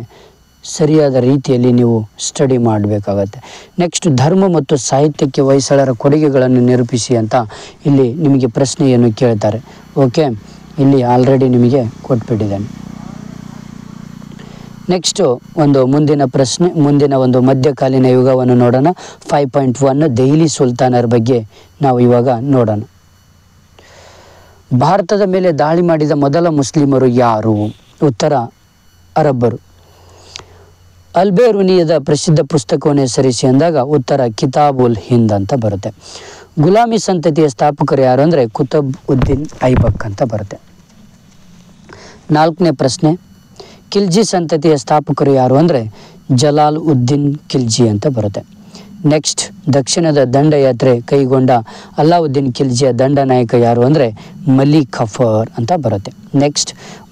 ಸರಿಯಾದ ರೀತಿಯಲ್ಲಿ ನೀವು ಸ್ಟಡಿ ಮಾಡಬೇಕಾಗತ್ತೆ. ನೆಕ್ಸ್ಟ್ ಧರ್ಮ ಮತ್ತು ಸಾಹಿತ್ಯಕ್ಕೆ ಹೊಯ್ಸಳರ ಕೊಡುಗೆಗಳನ್ನು ನಿರೂಪಿಸಿ ಅಂತ ಇಲ್ಲಿ ನಿಮಗೆ ಪ್ರಶ್ನೆಯನ್ನು ಕೇಳ್ತಾರೆ. ಓಕೆ, ಇಲ್ಲಿ ಆಲ್ರೆಡಿ ನಿಮಗೆ ಕೊಟ್ಬಿಟ್ಟಿದ್ದೇನೆ. ನೆಕ್ಸ್ಟು ಮುಂದಿನ ಪ್ರಶ್ನೆ, ಮುಂದಿನ ಮಧ್ಯಕಾಲೀನ ಯುಗವನ್ನು ನೋಡೋಣ. 5.1 ದೆಹಲಿ ಸುಲ್ತಾನರ ಬಗ್ಗೆ ನಾವು ಇವಾಗ ನೋಡೋಣ. ಭಾರತದ ಮೇಲೆ ದಾಳಿ ಮಾಡಿದ ಮೊದಲ ಮುಸ್ಲಿಮರು ಯಾರು? ಉತ್ತರ ಅರಬ್ಬರು. ಅಲ್ಬೇರುನಿಯದ ಪ್ರಸಿದ್ಧ ಪುಸ್ತಕವನ್ನು ಹೆಸರಿಸಿ ಅಂದಾಗ ಉತ್ತರ ಕಿತಾಬುಲ್ ಹಿಂದ್ ಅಂತ ಬರುತ್ತೆ. ಗುಲಾಮಿ ಸಂತತಿಯ ಸ್ಥಾಪಕರು ಯಾರು ಅಂದರೆ ಕುತಬ್ ಉದ್ದೀನ್ ಐಬಕ್ ಅಂತ ಬರುತ್ತೆ. 4ನೇ ಪ್ರಶ್ನೆ, ಖಿಲ್ಜಿ ಸಂತತಿಯ ಸ್ಥಾಪಕರು ಯಾರು ಅಂದರೆ ಜಲಾಲ್ ಉದ್ದೀನ್ ಖಿಲ್ಜಿ ಅಂತ ಬರುತ್ತೆ. ನೆಕ್ಸ್ಟ್ ದಕ್ಷಿಣದ ದಂಡಯಾತ್ರೆ ಕೈಗೊಂಡ ಅಲ್ಲಾವುದ್ದೀನ್ ಖಿಲ್ಜಿಯ ದಂಡನಾಯಕ ಯಾರು ಅಂದರೆ ಮಲಿಕ್ ಕಫರ್ ಅಂತ ಬರುತ್ತೆ. ನೆಕ್ಸ್ಟ್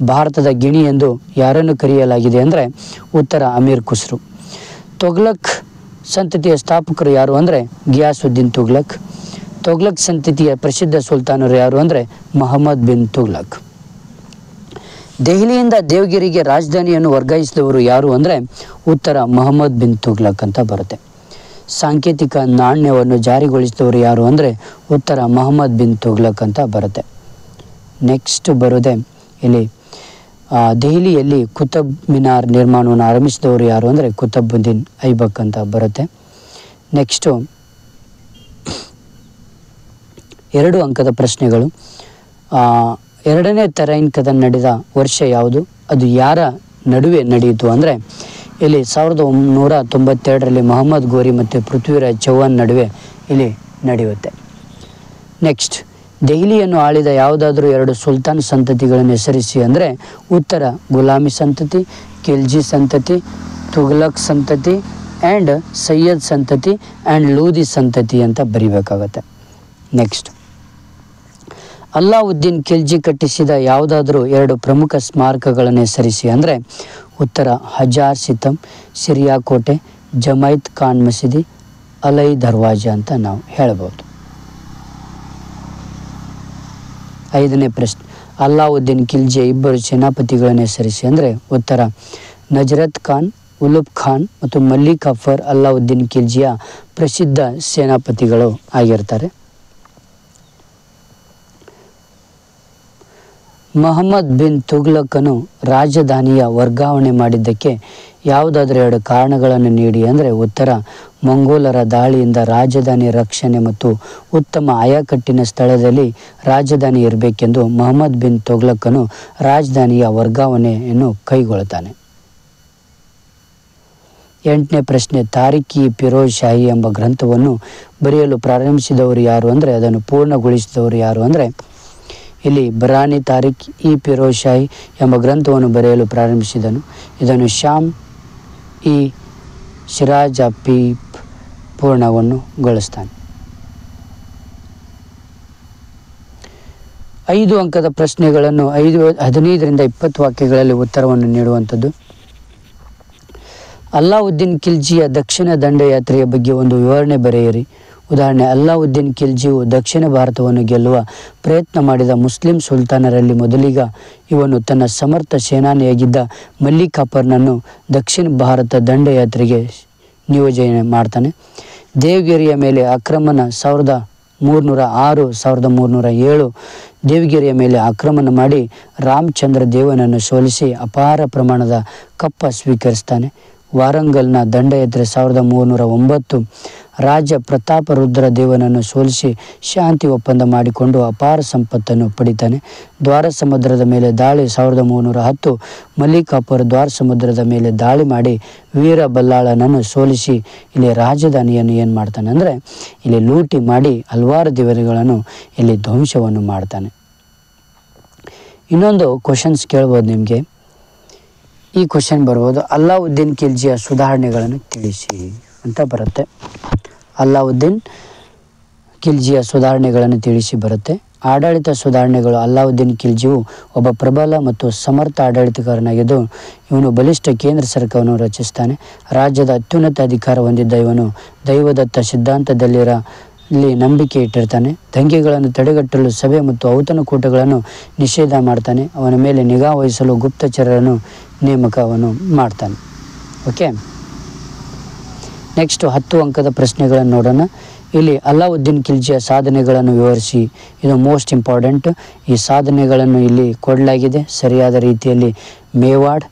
ಭಾರತದ ಗಿಣಿ ಎಂದು ಯಾರನ್ನು ಕರೆಯಲಾಗಿದೆ ಅಂದರೆ ಉತ್ತರ ಅಮೀರ್ ಖುಸ್ರು. ತೊಗ್ಲಕ್ ಸಂತತಿಯ ಸ್ಥಾಪಕರು ಯಾರು ಅಂದರೆ ಗಿಯಾಸುದ್ದೀನ್ ತುಗ್ಲಕ್. ತೊಗ್ಲಕ್ ಸಂತತಿಯ ಪ್ರಸಿದ್ಧ ಸುಲ್ತಾನರು ಯಾರು ಅಂದರೆ ಮೊಹಮ್ಮದ್ ಬಿನ್ ತುಗ್ಲಕ್. ದೆಹಲಿಯಿಂದ ದೇವಗಿರಿಗೆ ರಾಜಧಾನಿಯನ್ನು ವರ್ಗಾಯಿಸಿದವರು ಯಾರು ಅಂದರೆ ಉತ್ತರ ಮೊಹಮ್ಮದ್ ಬಿನ್ ತುಗ್ಲಕ್ ಅಂತ ಬರುತ್ತೆ. ಸಾಂಕೇತಿಕ ನಾಣ್ಯವನ್ನು ಜಾರಿಗೊಳಿಸಿದವರು ಯಾರು ಅಂದರೆ ಉತ್ತರ ಮೊಹಮ್ಮದ್ ಬಿನ್ ತುಗ್ಲಕ್ ಅಂತ ಬರುತ್ತೆ. ನೆಕ್ಸ್ಟ್ ಬರೋದೆ ಇಲ್ಲಿ ದೆಹಲಿಯಲ್ಲಿ ಕುತಬ್ ಮಿನಾರ್ ನಿರ್ಮಾಣವನ್ನು ಆರಂಭಿಸಿದವರು ಯಾರು ಅಂದರೆ ಕುತಬುದ್ದೀನ್ ಐಬಕ್ ಅಂತ ಬರುತ್ತೆ. ನೆಕ್ಸ್ಟು 2 ಅಂಕದ ಪ್ರಶ್ನೆಗಳು. 2ನೇ ತರೈನ್ ಕದನ ನಡೆದ ವರ್ಷ ಯಾವುದು? ಅದು ಯಾರ ನಡುವೆ ನಡೆಯಿತು ಅಂದರೆ ಇಲ್ಲಿ 1992ರಲ್ಲಿ ಮೊಹಮ್ಮದ್ ಗೋರಿ ಮತ್ತು ಪೃಥ್ವಿರಾಜ್ ಚೌಹಾಣ್ ನಡುವೆ ಇಲ್ಲಿ ನಡೆಯುತ್ತೆ. ನೆಕ್ಸ್ಟ್ ದೆಹಲಿಯನ್ನು ಆಳಿದ ಯಾವುದಾದ್ರೂ 2 ಸುಲ್ತಾನ್ ಸಂತತಿಗಳನ್ನು ಹೆಸರಿಸಿ ಅಂದರೆ ಉತ್ತರ ಗುಲಾಮಿ ಸಂತತಿ, ಖಿಲ್ಜಿ ಸಂತತಿ, ತುಘಲಕ್ ಸಂತತಿ ಆ್ಯಂಡ್ ಸೈಯದ್ ಸಂತತಿ ಆ್ಯಂಡ್ ಲೂದಿ ಸಂತತಿ ಅಂತ ಬರಿಬೇಕಾಗತ್ತೆ. ನೆಕ್ಸ್ಟ್ ಅಲ್ಲಾವುದ್ದೀನ್ ಖಿಲ್ಜಿ ಕಟ್ಟಿಸಿದ ಯಾವುದಾದ್ರೂ 2 ಪ್ರಮುಖ ಸ್ಮಾರಕಗಳನ್ನು ಹೆಸರಿಸಿ ಅಂದರೆ ಉತ್ತರ ಹಜಾರ್ ಸಿತಮ್, ಸಿರಿಯಾ ಕೋಟೆ, ಜಮೈತ್ ಖಾನ್ ಮಸೀದಿ, ಅಲೈ ದರ್ವಾಜ ಅಂತ ನಾವು ಹೇಳ್ಬೋದು. 5ನೇ ಪ್ರಶ್ನೆ, ಅಲ್ಲಾವುದ್ದೀನ್ ಖಿಲ್ಜಿಯ 2 ಸೇನಾಪತಿಗಳನ್ನು ಹೆಸರಿಸಿ ಅಂದರೆ ಉತ್ತರ ನಜರತ್ ಖಾನ್, ಉಲುಬ್ ಖಾನ್ ಮತ್ತು ಮಲಿಕ್ ಕಫರ್ ಅಲ್ಲಾವುದ್ದೀನ್ ಖಿಲ್ಜಿಯ ಪ್ರಸಿದ್ಧ ಸೇನಾಪತಿಗಳು ಆಗಿರ್ತಾರೆ. ಮೊಹಮ್ಮದ್ ಬಿನ್ ತುಗ್ಲಕನು ರಾಜಧಾನಿಯ ವರ್ಗಾವಣೆ ಮಾಡಿದ್ದಕ್ಕೆ ಯಾವುದಾದ್ರೂ 2 ಕಾರಣಗಳನ್ನು ನೀಡಿ ಅಂದರೆ ಉತ್ತರ ಮಂಗೋಲರ ದಾಳಿಯಿಂದ ರಾಜಧಾನಿ ರಕ್ಷಣೆ ಮತ್ತು ಉತ್ತಮ ಆಯಾಕಟ್ಟಿನ ಸ್ಥಳದಲ್ಲಿ ರಾಜಧಾನಿ ಇರಬೇಕೆಂದು ಮೊಹಮ್ಮದ್ ಬಿನ್ ತುಘಲಕನು ರಾಜಧಾನಿಯ ವರ್ಗಾವಣೆಯನ್ನು ಕೈಗೊಳ್ಳುತ್ತಾನೆ. 8ನೇ ಪ್ರಶ್ನೆ, ತಾರಿಖ್-ಇ ಫಿರೋಜ್ ಶಾಹಿ ಎಂಬ ಗ್ರಂಥವನ್ನು ಬರೆಯಲು ಪ್ರಾರಂಭಿಸಿದವರು ಯಾರು ಅಂದರೆ ಅದನ್ನು ಪೂರ್ಣಗೊಳಿಸಿದವರು ಯಾರು ಅಂದರೆ ಇಲ್ಲಿ ಬರಾನಿ ತಾರಿಖ್-ಇ ಫಿರೋಜ್ ಶಾಹಿ ಎಂಬ ಗ್ರಂಥವನ್ನು ಬರೆಯಲು ಪ್ರಾರಂಭಿಸಿದನು. ಇದನ್ನು ಶಾಮ್-ಇ ಶಿರಾಜ್-ಅಫೀಫ್ ಪೂರ್ಣಗೊಳಿಸ್ತಾನೆ. 5 ಅಂಕದ ಪ್ರಶ್ನೆಗಳನ್ನು 15ರಿಂದ 20 ವಾಕ್ಯಗಳಲ್ಲಿ ಉತ್ತರವನ್ನು ನೀಡುವಂಥದ್ದು. ಅಲ್ಲಾವುದ್ದೀನ್ ಖಿಲ್ಜಿಯ ದಕ್ಷಿಣ ದಂಡಯಾತ್ರೆಯ ಬಗ್ಗೆ ಒಂದು ವಿವರಣೆ ಬರೆಯಿರಿ. ಉದಾಹರಣೆ, ಅಲ್ಲಾವುದ್ದೀನ್ ಖಿಲ್ಜಿಯು ದಕ್ಷಿಣ ಭಾರತವನ್ನು ಗೆಲ್ಲುವ ಪ್ರಯತ್ನ ಮಾಡಿದ ಮುಸ್ಲಿಂ ಸುಲ್ತಾನರಲ್ಲಿ ಮೊದಲಿಗ. ಇವನು ತನ್ನ ಸಮರ್ಥ ಸೇನಾನಿಯಾಗಿದ್ದ ಮಲ್ಲಿಕ್ ಕಾಫರ್ನನ್ನು ದಕ್ಷಿಣ ಭಾರತ ದಂಡಯಾತ್ರೆಗೆ ನಿಯೋಜನೆ ಮಾಡ್ತಾನೆ. ದೇವಗಿರಿಯ ಮೇಲೆ ಆಕ್ರಮಣ 1306 1307 ದೇವಗಿರಿಯ ಮೇಲೆ ಆಕ್ರಮಣ ಮಾಡಿ ರಾಮಚಂದ್ರ ದೇವನನ್ನು ಸೋಲಿಸಿ ಅಪಾರ ಪ್ರಮಾಣದ ಕಪ್ಪ ಸ್ವೀಕರಿಸ್ತಾನೆ. ವಾರಂಗಲ್ನ ದಂಡಯಾತ್ರೆ 1309 ರಾಜ ಪ್ರತಾಪರುದ್ರ ದೇವನನ್ನು ಸೋಲಿಸಿ ಶಾಂತಿ ಒಪ್ಪಂದ ಮಾಡಿಕೊಂಡು ಅಪಾರ ಸಂಪತ್ತನ್ನು ಪಡಿತಾನೆ. ದ್ವಾರ ಸಮುದ್ರದ ಮೇಲೆ ದಾಳಿ 1310 ಮಲ್ಲಿಕ್ ಕಾಫರ್ ದ್ವಾರ ಸಮುದ್ರದ ಮೇಲೆ ದಾಳಿ ಮಾಡಿ ವೀರ ಬಲ್ಲಾಳನನ್ನು ಸೋಲಿಸಿ ಇಲ್ಲಿ ರಾಜಧಾನಿಯನ್ನು ಏನು ಮಾಡ್ತಾನೆ ಅಂದರೆ ಇಲ್ಲಿ ಲೂಟಿ ಮಾಡಿ ಹಲವಾರು ದೇವರುಗಳನ್ನು ಇಲ್ಲಿ ಧ್ವಂಸವನ್ನು ಮಾಡ್ತಾನೆ. ಇನ್ನೊಂದು ಕ್ವಶನ್ಸ್ ಕೇಳ್ಬೋದು ನಿಮಗೆ. ಈ ಕ್ವಶನ್ ಬರ್ಬೋದು, ಅಲ್ಲಾವುದ್ದೀನ್ ಖಿಲ್ಜಿಯ ಸುಧಾರಣೆಗಳನ್ನು ತಿಳಿಸಿ ಅಂತ ಬರುತ್ತೆ. ಅಲ್ಲಾವುದ್ದೀನ್ ಖಿಲ್ಜಿಯ ಸುಧಾರಣೆಗಳನ್ನು ತಿಳಿಸಿ ಬರುತ್ತೆ. ಆಡಳಿತ ಸುಧಾರಣೆಗಳು. ಅಲ್ಲಾವುದ್ದೀನ್ ಖಿಲ್ಜಿಯು ಒಬ್ಬ ಪ್ರಬಲ ಮತ್ತು ಸಮರ್ಥ ಆಡಳಿತಗಾರನಾಗಿದ್ದು ಇವನು ಬಲಿಷ್ಠ ಕೇಂದ್ರ ಸರ್ಕಾರವನ್ನು ರಚಿಸ್ತಾನೆ. ರಾಜ್ಯದ ಅತ್ಯುನ್ನತ ಅಧಿಕಾರ ಹೊಂದಿದ್ದ ಇವನು ದೈವದತ್ತ ಸಿದ್ಧಾಂತದಲ್ಲಿ ನಂಬಿಕೆ ಇಟ್ಟಿರ್ತಾನೆ. ದಂಗೆಗಳನ್ನು ತಡೆಗಟ್ಟಲು ಸಭೆ ಮತ್ತು ಔತಣಕೂಟಗಳನ್ನು ನಿಷೇಧ ಮಾಡ್ತಾನೆ. ಅವನ ಮೇಲೆ ನಿಗಾ ವಹಿಸಲು ಗುಪ್ತಚರರನ್ನು ನೇಮಕವನ್ನು ಮಾಡ್ತಾನೆ. ಓಕೆ, ನೆಕ್ಸ್ಟ್ 10 ಅಂಕದ ಪ್ರಶ್ನೆಗಳನ್ನು ನೋಡೋಣ. ಇಲ್ಲಿ ಅಲ್ಲಾವುದ್ದೀನ್ ಖಿಲ್ಜಿಯ ಸಾಧನೆಗಳನ್ನು ವಿವರಿಸಿ. ಇದು ಮೋಸ್ಟ್ ಇಂಪಾರ್ಟೆಂಟ್. ಈ ಸಾಧನೆಗಳನ್ನು ಇಲ್ಲಿ ಕೊಡಲಾಗಿದೆ ಸರಿಯಾದ ರೀತಿಯಲ್ಲಿ. ಮೇವಾಡ್,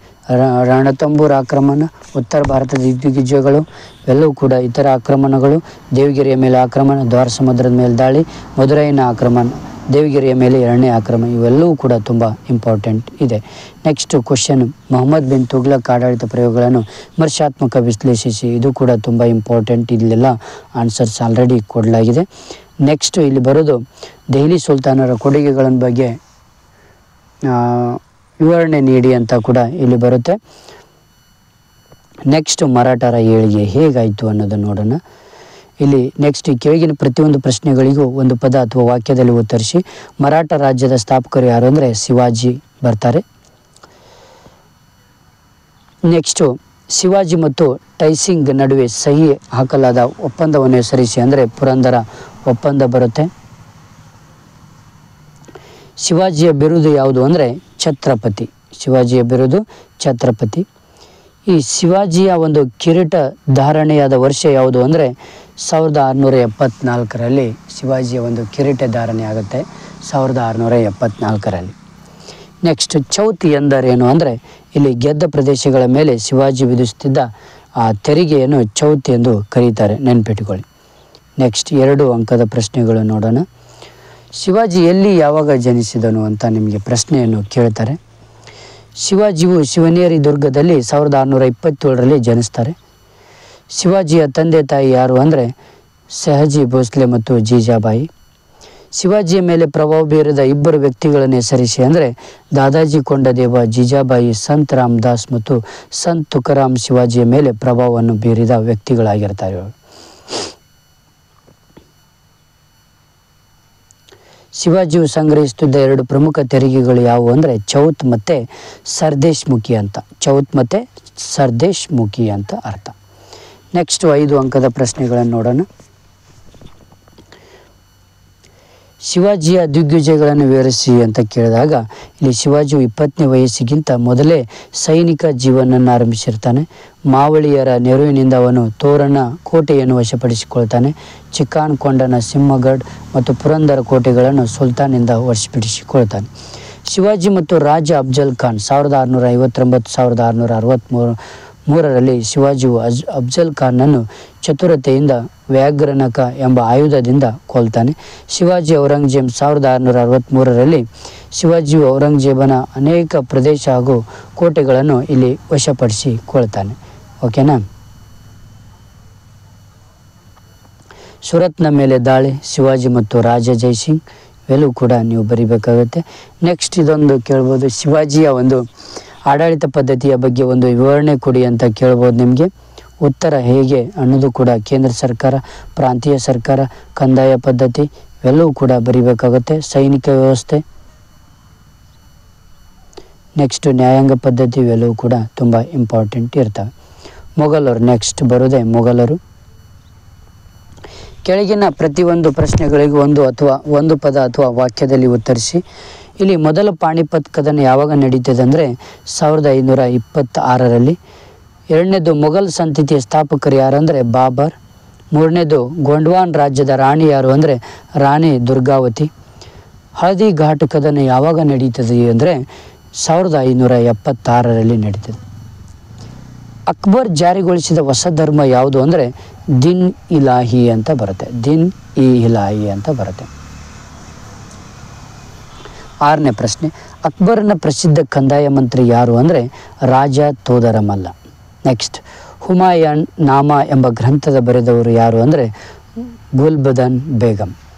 ರಣತಂಬೂರ್ ಆಕ್ರಮಣ, ಉತ್ತರ ಭಾರತದ ದಿಗ್ವಿಜಯಗಳು ಎಲ್ಲವೂ ಕೂಡ ಇತರ ಆಕ್ರಮಣಗಳು, ದೇವಗಿರಿಯ ಮೇಲೆ ಆಕ್ರಮಣ, ದ್ವಾರ ಸಮುದ್ರದ ಮೇಲೆ ದಾಳಿ, ಮದುರೈನ ಆಕ್ರಮಣ, ದೇವಗಿರಿಯ ಮೇಲೆ 2ನೇ ಆಕ್ರಮಣ, ಇವೆಲ್ಲವೂ ಕೂಡ ತುಂಬ ಇಂಪಾರ್ಟೆಂಟ್ ಇದೆ. ನೆಕ್ಸ್ಟ್ ಕ್ವಶನ್, ಮೊಹಮ್ಮದ್ ಬಿನ್ ತುಘಲಕ್ ಆಡಳಿತ ಪ್ರಯೋಗಗಳನ್ನು ವಿಮರ್ಶಾತ್ಮಕ ವಿಶ್ಲೇಷಿಸಿ. ಇದು ಕೂಡ ತುಂಬ ಇಂಪಾರ್ಟೆಂಟ್. ಇಲ್ಲೆಲ್ಲ ಆನ್ಸರ್ಸ್ ಆಲ್ರೆಡಿ ಕೊಡಲಾಗಿದೆ. ನೆಕ್ಸ್ಟ್ ಇಲ್ಲಿ ಬರೋದು ದೆಹಲಿ ಸುಲ್ತಾನರ ಕೊಡುಗೆಗಳ ಬಗ್ಗೆ ವಿವರಣೆ ನೀಡಿ ಅಂತ ಕೂಡ ಇಲ್ಲಿ ಬರುತ್ತೆ. ನೆಕ್ಸ್ಟ್ ಮರಾಠರ ಏಳಿಗೆ ಹೇಗಾಯಿತು ಅನ್ನೋದನ್ನು ನೋಡೋಣ. ಇಲ್ಲಿ ನೆಕ್ಸ್ಟ್ ಕೆಳಗಿನ ಪ್ರತಿಯೊಂದು ಪ್ರಶ್ನೆಗಳಿಗೂ ಒಂದು ಪದ ಅಥವಾ ವಾಕ್ಯದಲ್ಲಿ ಉತ್ತರಿಸಿ. ಮರಾಠ ರಾಜ್ಯದ ಸ್ಥಾಪಕರು ಯಾರು ಅಂದರೆ ಶಿವಾಜಿ ಬರ್ತಾರೆ. ನೆಕ್ಸ್ಟು ಶಿವಾಜಿ ಮತ್ತು ಟೈಸಿಂಗ್ ನಡುವೆ ಸಹಿ ಹಾಕಲಾದ ಒಪ್ಪಂದವನ್ನು ಹೆಸರಿಸಿ ಅಂದರೆ ಪುರಂದರ ಒಪ್ಪಂದ ಬರುತ್ತೆ. ಶಿವಾಜಿಯ ಬಿರುದು ಯಾವುದು ಅಂದರೆ ಛತ್ರಪತಿ. ಶಿವಾಜಿಯ ಬಿರುದು ಛತ್ರಪತಿ. ಈ ಶಿವಾಜಿಯ ಒಂದು ಕಿರೀಟ ಧಾರಣೆಯಾದ ವರ್ಷ ಯಾವುದು ಅಂದರೆ 1674ರಲ್ಲಿ ಶಿವಾಜಿಯ ಒಂದು ಕಿರೀಟ ಧಾರಣೆ ಆಗುತ್ತೆ. 1674ರಲ್ಲಿ. ನೆಕ್ಸ್ಟ್ ಚೌತಿ ಎಂದರೇನು ಅಂದರೆ ಇಲ್ಲಿ ಗೆದ್ದ ಪ್ರದೇಶಗಳ ಮೇಲೆ ಶಿವಾಜಿ ವಿಧಿಸುತ್ತಿದ್ದ ಆ ತೆರಿಗೆಯನ್ನು ಚೌತಿ ಎಂದು ಕರೀತಾರೆ, ನೆನ್ಪಿಟ್ಟುಕೊಳ್ಳಿ. ನೆಕ್ಸ್ಟ್ 2 ಅಂಕದ ಪ್ರಶ್ನೆಗಳು ನೋಡೋಣ. ಶಿವಾಜಿ ಎಲ್ಲಿ ಯಾವಾಗ ಜನಿಸಿದನು ಅಂತ ನಿಮಗೆ ಪ್ರಶ್ನೆಯನ್ನು ಕೇಳ್ತಾರೆ. ಶಿವಾಜಿಯು ಶಿವನೇರಿ ದುರ್ಗದಲ್ಲಿ 1627ರಲ್ಲಿ ಜನಿಸ್ತಾರೆ. ಶಿವಾಜಿಯ ತಂದೆ ತಾಯಿ ಯಾರು ಅಂದರೆ ಸಹಜಿ ಭೋಸ್ಲೆ ಮತ್ತು ಜೀಜಾಬಾಯಿ. ಶಿವಾಜಿಯ ಮೇಲೆ ಪ್ರಭಾವ ಬೀರಿದ 2 ವ್ಯಕ್ತಿಗಳನ್ನು ಹೆಸರಿಸಿ ಅಂದರೆ ದಾದಾಜಿ ಕೊಂಡದೇವ, ಜೀಜಾಬಾಯಿ, ಸಂತ್ ರಾಮದಾಸ್ ಮತ್ತು ಸಂತ್ ತುಕಾರಾಮ್ ಶಿವಾಜಿಯ ಮೇಲೆ ಪ್ರಭಾವವನ್ನು ಬೀರಿದ ವ್ಯಕ್ತಿಗಳಾಗಿರ್ತಾರೆ. ಶಿವಾಜಿಯು ಸಂಗ್ರಹಿಸುತ್ತಿದ್ದ 2 ಪ್ರಮುಖ ತೆರಿಗೆಗಳು ಯಾವುವು ಅಂದರೆ ಚೌತ್ ಮತ್ತು ಸರ್ದೇಶ್ ಮುಖಿ ಅಂತ. ಚೌತ್ ಮತ್ತು ಸರ್ದೇಶ್ ಮುಖಿ ಅಂತ ಅರ್ಥ. ನೆಕ್ಸ್ಟ್ 5 ಅಂಕದ ಪ್ರಶ್ನೆಗಳನ್ನು ನೋಡೋಣ. ಶಿವಾಜಿಯ ದಿಗ್ವಿಜಯಗಳನ್ನು ವಿವರಿಸಿ ಅಂತ ಕೇಳಿದಾಗ ಇಲ್ಲಿ ಶಿವಾಜಿಯು 20ನೇ ವಯಸ್ಸಿಗಿಂತ ಮೊದಲೇ ಸೈನಿಕ ಜೀವನವನ್ನು ಆರಂಭಿಸಿರ್ತಾನೆ. ಮಾವಳಿಯರ ನೆರವಿನಿಂದ ಅವನು ತೋರಣ ಕೋಟೆಯನ್ನು ವಶಪಡಿಸಿಕೊಳ್ತಾನೆ. ಚಿಕ್ಕಾನ್ ಕೊಂಡನ ಸಿಂಹಗಢ್ ಮತ್ತು ಪುರಂದರ ಕೋಟೆಗಳನ್ನು ಸುಲ್ತಾನಿಂದ ವಶಪಡಿಸಿಕೊಳ್ತಾನೆ. ಶಿವಾಜಿ ಮತ್ತು ರಾಜ ಅಫ್ಜಲ್ ಖಾನ್ 1659 1663 3ರಲ್ಲಿ ಶಿವಾಜಿಯು ಅಫ್ಜಲ್ ಖಾನ್ನನ್ನು ಚತುರತೆಯಿಂದ ವ್ಯಾಘ್ರನಕ ಎಂಬ ಆಯುಧದಿಂದ ಕೊಲ್ತಾನೆ. ಶಿವಾಜಿ ಔರಂಗಜೇಬ್ 1663ರಲ್ಲಿ ಶಿವಾಜಿಯು ಔರಂಗಜೇಬನ ಅನೇಕ ಪ್ರದೇಶ ಹಾಗೂ ಕೋಟೆಗಳನ್ನು ಇಲ್ಲಿ ವಶಪಡಿಸಿಕೊಳ್ತಾನೆ. ಓಕೆನಾ. ಸುರತ್ನ ಮೇಲೆ ದಾಳಿ, ಶಿವಾಜಿ ಮತ್ತು ರಾಜಾ ಜೈಸಿಂಗ್ ಇವೆಲ್ಲವೂ ಕೂಡ ನೀವು ಬರಿಬೇಕಾಗುತ್ತೆ. ನೆಕ್ಸ್ಟ್ ಇದೊಂದು ಕೇಳ್ಬೋದು, ಶಿವಾಜಿಯ ಒಂದು ಆಡಳಿತ ಪದ್ಧತಿಯ ಬಗ್ಗೆ ಒಂದು ವಿವರಣೆ ಕೊಡಿ ಅಂತ ಕೇಳ್ಬೋದು ನಿಮಗೆ. ಉತ್ತರ ಹೇಗೆ ಅನ್ನೋದು ಕೂಡ ಕೇಂದ್ರ ಸರ್ಕಾರ, ಪ್ರಾಂತೀಯ ಸರ್ಕಾರ, ಕಂದಾಯ ಪದ್ಧತಿ ಇವೆಲ್ಲವೂ ಕೂಡ ಬರಿಬೇಕಾಗುತ್ತೆ. ಸೈನಿಕ ವ್ಯವಸ್ಥೆ, ನೆಕ್ಸ್ಟ್ ನ್ಯಾಯಾಂಗ ಪದ್ಧತಿ ಇವೆಲ್ಲವೂ ಕೂಡ ತುಂಬ ಇಂಪಾರ್ಟೆಂಟ್ ಇರ್ತವೆ. ಮೊಘಲರು ನೆಕ್ಸ್ಟ್ ಬರೋದೇ ಮೊಘಲರು. ಕೆಳಗಿನ ಪ್ರತಿಯೊಂದು ಪ್ರಶ್ನೆಗಳಿಗೂ ಒಂದು ಪದ ಅಥವಾ ವಾಕ್ಯದಲ್ಲಿ ಉತ್ತರಿಸಿ. ಇಲ್ಲಿ ಮೊದಲ ಪಾಣಿಪತ್ ಕದನ ಯಾವಾಗ ನಡೀತದೆ ಅಂದರೆ 1526ರಲ್ಲಿ. ಎರಡನೇದು ಮೊಘಲ್ ಸಂತತಿಯ ಸ್ಥಾಪಕರು ಯಾರು ಅಂದರೆ ಬಾಬರ್. ಮೂರನೇದು ಗೊಂಡ್ವಾನ್ ರಾಜ್ಯದ ರಾಣಿ ಯಾರು ಅಂದರೆ ರಾಣಿ ದುರ್ಗಾವತಿ. ಹಳದಿ ಘಾಟ್ ಕದನ ಯಾವಾಗ ನಡೀತದೆ ಅಂದರೆ 1576ರಲ್ಲಿ ನಡೀತದೆ. ಅಕ್ಬರ್ ಜಾರಿಗೊಳಿಸಿದ ಹೊಸ ಧರ್ಮ ಯಾವುದು ಅಂದರೆ ದಿನ್ ಇಲಾಹಿ ಅಂತ ಬರುತ್ತೆ. ದಿನ್ ಇ ಇಲಾಹಿ ಅಂತ ಬರುತ್ತೆ. 6ನೇ ಪ್ರಶ್ನೆ, ಅಕ್ಬರನ ಪ್ರಸಿದ್ಧ ಕಂದಾಯ ಮಂತ್ರಿ ಯಾರು ಅಂದರೆ ರಾಜ ತೋದರಮಲ್ಲ. ನೆಕ್ಸ್ಟ್, ಹುಮಾಯೂನ್ ನಾಮ ಎಂಬ ಗ್ರಂಥದ ಬರೆದವರು ಯಾರು ಅಂದರೆ ಗುಲ್ಬದನ್ ಬೇಗಂ.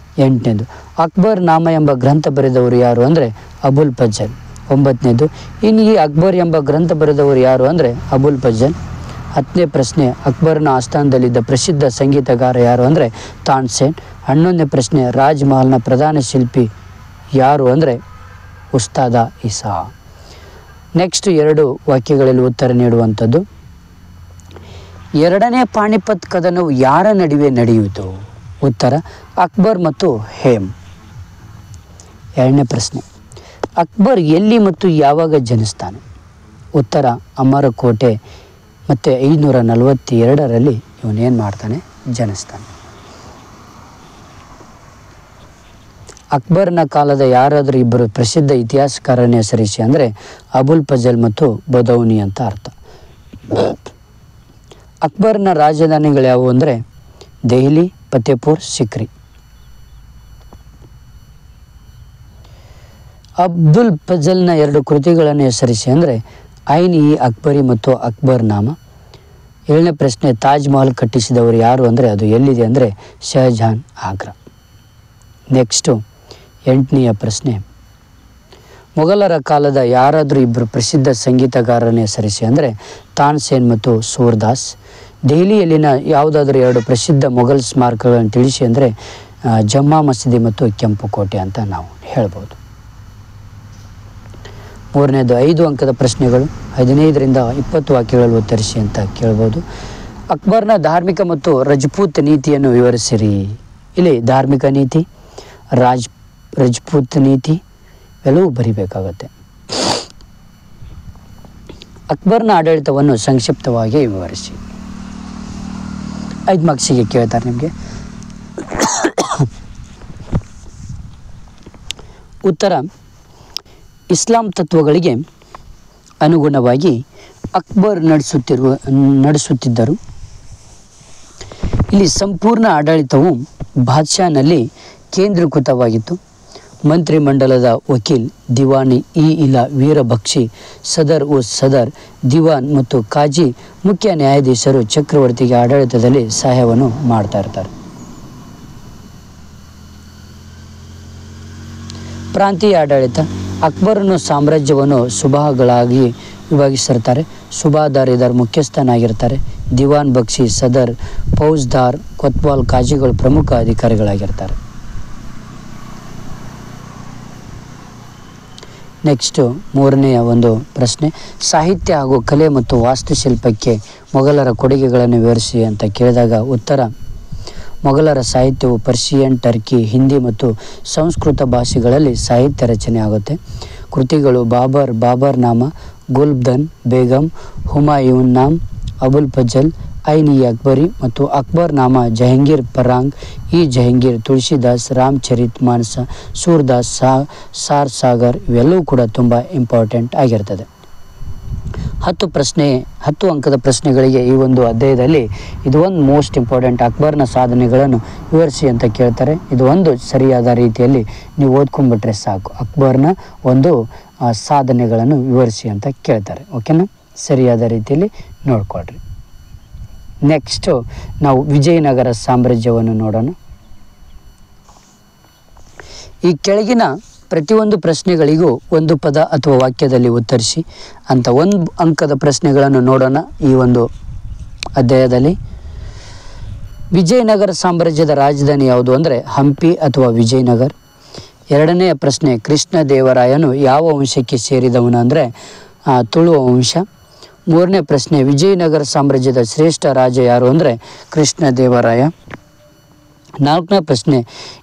8ನೇದು, ಅಕ್ಬರ್ ನಾಮ ಎಂಬ ಗ್ರಂಥ ಬರೆದವರು ಯಾರು ಅಂದರೆ ಅಬುಲ್ ಫಜಲ್. 9ನೇದು, ಇನ್ನು ಈ ಅಕ್ಬರ್ ಎಂಬ ಗ್ರಂಥ ಬರೆದವರು ಯಾರು ಅಂದರೆ ಅಬುಲ್ ಫಜಲ್. 10ನೇ ಪ್ರಶ್ನೆ, ಅಕ್ಬರ್ನ ಆಸ್ಥಾನದಲ್ಲಿದ್ದ ಪ್ರಸಿದ್ಧ ಸಂಗೀತಗಾರ ಯಾರು ಅಂದರೆ ತಾನ್ಸೇನ್. 11ನೇ ಪ್ರಶ್ನೆ, ರಾಜ್ ಮಹಲ್ನ ಪ್ರಧಾನ ಶಿಲ್ಪಿ ಯಾರು ಅಂದರೆ ಉಸ್ತಾದ ಇಸಾ. ನೆಕ್ಸ್ಟ್ 2 ವಾಕ್ಯಗಳಲ್ಲಿ ಉತ್ತರ ನೀಡುವಂಥದ್ದು. ಎರಡನೇ ಪಾಣಿಪತ್ ಕದನವು ಯಾರ ನಡುವೆ ನಡೆಯಿತು? ಉತ್ತರ ಅಕ್ಬರ್ ಮತ್ತು ಹೇಮ್. 2ನೇ ಪ್ರಶ್ನೆ, ಅಕ್ಬರ್ ಎಲ್ಲಿ ಮತ್ತು ಯಾವಾಗ ಜನಿಸ್ತಾನೆ? ಉತ್ತರ ಅಮರಕೋಟೆ ಮತ್ತು 542ರಲ್ಲಿ ಇವನೇನು ಮಾಡ್ತಾನೆ? ಜನಿಸ್ತಾನೆ. ಅಕ್ಬರ್ನ ಕಾಲದ ಯಾರಾದರೂ ಇಬ್ಬರು ಪ್ರಸಿದ್ಧ ಇತಿಹಾಸಕಾರನ ಹೆಸರಿಸಿ ಅಂದರೆ ಅಬುಲ್ ಫಜಲ್ ಮತ್ತು ಬದೌನಿ ಅಂತ ಅರ್ಥ. ಅಕ್ಬರ್ನ ರಾಜಧಾನಿಗಳು ಯಾವುವು ಅಂದರೆ ದೆಹಲಿ, ಫತೇಪುರ್ ಸಿಕ್ರಿ. ಅಬ್ದುಲ್ ಫಜಲ್ನ 2 ಕೃತಿಗಳನ್ನು ಹೆಸರಿಸಿ ಅಂದರೆ ಐನ್ ಇ ಅಕ್ಬರಿ ಮತ್ತು ಅಕ್ಬರ್ ನಾಮ. 7ನೇ ಪ್ರಶ್ನೆ, ತಾಜ್ ಮಹಲ್ ಕಟ್ಟಿಸಿದವರು ಯಾರು ಅಂದರೆ ಅದು ಎಲ್ಲಿದೆ ಅಂದರೆ ಶಹಜಹಾನ್, ಆಗ್ರಾ. ನೆಕ್ಸ್ಟು 8ನೆಯ ಪ್ರಶ್ನೆ, ಮೊಘಲರ ಕಾಲದ ಯಾರಾದರೂ ಇಬ್ಬರು ಪ್ರಸಿದ್ಧ ಸಂಗೀತಗಾರನ ಹೆಸರಿಸಿ ಅಂದರೆ ತಾನ್ಸೇನ್ ಮತ್ತು ಸೂರ್ದಾಸ್. ದೆಹಲಿಯಲ್ಲಿನ ಯಾವುದಾದ್ರೂ 2 ಪ್ರಸಿದ್ಧ ಮೊಘಲ್ ಸ್ಮಾರಕಗಳನ್ನು ತಿಳಿಸಿ ಅಂದರೆ ಜಮ್ಮಾ ಮಸೀದಿ ಮತ್ತು ಕೆಂಪು ಕೋಟೆ ಅಂತ ನಾವು ಹೇಳ್ಬೋದು. 3ನೇದು 5 ಅಂಕದ ಪ್ರಶ್ನೆಗಳು, 15ರಿಂದ 20 ವಾಕ್ಯಗಳಲ್ಲಿ ಉತ್ತರಿಸಿ ಅಂತ ಕೇಳ್ಬೋದು. ಅಕ್ಬರ್ನ ಧಾರ್ಮಿಕ ಮತ್ತು ರಜಪೂತ್ ನೀತಿಯನ್ನು ವಿವರಿಸಿರಿ. ಇಲ್ಲಿ ಧಾರ್ಮಿಕ ನೀತಿ, ರಜಪೂತ್ ನೀತಿ ಎಲ್ಲವೂ ಬರಿಬೇಕಾಗತ್ತೆ. ಅಕ್ಬರ್ನ ಆಡಳಿತವನ್ನು ಸಂಕ್ಷಿಪ್ತವಾಗಿ ವಿವರಿಸಿ. 5 ಮಾರ್ಕ್ಸಿಗೆ ಕೇಳ್ತಾರೆ ನಿಮಗೆ. ಉತ್ತರ, ಇಸ್ಲಾಂ ತತ್ವಗಳಿಗೆ ಅನುಗುಣವಾಗಿ ಅಕ್ಬರ್ ನಡೆಸುತ್ತಿದ್ದರು. ಇಲ್ಲಿ ಸಂಪೂರ್ಣ ಆಡಳಿತವು ಬಾದ್ಶಾನಲ್ಲಿ ಕೇಂದ್ರೀಕೃತವಾಗಿತ್ತು. ಮಂತ್ರಿಮಂಡಲದ ವಕೀಲ್, ದಿವಾನಿ ಇ ಇಲಾ, ವೀರಭಕ್ಷಿ, ಸದರ್ ಉಸ್ ಸದರ್, ದಿವಾನ್ ಮತ್ತು ಕಾಜಿ, ಮುಖ್ಯ ನ್ಯಾಯಾಧೀಶರು ಚಕ್ರವರ್ತಿಗೆ ಆಡಳಿತದಲ್ಲಿ ಸಹಾಯವನ್ನು ಮಾಡ್ತಾ ಇರ್ತಾರೆ. ಪ್ರಾಂತೀಯ ಆಡಳಿತ, ಅಕ್ಬರನು ಸಾಮ್ರಾಜ್ಯವನ್ನು ಸುಬಾಗಳಾಗಿ ವಿಭಾಗಿಸಿರ್ತಾರೆ. ಸುಬಾದಾರ್ ಇದರ ಮುಖ್ಯಸ್ಥನಾಗಿರ್ತಾರೆ. ದಿವಾನ್ ಬಕ್ಷಿ, ಸದರ್, ಫೌಜ್ದಾರ್, ಕೊತ್ವಾಲ್, ಕಾಜಿಗಳು ಪ್ರಮುಖ ಅಧಿಕಾರಿಗಳಾಗಿರ್ತಾರೆ. ನೆಕ್ಸ್ಟು 3ನೆಯ ಒಂದು ಪ್ರಶ್ನೆ, ಸಾಹಿತ್ಯ ಹಾಗೂ ಕಲೆ ಮತ್ತು ವಾಸ್ತುಶಿಲ್ಪಕ್ಕೆ ಮೊಘಲರ ಕೊಡುಗೆಗಳನ್ನು ವಿವರಿಸಿ ಅಂತ ಕೇಳಿದಾಗ ಉತ್ತರ, ಮೊಘಲರ ಸಾಹಿತ್ಯವು ಪರ್ಷಿಯನ್, ಟರ್ಕಿ, ಹಿಂದಿ ಮತ್ತು ಸಂಸ್ಕೃತ ಭಾಷೆಗಳಲ್ಲಿ ಸಾಹಿತ್ಯ ರಚನೆ ಆಗುತ್ತೆ. ಕೃತಿಗಳು ಬಾಬರ್ ನಾಮ, ಗುಲ್ಬದನ್ ಬೇಗಂ, ಹುಮಾಯೂನ್ ನಾಮ್, ಅಬುಲ್ ಫಜಲ್, ಐನ್ ಇ ಅಕ್ಬರಿ ಮತ್ತು ಅಕ್ಬರ್ ನಾಮ, ಜಹಂಗೀರ್ ಪರಾಂಗ್, ಇ ಜಹಂಗೀರ್, ತುಳಸಿದಾಸ್, ರಾಮಚರಿತ್ ಮಾನಸ, ಸೂರ್ದಾಸ್, ಸಾರ್ ಸಾಗರ್ ಇವೆಲ್ಲವೂ ಕೂಡ ತುಂಬ ಇಂಪಾರ್ಟೆಂಟ್ ಆಗಿರ್ತದೆ. 10 ಅಂಕದ ಪ್ರಶ್ನೆಗಳಿಗೆ ಈ ಒಂದು ಅಧ್ಯಾಯದಲ್ಲಿ ಇದು ಒಂದು ಮೋಸ್ಟ್ ಇಂಪಾರ್ಟೆಂಟ್. ಅಕ್ಬರ್ನ ಸಾಧನೆಗಳನ್ನು ವಿವರಿಸಿ ಅಂತ ಕೇಳ್ತಾರೆ. ಇದು ಒಂದು ಸರಿಯಾದ ರೀತಿಯಲ್ಲಿ ನೀವು ಓದ್ಕೊಂಡ್ಬಿಟ್ರೆ ಸಾಕು. ಅಕ್ಬರ್ನ ಒಂದು ಸಾಧನೆಗಳನ್ನು ವಿವರಿಸಿ ಅಂತ ಕೇಳ್ತಾರೆ. ಓಕೆನಾ, ಸರಿಯಾದ ರೀತಿಯಲ್ಲಿ ನೋಡ್ಕೊಳ್ರಿ. ನೆಕ್ಸ್ಟು ನಾವು ವಿಜಯನಗರ ಸಾಮ್ರಾಜ್ಯವನ್ನು ನೋಡೋಣ. ಈ ಕೆಳಗಿನ ಪ್ರತಿಯೊಂದು ಪ್ರಶ್ನೆಗಳಿಗೂ ಒಂದು ಪದ ಅಥವಾ ವಾಕ್ಯದಲ್ಲಿ ಉತ್ತರಿಸಿ ಅಂತ 1 ಅಂಕದ ಪ್ರಶ್ನೆಗಳನ್ನು ನೋಡೋಣ ಈ ಒಂದು ಅಧ್ಯಾಯದಲ್ಲಿ. ವಿಜಯನಗರ ಸಾಮ್ರಾಜ್ಯದ ರಾಜಧಾನಿ ಯಾವುದು ಅಂದರೆ ಹಂಪಿ ಅಥವಾ ವಿಜಯನಗರ. 2ನೆಯ ಪ್ರಶ್ನೆ, ಕೃಷ್ಣ ದೇವರಾಯನು ಯಾವ ವಂಶಕ್ಕೆ ಸೇರಿದವನು ಅಂದರೆ ತುಳು ವಂಶ. 3ನೇ ಪ್ರಶ್ನೆ, ವಿಜಯನಗರ ಸಾಮ್ರಾಜ್ಯದ ಶ್ರೇಷ್ಠ ರಾಜ ಯಾರು ಅಂದರೆ ಕೃಷ್ಣ ದೇವರಾಯ. 4ನೇ ಪ್ರಶ್ನೆ,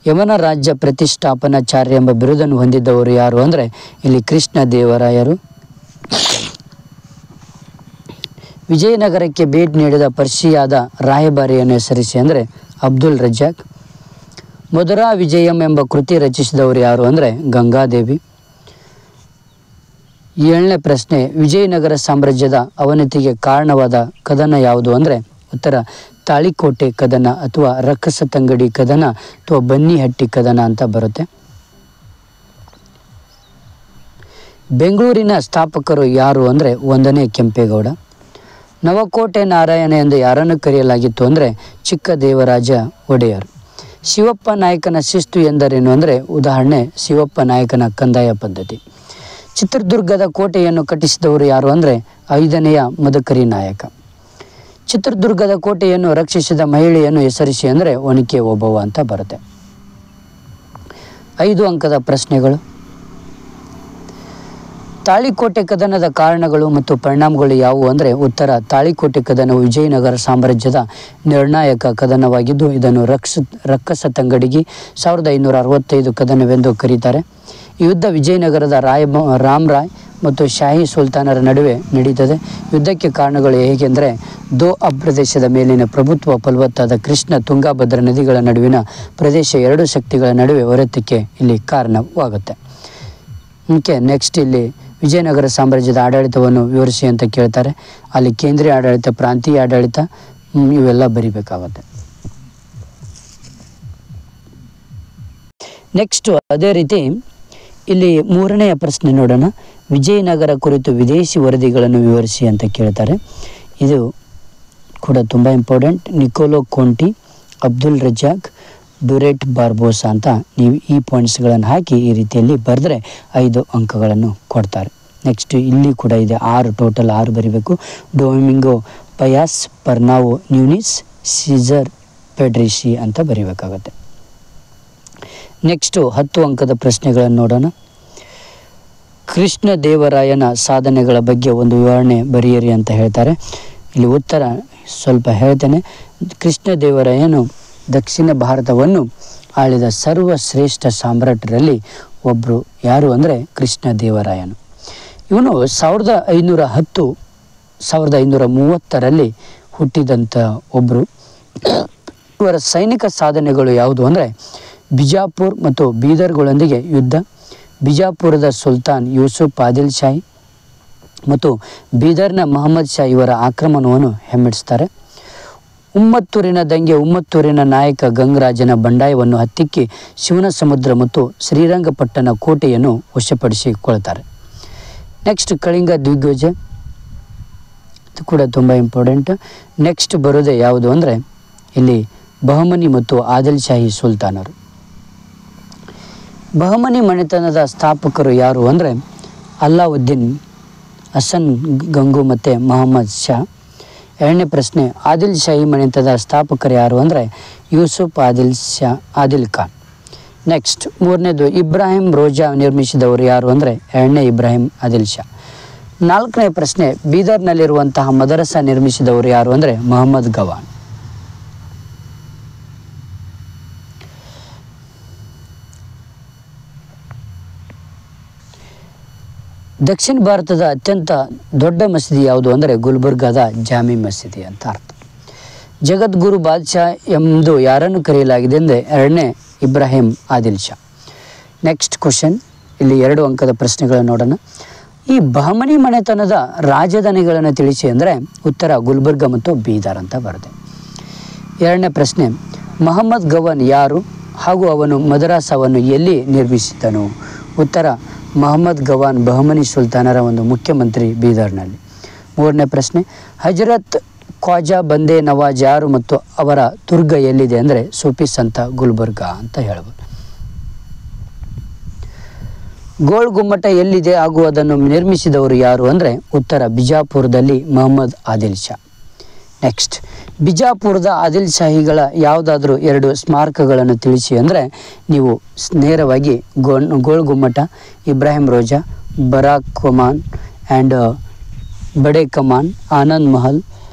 ಯಮನ ರಾಜ್ಯ ಪ್ರತಿಷ್ಠಾಪನಾಚಾರ್ಯ ಎಂಬ ಬಿರುದನ್ನು ಹೊಂದಿದ್ದವರು ಯಾರು ಅಂದರೆ ಇಲ್ಲಿ ಕೃಷ್ಣ ದೇವರಾಯರು. ವಿಜಯನಗರಕ್ಕೆ ಭೇಟಿ ನೀಡಿದ ಪರ್ಷಿಯಾದ ರಾಯಭಾರಿಯನ್ನು ಹೆಸರಿಸಿ ಅಂದರೆ ಅಬ್ದುಲ್ ರಜಾಕ್. ಮಧುರಾ ವಿಜಯಂ ಎಂಬ ಕೃತಿ ರಚಿಸಿದವರು ಯಾರು ಅಂದರೆ ಗಂಗಾದೇವಿ. 7ನೇ ಪ್ರಶ್ನೆ, ವಿಜಯನಗರ ಸಾಮ್ರಾಜ್ಯದ ಅವನತಿಗೆ ಕಾರಣವಾದ ಕದನ ಯಾವುದು ಅಂದರೆ ಉತ್ತರ ತಾಳಿಕೋಟೆ ಕದನ ಅಥವಾ ರಕ್ಕಸತಂಗಡಿ ಕದನ ಅಥವಾ ಬನ್ನಿಹಟ್ಟಿ ಕದನ ಅಂತ ಬರುತ್ತೆ. ಬೆಂಗಳೂರಿನ ಸ್ಥಾಪಕರು ಯಾರು ಅಂದರೆ 1ನೇ ಕೆಂಪೇಗೌಡ. ನವಕೋಟೆ ನಾರಾಯಣ ಎಂದು ಯಾರನ್ನು ಕರೆಯಲಾಗಿತ್ತು ಅಂದರೆ ಚಿಕ್ಕ ದೇವರಾಜ ಒಡೆಯರ್. ಶಿವಪ್ಪ ನಾಯಕನ ಶಿಸ್ತು ಎಂದರೇನು ಅಂದರೆ ಉದಾಹರಣೆ ಶಿವಪ್ಪ ನಾಯಕನ ಕಂದಾಯ ಪದ್ಧತಿ. ಚಿತ್ರದುರ್ಗದ ಕೋಟೆಯನ್ನು ಕಟ್ಟಿಸಿದವರು ಯಾರು ಅಂದರೆ 5ನೆಯ ಮದಕರಿ ನಾಯಕ. ಚಿತ್ರದುರ್ಗದ ಕೋಟೆಯನ್ನು ರಕ್ಷಿಸಿದ ಮಹಿಳೆಯನ್ನು ಹೆಸರಿಸಿ ಅಂದರೆ ಒನಕೆ ಓಬವ್ವ ಅಂತ ಬರುತ್ತೆ. 5 ಅಂಕದ ಪ್ರಶ್ನೆಗಳು. ತಾಳಿಕೋಟೆ ಕದನದ ಕಾರಣಗಳು ಮತ್ತು ಪರಿಣಾಮಗಳು ಯಾವುವು ಅಂದರೆ ಉತ್ತರ ತಾಳಿಕೋಟೆ ಕದನವು ವಿಜಯನಗರ ಸಾಮ್ರಾಜ್ಯದ ನಿರ್ಣಾಯಕ ಕದನವಾಗಿದ್ದು ಇದನ್ನು ರಕ್ಕಸತಂಗಡಿಗೆ 1565 ಕದನವೆಂದು ಕರೀತಾರೆ. ಈ ಯುದ್ಧ ವಿಜಯನಗರದ ರಾಮರಾಯ್ ಮತ್ತು ಶಾಹಿ ಸುಲ್ತಾನರ ನಡುವೆ ನಡೀತದೆ. ಯುದ್ಧಕ್ಕೆ ಕಾರಣಗಳು ಹೇಗೆಂದರೆ ದೋಅಬ್ ಪ್ರದೇಶದ ಮೇಲಿನ ಪ್ರಭುತ್ವ ಫಲವತ್ತಾದ ಕೃಷ್ಣ ತುಂಗಾಭದ್ರಾ ನದಿಗಳ ನಡುವಿನ ಪ್ರದೇಶ 2 ಶಕ್ತಿಗಳ ನಡುವೆ ಹೊರತಕ್ಕೆ ಇಲ್ಲಿ ಕಾರಣವಾಗುತ್ತೆ. ಓಕೆ, ನೆಕ್ಸ್ಟ್ ಇಲ್ಲಿ ವಿಜಯನಗರ ಸಾಮ್ರಾಜ್ಯದ ಆಡಳಿತವನ್ನು ವಿವರಿಸಿ ಅಂತ ಕೇಳ್ತಾರೆ. ಅಲ್ಲಿ ಕೇಂದ್ರೀಯ ಆಡಳಿತ, ಪ್ರಾಂತೀಯ ಆಡಳಿತ ಇವೆಲ್ಲ ಬರಿಬೇಕಾಗುತ್ತೆ. ನೆಕ್ಸ್ಟ್ ಅದೇ ರೀತಿ ಇಲ್ಲಿ 3ನೆಯ ಪ್ರಶ್ನೆ ನೋಡೋಣ. ವಿಜಯನಗರ ಕುರಿತು ವಿದೇಶಿ ವರದಿಗಳನ್ನು ವಿವರಿಸಿ ಅಂತ ಕೇಳ್ತಾರೆ. ಇದು ಕೂಡ ತುಂಬ important. Nicolo Conti, Abdul Razzaq, Duarte Barbosa ಅಂತ ನೀವು ಈ ಪಾಯಿಂಟ್ಸ್ಗಳನ್ನು ಹಾಕಿ ಈ ರೀತಿಯಲ್ಲಿ ಬರೆದ್ರೆ 5 ಅಂಕಗಳನ್ನು ಕೊಡ್ತಾರೆ. ನೆಕ್ಸ್ಟ್ ಇಲ್ಲಿ ಕೂಡ ಇದೆ 6 ಬರೀಬೇಕು. ಡೊಮಿಂಗೋ ಪಯಾಸ್, ಪರ್ನಾವೋ ನ್ಯೂನಿಸ್, ಸೀಸರ್ ಪೆಡ್ರಿಶಿ ಅಂತ ಬರೀಬೇಕಾಗತ್ತೆ. ನೆಕ್ಸ್ಟು 10 ಅಂಕದ ಪ್ರಶ್ನೆಗಳನ್ನು ನೋಡೋಣ. ಕೃಷ್ಣ ದೇವರಾಯನ ಸಾಧನೆಗಳ ಬಗ್ಗೆ ಒಂದು ವಿವರಣೆ ಬರೆಯಿರಿ ಅಂತ ಹೇಳ್ತಾರೆ. ಇಲ್ಲಿ ಉತ್ತರ ಸ್ವಲ್ಪ ಹೇಳ್ತೇನೆ. ಕೃಷ್ಣ ದೇವರಾಯನು ದಕ್ಷಿಣ ಭಾರತವನ್ನು ಆಳಿದ ಸರ್ವಶ್ರೇಷ್ಠ ಸಾಮ್ರಾಟರಲ್ಲಿ ಒಬ್ಬರು. ಯಾರು ಅಂದರೆ ಕೃಷ್ಣ ದೇವರಾಯನು. ಇವನು 1530 ಹುಟ್ಟಿದಂಥ ಒಬ್ಬರು. ಇವರ ಸೈನಿಕ ಸಾಧನೆಗಳು ಯಾವುದು ಅಂದರೆ ಬಿಜಾಪುರ್ ಮತ್ತು ಬೀದರ್ಗಳೊಂದಿಗೆ ಯುದ್ಧ, ಬಿಜಾಪುರದ ಸುಲ್ತಾನ್ ಯೂಸುಫ್ ಆದಿಲ್ ಶಾಹಿ ಮತ್ತು ಬೀದರ್ನ ಮಹಮ್ಮದ್ ಶಾ ಇವರ ಆಕ್ರಮಣವನ್ನು ಹೆಮ್ಮೆಡಿಸ್ತಾರೆ. ಉಮ್ಮತ್ತೂರಿನ ದಂಗೆ, ಉಮ್ಮತ್ತೂರಿನ ನಾಯಕ ಗಂಗರಾಜನ ಬಂಡಾಯವನ್ನು ಹತ್ತಿಕ್ಕಿ ಶಿವನ ಸಮುದ್ರ ಮತ್ತು ಶ್ರೀರಂಗಪಟ್ಟಣ ಕೋಟೆಯನ್ನು ವಶಪಡಿಸಿಕೊಳ್ತಾರೆ. ನೆಕ್ಸ್ಟ್ ಕಳಿಂಗ ದಿಗ್ವಿಜಯ, ಇದು ಕೂಡ ತುಂಬ ಇಂಪಾರ್ಟೆಂಟ್. ನೆಕ್ಸ್ಟ್ ಬರೋದೇ ಯಾವುದು ಅಂದರೆ ಇಲ್ಲಿ ಬಹಮನಿ ಮತ್ತು ಆದಿಲ್ ಶಾಹಿ ಸುಲ್ತಾನರು. ಬಹಮನಿ ಮನೆತನದ ಸ್ಥಾಪಕರು ಯಾರು ಅಂದರೆ ಅಲ್ಲಾವುದ್ದೀನ್, ಹಸನ್ ಗಂಗು ಮತ್ತು ಮಹಮ್ಮದ್ ಶಾ. 2ನೇ ಪ್ರಶ್ನೆ, ಆದಿಲ್ ಶಾಹಿ ಮನೆತನದ ಸ್ಥಾಪಕರು ಯಾರು ಅಂದರೆ ಯೂಸುಫ್ ಆದಿಲ್ ಖಾನ್. ನೆಕ್ಸ್ಟ್ 3ನೇದು ಇಬ್ರಾಹಿಂ ರೋಜಾ ನಿರ್ಮಿಸಿದವರು ಯಾರು ಅಂದರೆ 2ನೇ ಇಬ್ರಾಹಿಂ ಆದಿಲ್ ಶಾ. 4ನೇ ಪ್ರಶ್ನೆ, ಬೀದರ್ನಲ್ಲಿರುವಂತಹ ಮದರಸಾ ನಿರ್ಮಿಸಿದವರು ಯಾರು ಅಂದರೆ ಮೊಹಮ್ಮದ್ ಗವಾನ್. ದಕ್ಷಿಣ ಭಾರತದ ಅತ್ಯಂತ ದೊಡ್ಡ ಮಸೀದಿ ಯಾವುದು ಅಂದರೆ ಗುಲ್ಬರ್ಗಾದ ಜಾಮಿ ಮಸೀದಿ ಅಂತ ಅರ್ಥ. ಜಗದ್ಗುರು ಬಾದ್ಶಾ ಎಂದು ಯಾರನ್ನು ಕರೆಯಲಾಗಿದೆ ಅಂದರೆ 2ನೇ ಇಬ್ರಾಹಿಂ ಆದಿಲ್ ಶಾ. ನೆಕ್ಸ್ಟ್ ಕ್ವಶನ್, ಇಲ್ಲಿ 2 ಅಂಕದ ಪ್ರಶ್ನೆಗಳನ್ನು ನೋಡೋಣ. ಈ ಬಹಮನಿ ಮನೆತನದ ರಾಜಧಾನಿಗಳನ್ನು ತಿಳಿಸಿ ಅಂದರೆ ಉತ್ತರ ಗುಲ್ಬರ್ಗ ಮತ್ತು ಬೀದರ್ ಅಂತ ಬರುತ್ತೆ. ಎರಡನೇ ಪ್ರಶ್ನೆ, ಮೊಹಮ್ಮದ್ ಗವಾನ್ ಯಾರು ಹಾಗೂ ಅವನು ಮದರಾಸವನ್ನು ಎಲ್ಲಿ ನಿರ್ಮಿಸಿದನು? ಉತ್ತರ ಮೊಹಮ್ಮದ್ ಗವಾನ್ ಬಹಮನಿ ಸುಲ್ತಾನರ ಒಂದು ಮುಖ್ಯಮಂತ್ರಿ ಬೀದರ್ನಲ್ಲಿ. ಮೂರನೇ ಪ್ರಶ್ನೆ, ಹಜರತ್ ಖ್ವಾಜಾ ಬಂದೇ ನವಾಜ್ ಯಾರು ಮತ್ತು ಅವರ ದುರ್ಗ ಎಲ್ಲಿದೆ ಅಂದರೆ ಸೂಫಿ ಸಂತ ಗುಲ್ಬರ್ಗ ಅಂತ ಹೇಳ್ಬೋದು. ಗೋಲ್ ಗುಮ್ಮಟ ಎಲ್ಲಿದೆ ಹಾಗೂ ಅದನ್ನು ನಿರ್ಮಿಸಿದವರು ಯಾರು ಅಂದರೆ ಉತ್ತರ ಬಿಜಾಪುರದಲ್ಲಿ ಮೊಹಮ್ಮದ್ ಆದಿಲ್ ಶಾ. ನೆಕ್ಸ್ಟ್, ಬಿಜಾಪುರದ ಆದಿಲ್ ಶಾಹಿಗಳ ಯಾವುದಾದ್ರೂ 2 ಸ್ಮಾರಕಗಳನ್ನು ತಿಳಿಸಿ ಅಂದರೆ ನೀವು ನೇರವಾಗಿ ಗೋಲ್ ಗುಮ್ಮಟ, ಇಬ್ರಾಹಿಂ ರೋಜಾ, ಬರಾಕ್ ಕಮಾನ್ ಆ್ಯಂಡ್ ಬಡೆ ಕಮಾನ್, ಆನಂದ್ ಮಹಲ್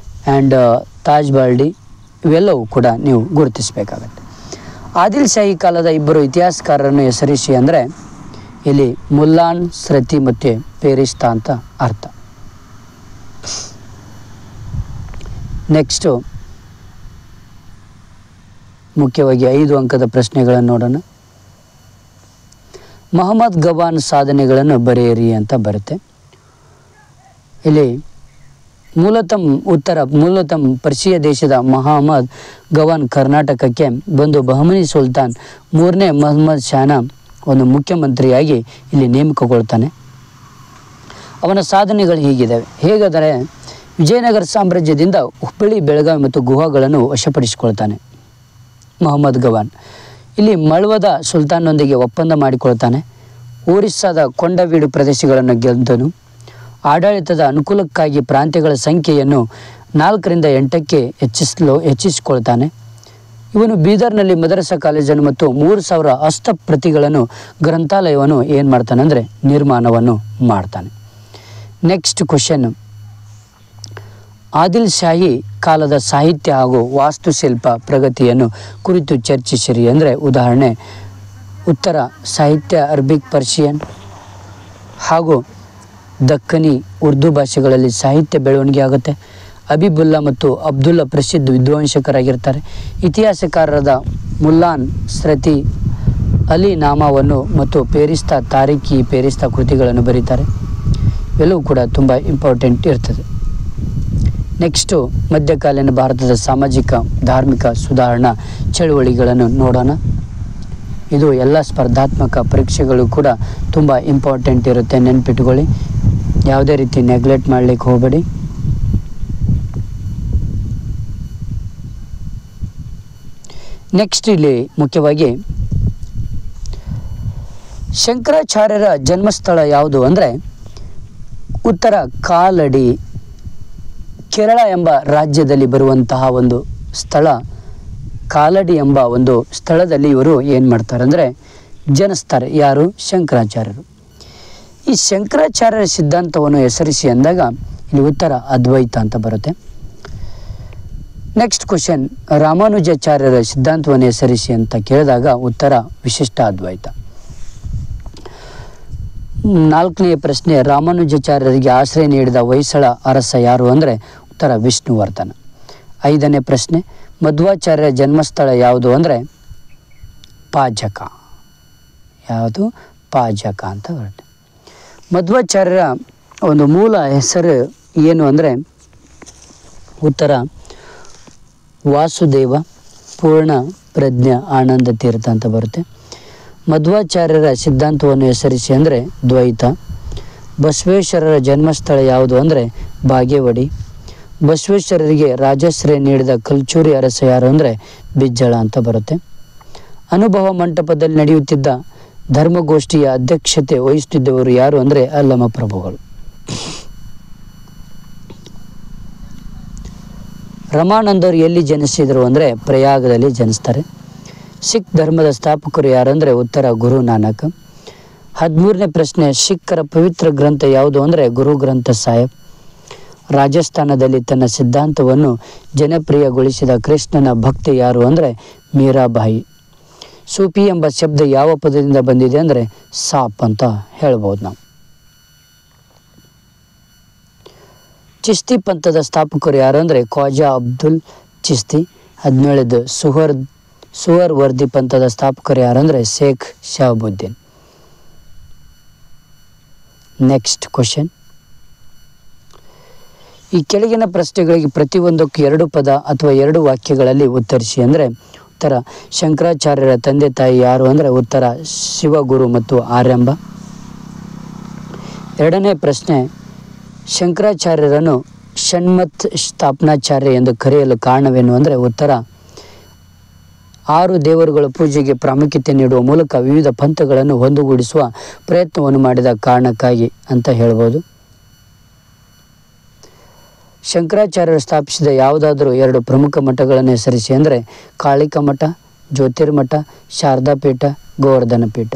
ಆ್ಯಂಡ್ ತಾಜ್ ಬಾಲ್ಡಿ ಇವೆಲ್ಲವೂ ಕೂಡ ನೀವು ಗುರುತಿಸಬೇಕಾಗತ್ತೆ. ಆದಿಲ್ ಶಾಹಿ ಕಾಲದ 2 ಇತಿಹಾಸಕಾರರನ್ನು ಹೆಸರಿಸಿ ಅಂದರೆ ಇಲ್ಲಿ ಮುಲ್ಲಾನ್ ಸ್ರತಿ ಮತ್ತು ಪೇರಿಸ್ತಾ ಅಂತ ಅರ್ಥ. ನೆಕ್ಸ್ಟು ಮುಖ್ಯವಾಗಿ 5 ಅಂಕದ ಪ್ರಶ್ನೆಗಳನ್ನು ನೋಡೋಣ. ಮೊಹಮ್ಮದ್ ಗವಾನ್ ಸಾಧನೆಗಳನ್ನು ಬರೆಯಿರಿ ಅಂತ ಬರುತ್ತೆ. ಇಲ್ಲಿ ಮೂಲತಃ ಪರ್ಷಿಯ ದೇಶದ ಮೊಹಮ್ಮದ್ ಗವಾನ್ ಕರ್ನಾಟಕಕ್ಕೆ ಬಂದು ಬಹಮನಿ ಸುಲ್ತಾನ್ 3ನೇ ಮೊಹಮ್ಮದ್ ಶಾನ ಒಂದು ಮುಖ್ಯಮಂತ್ರಿಯಾಗಿ ಇಲ್ಲಿ ನೇಮಕಗೊಳ್ತಾನೆ. ಅವನ ಸಾಧನೆಗಳು ಹೀಗಿದ್ದಾವೆ. ಹೇಗಾದರೆ ವಿಜಯನಗರ ಸಾಮ್ರಾಜ್ಯದಿಂದ ಹುಬ್ಬಳ್ಳಿ, ಬೆಳಗಾವಿ ಮತ್ತು ಗುಹಾಗಳನ್ನು ವಶಪಡಿಸಿಕೊಳ್ತಾನೆ ಮೊಹಮ್ಮದ್ ಗವಾನ್. ಇಲ್ಲಿ ಮಳ್ವದ ಸುಲ್ತಾನ್ನೊಂದಿಗೆ ಒಪ್ಪಂದ ಮಾಡಿಕೊಳ್ತಾನೆ. ಒರಿಸ್ಸಾದ ಕೊಂಡವೀಡು ಪ್ರದೇಶಗಳನ್ನು ಗೆದ್ದನು. ಆಡಳಿತದ ಅನುಕೂಲಕ್ಕಾಗಿ ಪ್ರಾಂತ್ಯಗಳ ಸಂಖ್ಯೆಯನ್ನು 4ರಿಂದ 8ಕ್ಕೆ ಹೆಚ್ಚಿಸಿಕೊಳ್ತಾನೆ. ಇವನು ಬೀದರ್ನಲ್ಲಿ ಮದರಸಾ ಕಾಲೇಜನ್ನು ಮತ್ತು 3000 ಹಸ್ತಪ್ರತಿಗಳನ್ನು ಗ್ರಂಥಾಲಯವನ್ನು ಏನು ಮಾಡ್ತಾನೆ ಅಂದರೆ ನಿರ್ಮಾಣವನ್ನು ಮಾಡ್ತಾನೆ. ನೆಕ್ಸ್ಟ್ ಕ್ವಶನ್, ಆದಿಲ್ ಶಾಹಿ ಕಾಲದ ಸಾಹಿತ್ಯ ಹಾಗೂ ವಾಸ್ತುಶಿಲ್ಪ ಪ್ರಗತಿಯನ್ನು ಕುರಿತು ಚರ್ಚಿಸಿರಿ ಅಂದರೆ ಉದಾಹರಣೆ ಉತ್ತರ ಸಾಹಿತ್ಯ ಅರಬಿಕ್, ಪರ್ಷಿಯನ್ ಹಾಗೂ ದಕ್ಕನಿ, ಉರ್ದು ಭಾಷೆಗಳಲ್ಲಿ ಸಾಹಿತ್ಯ ಬೆಳವಣಿಗೆ ಆಗುತ್ತೆ. ಅಬಿಬುಲ್ಲಾ ಮತ್ತು ಅಬ್ದುಲ್ಲಾ ಪ್ರಸಿದ್ಧ ವಿದ್ವಾಂಸಕರಾಗಿರ್ತಾರೆ. ಇತಿಹಾಸಕಾರರಾದ ಮುಲ್ಲಾನ್ ಸ್ರತಿ ಅಲಿ ನಾಮಾವನ್ನು ಮತ್ತು ಪೇರಿಸ್ತಾ ತಾರೀಖಿ ಪೇರಿಸ್ತಾ ಕೃತಿಗಳನ್ನು ಬರೀತಾರೆ. ಇವೆಲ್ಲವೂ ಕೂಡ ತುಂಬ ಇಂಪಾರ್ಟೆಂಟ್ ಇರ್ತದೆ. ನೆಕ್ಸ್ಟು ಮಧ್ಯಕಾಲೀನ ಭಾರತದ ಸಾಮಾಜಿಕ ಧಾರ್ಮಿಕ ಸುಧಾರಣಾ ಚಳುವಳಿಗಳನ್ನು ನೋಡೋಣ. ಇದು ಎಲ್ಲ ಸ್ಪರ್ಧಾತ್ಮಕ ಪರೀಕ್ಷೆಗಳು ಕೂಡ ತುಂಬ ಇಂಪಾರ್ಟೆಂಟ್ ಇರುತ್ತೆ, ನೆನ್ಪಿಟ್ಕೊಳ್ಳಿ. ಯಾವುದೇ ರೀತಿ ನೆಗ್ಲೆಕ್ಟ್ ಮಾಡಲಿಕ್ಕೆ ಹೋಗಬೇಡಿ. ನೆಕ್ಸ್ಟ್ ಇಲ್ಲಿ ಮುಖ್ಯವಾಗಿ ಶಂಕರಾಚಾರ್ಯರ ಜನ್ಮಸ್ಥಳ ಯಾವುದು ಅಂದರೆ ಉತ್ತರ ಕಾಲಡಿ, ಕೇರಳ ಎಂಬ ರಾಜ್ಯದಲ್ಲಿ ಬರುವಂತಹ ಒಂದು ಸ್ಥಳ ಕಾಲಡಿ ಎಂಬ ಒಂದು ಸ್ಥಳದಲ್ಲಿ ಇವರು ಏನು ಮಾಡ್ತಾರೆ ಅಂದರೆ ಜನಿಸ್ತಾರೆ. ಯಾರು? ಶಂಕರಾಚಾರ್ಯರು. ಈ ಶಂಕರಾಚಾರ್ಯರ ಸಿದ್ಧಾಂತವನ್ನು ಹೆಸರಿಸಿ ಅಂದಾಗ ಇಲ್ಲಿ ಉತ್ತರ ಅದ್ವೈತ ಅಂತ ಬರುತ್ತೆ. ನೆಕ್ಸ್ಟ್ ಕ್ವಶನ್, ರಾಮಾನುಜಾಚಾರ್ಯರ ಸಿದ್ಧಾಂತವನ್ನು ಹೆಸರಿಸಿ ಅಂತ ಕೇಳಿದಾಗ ಉತ್ತರ ವಿಶಿಷ್ಟ ಅದ್ವೈತ. 4ನೇ ಪ್ರಶ್ನೆ, ರಾಮಾನುಜಾಚಾರ್ಯರಿಗೆ ಆಶ್ರಯ ನೀಡಿದ ಹೊಯ್ಸಳ ಅರಸ ಯಾರು ಅಂದರೆ ಉತ್ತರ ವಿಷ್ಣುವರ್ಧನ. 5ನೇ ಪ್ರಶ್ನೆ, ಮಧ್ವಾಚಾರ್ಯರ ಜನ್ಮಸ್ಥಳ ಯಾವುದು ಅಂದರೆ ಪಾಜಕ. ಯಾವುದು? ಪಾಜಕ ಅಂತ ಬರುತ್ತೆ. ಮಧ್ವಾಚಾರ್ಯರ ಒಂದು ಮೂಲ ಹೆಸರು ಏನು ಅಂದರೆ ಉತ್ತರ ವಾಸುದೇವ ಪೂರ್ಣ ಪ್ರಜ್ಞ ಆನಂದ ತೀರ್ಥ ಅಂತ ಬರುತ್ತೆ. ಮಧ್ವಾಚಾರ್ಯರ ಸಿದ್ಧಾಂತವನ್ನು ಹೆಸರಿಸಿ ಅಂದರೆ ದ್ವೈತ. ಬಸವೇಶ್ವರರ ಜನ್ಮಸ್ಥಳ ಯಾವುದು ಅಂದರೆ ಬಾಗೇವಾಡಿ. ಬಸವೇಶ್ವರರಿಗೆ ರಾಜಾಶ್ರಯ ನೀಡಿದ ಕಲ್ಚೂರಿ ಅರಸ ಯಾರು ಅಂದರೆ ಬಿಜ್ಜಳ ಅಂತ ಬರುತ್ತೆ. ಅನುಭವ ಮಂಟಪದಲ್ಲಿ ನಡೆಯುತ್ತಿದ್ದ ಧರ್ಮಗೋಷ್ಠಿಯ ಅಧ್ಯಕ್ಷತೆ ವಹಿಸುತ್ತಿದ್ದವರು ಯಾರು ಅಂದರೆ ಅಲ್ಲಮ ಪ್ರಭುಗಳು. ರಮಾನಂದವರು ಎಲ್ಲಿ ಜನಿಸಿದರು ಅಂದರೆ ಪ್ರಯಾಗದಲ್ಲಿ ಜನಿಸ್ತಾರೆ. ಸಿಖ್ ಧರ್ಮದ ಸ್ಥಾಪಕರು ಯಾರಂದರೆ ಉತ್ತರ ಗುರು ನಾನಕ್. 13ನೇ ಪ್ರಶ್ನೆ, ಸಿಖ್ಖರ ಪವಿತ್ರ ಗ್ರಂಥ ಯಾವುದು ಅಂದರೆ ಗುರು ಗ್ರಂಥ ಸಾಹೇಬ್. ರಾಜಸ್ಥಾನದಲ್ಲಿ ತನ್ನ ಸಿದ್ಧಾಂತವನ್ನು ಜನಪ್ರಿಯಗೊಳಿಸಿದ ಕೃಷ್ಣನ ಭಕ್ತಿ ಯಾರು ಅಂದರೆ ಮೀರಾಬಾಯಿ. ಸೂಫಿ ಎಂಬ ಶಬ್ದ ಯಾವ ಪದದಿಂದ ಬಂದಿದೆ ಅಂದರೆ ಸಾಪ್ ಅಂತ ಹೇಳ್ಬೋದು ನಾವು. ಚಿಸ್ತಿ ಪಂಥದ ಸ್ಥಾಪಕರು ಯಾರು ಅಂದರೆ ಖ್ವಾಜಾ ಅಬ್ದುಲ್ ಚಿಸ್ತಿ. 17ದು ಸುಹರ್ವರ್ದಿ ಪಂಥದ ಸ್ಥಾಪಕರು ಯಾರಂದರೆ ಶೇಖ್ ಶಹಾಬುದ್ದೀನ್. ನೆಕ್ಸ್ಟ್ ಕ್ವಶನ್, ಈ ಕೆಳಗಿನ ಪ್ರಶ್ನೆಗಳಿಗೆ ಪ್ರತಿಯೊಂದಕ್ಕೂ 2 ಪದ ಅಥವಾ 2 ವಾಕ್ಯಗಳಲ್ಲಿ ಉತ್ತರಿಸಿ. ಅಂದರೆ ಉತ್ತರ ಶಂಕರಾಚಾರ್ಯರ ತಂದೆ ತಾಯಿ ಯಾರು ಅಂದರೆ ಉತ್ತರ ಶಿವಗುರು ಮತ್ತು ಆರ್ಯಂಬ. ಎರಡನೇ ಪ್ರಶ್ನೆ, ಶಂಕರಾಚಾರ್ಯರನ್ನು ಷಣ್ಮತ್ ಸ್ಥಾಪನಾಚಾರ್ಯ ಎಂದು ಕರೆಯಲು ಕಾರಣವೇನು ಅಂದರೆ ಉತ್ತರ 6 ದೇವರುಗಳ ಪೂಜೆಗೆ ಪ್ರಾಮುಖ್ಯತೆ ನೀಡುವ ಮೂಲಕ ವಿವಿಧ ಪಂಥಗಳನ್ನು ಒಂದುಗೂಡಿಸುವ ಪ್ರಯತ್ನವನ್ನು ಮಾಡಿದ ಕಾರಣಕ್ಕಾಗಿ ಅಂತ ಹೇಳ್ಬೋದು. ಶಂಕರಾಚಾರ್ಯರು ಸ್ಥಾಪಿಸಿದ ಯಾವುದಾದರೂ 2 ಪ್ರಮುಖ ಮಠಗಳನ್ನು ಹೆಸರಿಸಿ ಅಂದರೆ ಕಾಳಿಕ ಮಠ, ಜ್ಯೋತಿರ್ಮಠ, ಶಾರದಾ ಪೀಠ, ಗೋವರ್ಧನ ಪೀಠ.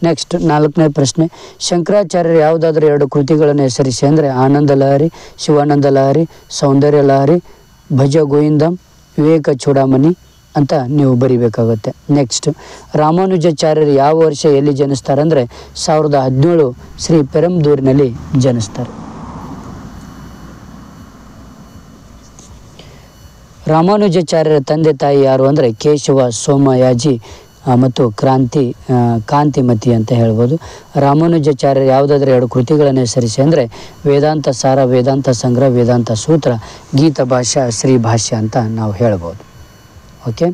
ನೆಕ್ಸ್ಟ್ 4ನೇ ಪ್ರಶ್ನೆ, ಶಂಕರಾಚಾರ್ಯರು ಯಾವುದಾದ್ರೂ 2 ಕೃತಿಗಳನ್ನು ಹೆಸರಿಸಿ ಅಂದರೆ ಆನಂದ ಲಹರಿ, ಶಿವಾನಂದ ಲಹರಿ, ಸೌಂದರ್ಯ ಲಹರಿ, ಭಜ ಗೋವಿಂದಂ, ವಿವೇಕ ಚೂಡಾಮಣಿ ಅಂತ ನೀವು ಬರಿಬೇಕಾಗುತ್ತೆ. ನೆಕ್ಸ್ಟ್, ರಾಮಾನುಜಾಚಾರ್ಯರು ಯಾವ ವರ್ಷ ಎಲ್ಲಿ ಜನಿಸ್ತಾರೆ ಅಂದರೆ 1017 ಶ್ರೀ ಪೆರಂಬದೂರಿನಲ್ಲಿ ಜನಿಸ್ತಾರೆ. ರಾಮಾನುಜಾಚಾರ್ಯರ ತಂದೆ ತಾಯಿ ಯಾರು ಅಂದರೆ ಕೇಶವ ಸೋಮಯಾಜಿ ಮತ್ತು ಕಾಂತಿಮತಿ ಅಂತ ಹೇಳ್ಬೋದು. ರಾಮಾನುಜಾಚಾರ್ಯರು ಯಾವುದಾದ್ರೂ 2 ಕೃತಿಗಳನ್ನು ಹೆಸರಿಸಿ ಅಂದರೆ ವೇದಾಂತ ಸಾರ, ವೇದಾಂತ ಸಂಗ್ರಹ, ವೇದಾಂತ ಸೂತ್ರ, ಗೀತ ಭಾಷ್ಯ, ಶ್ರೀ ಭಾಷ್ಯ ಅಂತ ನಾವು ಹೇಳ್ಬೋದು. ಓಕೆ.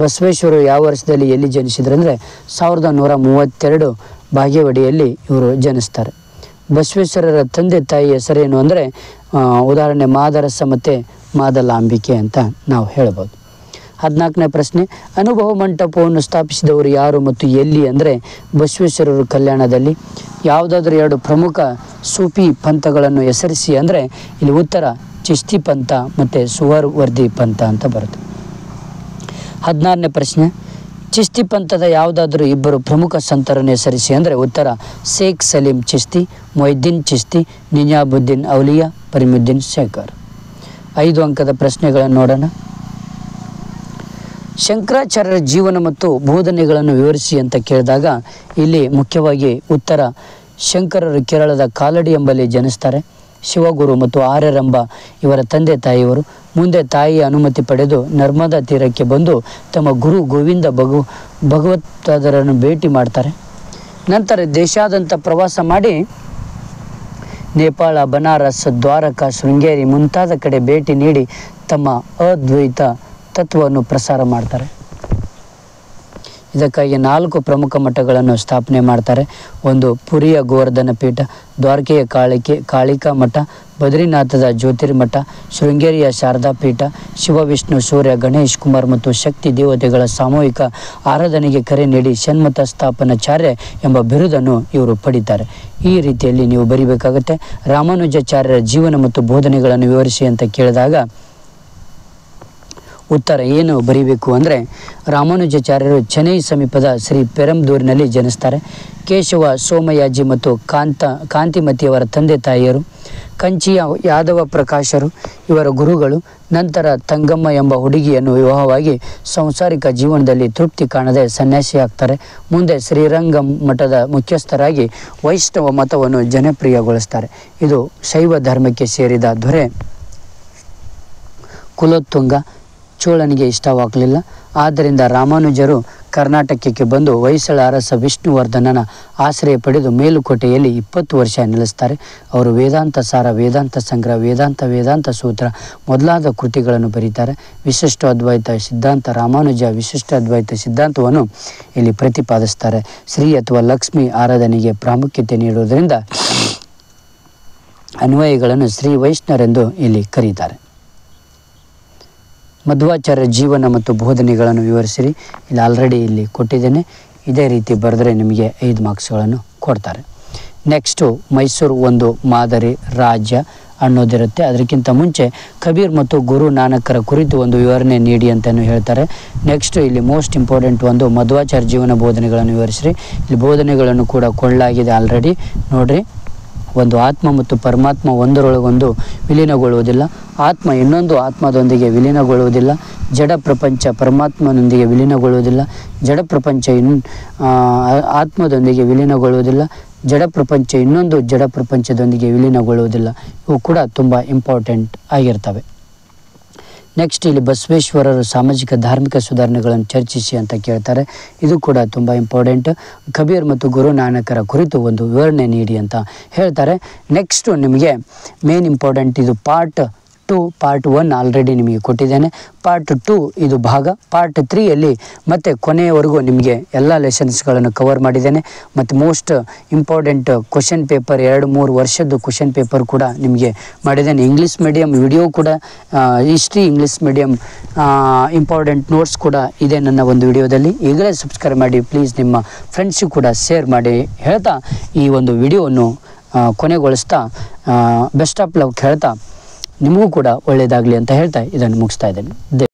ಬಸವೇಶ್ವರರು ಯಾವ ವರ್ಷದಲ್ಲಿ ಎಲ್ಲಿ ಜನಿಸಿದ್ರು ಅಂದರೆ 1132 ಬಾಗೇವಾಡಿಯಲ್ಲಿ ಇವರು ಜನಿಸ್ತಾರೆ. ಬಸವೇಶ್ವರರ ತಂದೆ ತಾಯಿ ಹೆಸರೇನು ಅಂದರೆ ಉದಾಹರಣೆ ಮಾದರಸ ಮತ್ತು ಮಾದಲಾಂಬಿಕೆ ಅಂತ ನಾವು ಹೇಳ್ಬೋದು. 14ನೇ ಪ್ರಶ್ನೆ, ಅನುಭವ ಮಂಟಪವನ್ನು ಸ್ಥಾಪಿಸಿದವರು ಯಾರು ಮತ್ತು ಎಲ್ಲಿ ಅಂದರೆ ಬಸವೇಶ್ವರರು ಕಲ್ಯಾಣದಲ್ಲಿ. ಯಾವುದಾದ್ರೂ 2 ಪ್ರಮುಖ ಸೂಫಿ ಪಂಥಗಳನ್ನು ಹೆಸರಿಸಿ ಅಂದರೆ ಇಲ್ಲಿ ಉತ್ತರ ಚಿಸ್ತಿ ಪಂಥ ಮತ್ತು ಸುಹರ್ವರ್ದಿ ಪಂಥ ಅಂತ ಬರುತ್ತೆ. 16ನೇ ಪ್ರಶ್ನೆ, ಚಿಸ್ತಿ ಪಂಥದ ಯಾವುದಾದ್ರೂ 2 ಪ್ರಮುಖ ಸಂತರನ್ನು ಹೆಸರಿಸಿ ಅಂದರೆ ಉತ್ತರ ಶೇಖ್ ಸಲೀಂ ಚಿಸ್ತಿ, ಮೊಯ್ದೀನ್ ಚಿಸ್ತಿ, ನಿಜಾಮುದ್ದೀನ್ ಔಲಿಯಾ, ಪರಿಮುದ್ದೀನ್ ಶೇಖರ್. 5 ಅಂಕದ ಪ್ರಶ್ನೆಗಳನ್ನು ನೋಡೋಣ. ಶಂಕರಾಚಾರ್ಯರ ಜೀವನ ಮತ್ತು ಬೋಧನೆಗಳನ್ನು ವಿವರಿಸಿ ಅಂತ ಕೇಳಿದಾಗ ಇಲ್ಲಿ ಮುಖ್ಯವಾಗಿ ಉತ್ತರ ಶಂಕರರು ಕೇರಳದ ಕಾಲಡಿ ಎಂಬಲ್ಲಿ ಜನಿಸ್ತಾರೆ. ಶಿವಗುರು ಮತ್ತು ಆರ್ಯರಂಬ ಇವರ ತಂದೆ ತಾಯಿಯವರು. ಮುಂದೆ ತಾಯಿಯ ಅನುಮತಿ ಪಡೆದು ನರ್ಮದಾ ತೀರಕ್ಕೆ ಬಂದು ತಮ್ಮ ಗುರು ಗೋವಿಂದ ಭಗವತ್ಪಾದರನ್ನು ಭೇಟಿ ಮಾಡ್ತಾರೆ. ನಂತರ ದೇಶಾದ್ಯಂತ ಪ್ರವಾಸ ಮಾಡಿ ನೇಪಾಳ, ಬನಾರಸ್, ದ್ವಾರಕಾ, ಶೃಂಗೇರಿ ಮುಂತಾದ ಕಡೆ ಭೇಟಿ ನೀಡಿ ತಮ್ಮ ಅದ್ವೈತ ತತ್ವವನ್ನು ಪ್ರಸಾರ ಮಾಡ್ತಾರೆ. ಇದಕ್ಕಾಗಿ 4 ಪ್ರಮುಖ ಮಠಗಳನ್ನು ಸ್ಥಾಪನೆ ಮಾಡ್ತಾರೆ. ಒಂದು ಪುರಿಯ ಗೋವರ್ಧನ ಪೀಠ, ದ್ವಾರಕೆಯ ಕಾಳಿಕಾ ಮಠ, ಬದ್ರಿನಾಥದ ಜ್ಯೋತಿರ್ಮಠ, ಶೃಂಗೇರಿಯ ಶಾರದಾ ಪೀಠ, ಶಿವ, ವಿಷ್ಣು, ಸೂರ್ಯ, ಗಣೇಶ್, ಕುಮಾರ್ ಮತ್ತು ಶಕ್ತಿ ದೇವತೆಗಳ ಸಾಮೂಹಿಕ ಆರಾಧನೆಗೆ ಕರೆ ನೀಡಿ ಷಣ್ಮತ ಸ್ಥಾಪನಾಚಾರ್ಯ ಎಂಬ ಬಿರುದನ್ನು ಇವರು ಪಡಿತಾರೆ. ಈ ರೀತಿಯಲ್ಲಿ ನೀವು ಬರಿಬೇಕಾಗುತ್ತೆ. ರಾಮಾನುಜಾಚಾರ್ಯರ ಜೀವನ ಮತ್ತು ಬೋಧನೆಗಳನ್ನು ವಿವರಿಸಿ ಅಂತ ಕೇಳಿದಾಗ ಉತ್ತರ ಏನು ಬರೀಬೇಕು ಅಂದರೆ ರಾಮಾನುಜಾಚಾರ್ಯರು ಚೆನ್ನೈ ಸಮೀಪದ ಶ್ರೀ ಪೆರಂಬದೂರಿನಲ್ಲಿ ಜನಿಸ್ತಾರೆ. ಕೇಶವ ಸೋಮಯಾಜಿ ಮತ್ತು ಕಾಂತಿಮತಿಯವರ ತಂದೆ ತಾಯಿಯರು. ಕಂಚಿಯ ಯಾದವ ಪ್ರಕಾಶರು ಇವರ ಗುರುಗಳು. ನಂತರ ತಂಗಮ್ಮ ಎಂಬ ಹುಡುಗಿಯನ್ನು ವಿವಾಹವಾಗಿ ಸಾಂಸಾರಿಕ ಜೀವನದಲ್ಲಿ ತೃಪ್ತಿ ಕಾಣದೆ ಸನ್ಯಾಸಿಯಾಗ್ತಾರೆ. ಮುಂದೆ ಶ್ರೀರಂಗಂ ಮಠದ ಮುಖ್ಯಸ್ಥರಾಗಿ ವೈಷ್ಣವ ಮತವನ್ನು ಜನಪ್ರಿಯಗೊಳಿಸ್ತಾರೆ. ಇದು ಶೈವ ಧರ್ಮಕ್ಕೆ ಸೇರಿದ ದೊರೆ ಕುಲೋತ್ತುಂಗ ಚೋಳನಿಗೆ ಇಷ್ಟವಾಗಲಿಲ್ಲ. ಆದ್ದರಿಂದ ರಾಮಾನುಜರು ಕರ್ನಾಟಕಕ್ಕೆ ಬಂದು ಹೊಯ್ಸಳ ಅರಸ ವಿಷ್ಣುವರ್ಧನನ ಆಶ್ರಯ ಪಡೆದು ಮೇಲುಕೋಟೆಯಲ್ಲಿ 20 ವರ್ಷ ನೆಲೆಸ್ತಾರೆ. ಅವರು ವೇದಾಂತ ಸಾರ, ವೇದಾಂತ ಸಂಗ್ರಹ, ವೇದಾಂತ ಸೂತ್ರ ಮೊದಲಾದ ಕೃತಿಗಳನ್ನು ಬರೀತಾರೆ. ವಿಶಿಷ್ಟ ಅದ್ವೈತ ಸಿದ್ಧಾಂತ, ರಾಮಾನುಜ ವಿಶಿಷ್ಟ ಅದ್ವೈತ ಸಿದ್ಧಾಂತವನ್ನು ಇಲ್ಲಿ ಪ್ರತಿಪಾದಿಸ್ತಾರೆ. ಶ್ರೀ ಅಥವಾ ಲಕ್ಷ್ಮಿ ಆರಾಧನೆಗೆ ಪ್ರಾಮುಖ್ಯತೆ ನೀಡುವುದರಿಂದ ಅನ್ವಯಿಗಳನ್ನು ಶ್ರೀ ವೈಷ್ಣವರೆಂದು ಇಲ್ಲಿ ಕರೀತಾರೆ. ಮಧ್ವಾಚಾರ್ಯ ಜೀವನ ಮತ್ತು ಬೋಧನೆಗಳನ್ನು ವಿವರಿಸಿರಿ. ಇಲ್ಲಿ ಆಲ್ರೆಡಿ ಇಲ್ಲಿ ಕೊಟ್ಟಿದ್ದೇನೆ. ಇದೇ ರೀತಿ ಬರೆದ್ರೆ ನಿಮಗೆ 5 ಮಾರ್ಕ್ಸ್ಗಳನ್ನು ಕೊಡ್ತಾರೆ. ನೆಕ್ಸ್ಟು ಮೈಸೂರು ಒಂದು ಮಾದರಿ ರಾಜ್ಯ ಅನ್ನೋದಿರುತ್ತೆ. ಅದಕ್ಕಿಂತ ಮುಂಚೆ ಕಬೀರ್ ಮತ್ತು ಗುರು ನಾನಕರ ಕುರಿತು ಒಂದು ವಿವರಣೆ ನೀಡಿ ಅಂತಲೂ ಹೇಳ್ತಾರೆ. ನೆಕ್ಸ್ಟು ಇಲ್ಲಿ ಮೋಸ್ಟ್ ಇಂಪಾರ್ಟೆಂಟ್ ಒಂದು ಮಧ್ವಾಚಾರ್ಯ ಜೀವನ ಬೋಧನೆಗಳನ್ನು ವಿವರಿಸಿರಿ. ಇಲ್ಲಿ ಬೋಧನೆಗಳನ್ನು ಕೂಡ ಕೊಳ್ಳಲಾಗಿದೆ ಆಲ್ರೆಡಿ ನೋಡ್ರಿ. ಒಂದು ಆತ್ಮ ಮತ್ತು ಪರಮಾತ್ಮ ಒಂದರೊಳಗೊಂದು ವಿಲೀನಗೊಳ್ಳುವುದಿಲ್ಲ. ಆತ್ಮ ಇನ್ನೊಂದು ಆತ್ಮದೊಂದಿಗೆ ವಿಲೀನಗೊಳ್ಳುವುದಿಲ್ಲ. ಜಡ ಪ್ರಪಂಚ ಪರಮಾತ್ಮನೊಂದಿಗೆ ವಿಲೀನಗೊಳ್ಳುವುದಿಲ್ಲ. ಜಡ ಪ್ರಪಂಚ ಆತ್ಮದೊಂದಿಗೆ ವಿಲೀನಗೊಳ್ಳುವುದಿಲ್ಲ. ಜಡ ಪ್ರಪಂಚ ಇನ್ನೊಂದು ಜಡ ಪ್ರಪಂಚದೊಂದಿಗೆ ವಿಲೀನಗೊಳ್ಳುವುದಿಲ್ಲ. ಇವು ಕೂಡ ತುಂಬ ಇಂಪಾರ್ಟೆಂಟ್ ಆಗಿರ್ತವೆ. ನೆಕ್ಸ್ಟ್ ಇಲ್ಲಿ ಬಸವೇಶ್ವರರು ಸಾಮಾಜಿಕ ಧಾರ್ಮಿಕ ಸುಧಾರಣೆಗಳನ್ನು ಚರ್ಚಿಸಿ ಅಂತ ಕೇಳ್ತಾರೆ. ಇದು ಕೂಡ ತುಂಬ ಇಂಪಾರ್ಟೆಂಟ್. ಕಬೀರ್ ಮತ್ತು ಗುರು ನಾನಕರ ಕುರಿತು ಒಂದು ವಿವರಣೆ ನೀಡಿ ಅಂತ ಹೇಳ್ತಾರೆ. ನೆಕ್ಸ್ಟು ನಿಮಗೆ ಮೇನ್ ಇಂಪಾರ್ಟೆಂಟ್ ಇದು ಪಾರ್ಟ್ 2. ಪಾರ್ಟ್ 1 ಆಲ್ರೆಡಿ ನಿಮಗೆ ಕೊಟ್ಟಿದ್ದೇನೆ. ಪಾರ್ಟ್ 2 ಇದು ಭಾಗ. ಪಾರ್ಟ್ 3ಯಲ್ಲಿ ಮತ್ತೆ ಕೊನೆಯವರೆಗೂ ನಿಮಗೆ ಎಲ್ಲ ಲೆಸನ್ಸ್ಗಳನ್ನು ಕವರ್ ಮಾಡಿದ್ದೇನೆ. ಮತ್ತು ಮೋಸ್ಟ್ ಇಂಪಾರ್ಟೆಂಟ್ ಕ್ವಶನ್ ಪೇಪರ್ 2-3 ವರ್ಷದ್ದು ಕ್ವಶನ್ ಪೇಪರ್ ಕೂಡ ನಿಮಗೆ ಮಾಡಿದ್ದೇನೆ. ಇಂಗ್ಲೀಷ್ ಮೀಡಿಯಮ್ ವಿಡಿಯೋ ಕೂಡ, history English medium important notes ಕೂಡ ಇದೆ ನನ್ನ ಒಂದು ವಿಡಿಯೋದಲ್ಲಿ. ಈಗಲೇ ಸಬ್ಸ್ಕ್ರೈಬ್ ಮಾಡಿ ಪ್ಲೀಸ್. ನಿಮ್ಮ ಫ್ರೆಂಡ್ಸಿಗೂ ಕೂಡ ಶೇರ್ ಮಾಡಿ ಹೇಳ್ತಾ ಈ ಒಂದು ವಿಡಿಯೋವನ್ನು ಕೊನೆಗೊಳಿಸ್ತಾ ಬೆಸ್ಟ್ ಆಫ್ ಲಕ್ ಹೇಳ್ತಾ ನಿಮಗೂ ಕೂಡ ಒಳ್ಳೆಯದಾಗಲಿ ಅಂತ ಹೇಳ್ತಾ ಇದನ್ನು ಮುಗಿಸ್ತಾ ಇದ್ದೇನೆ.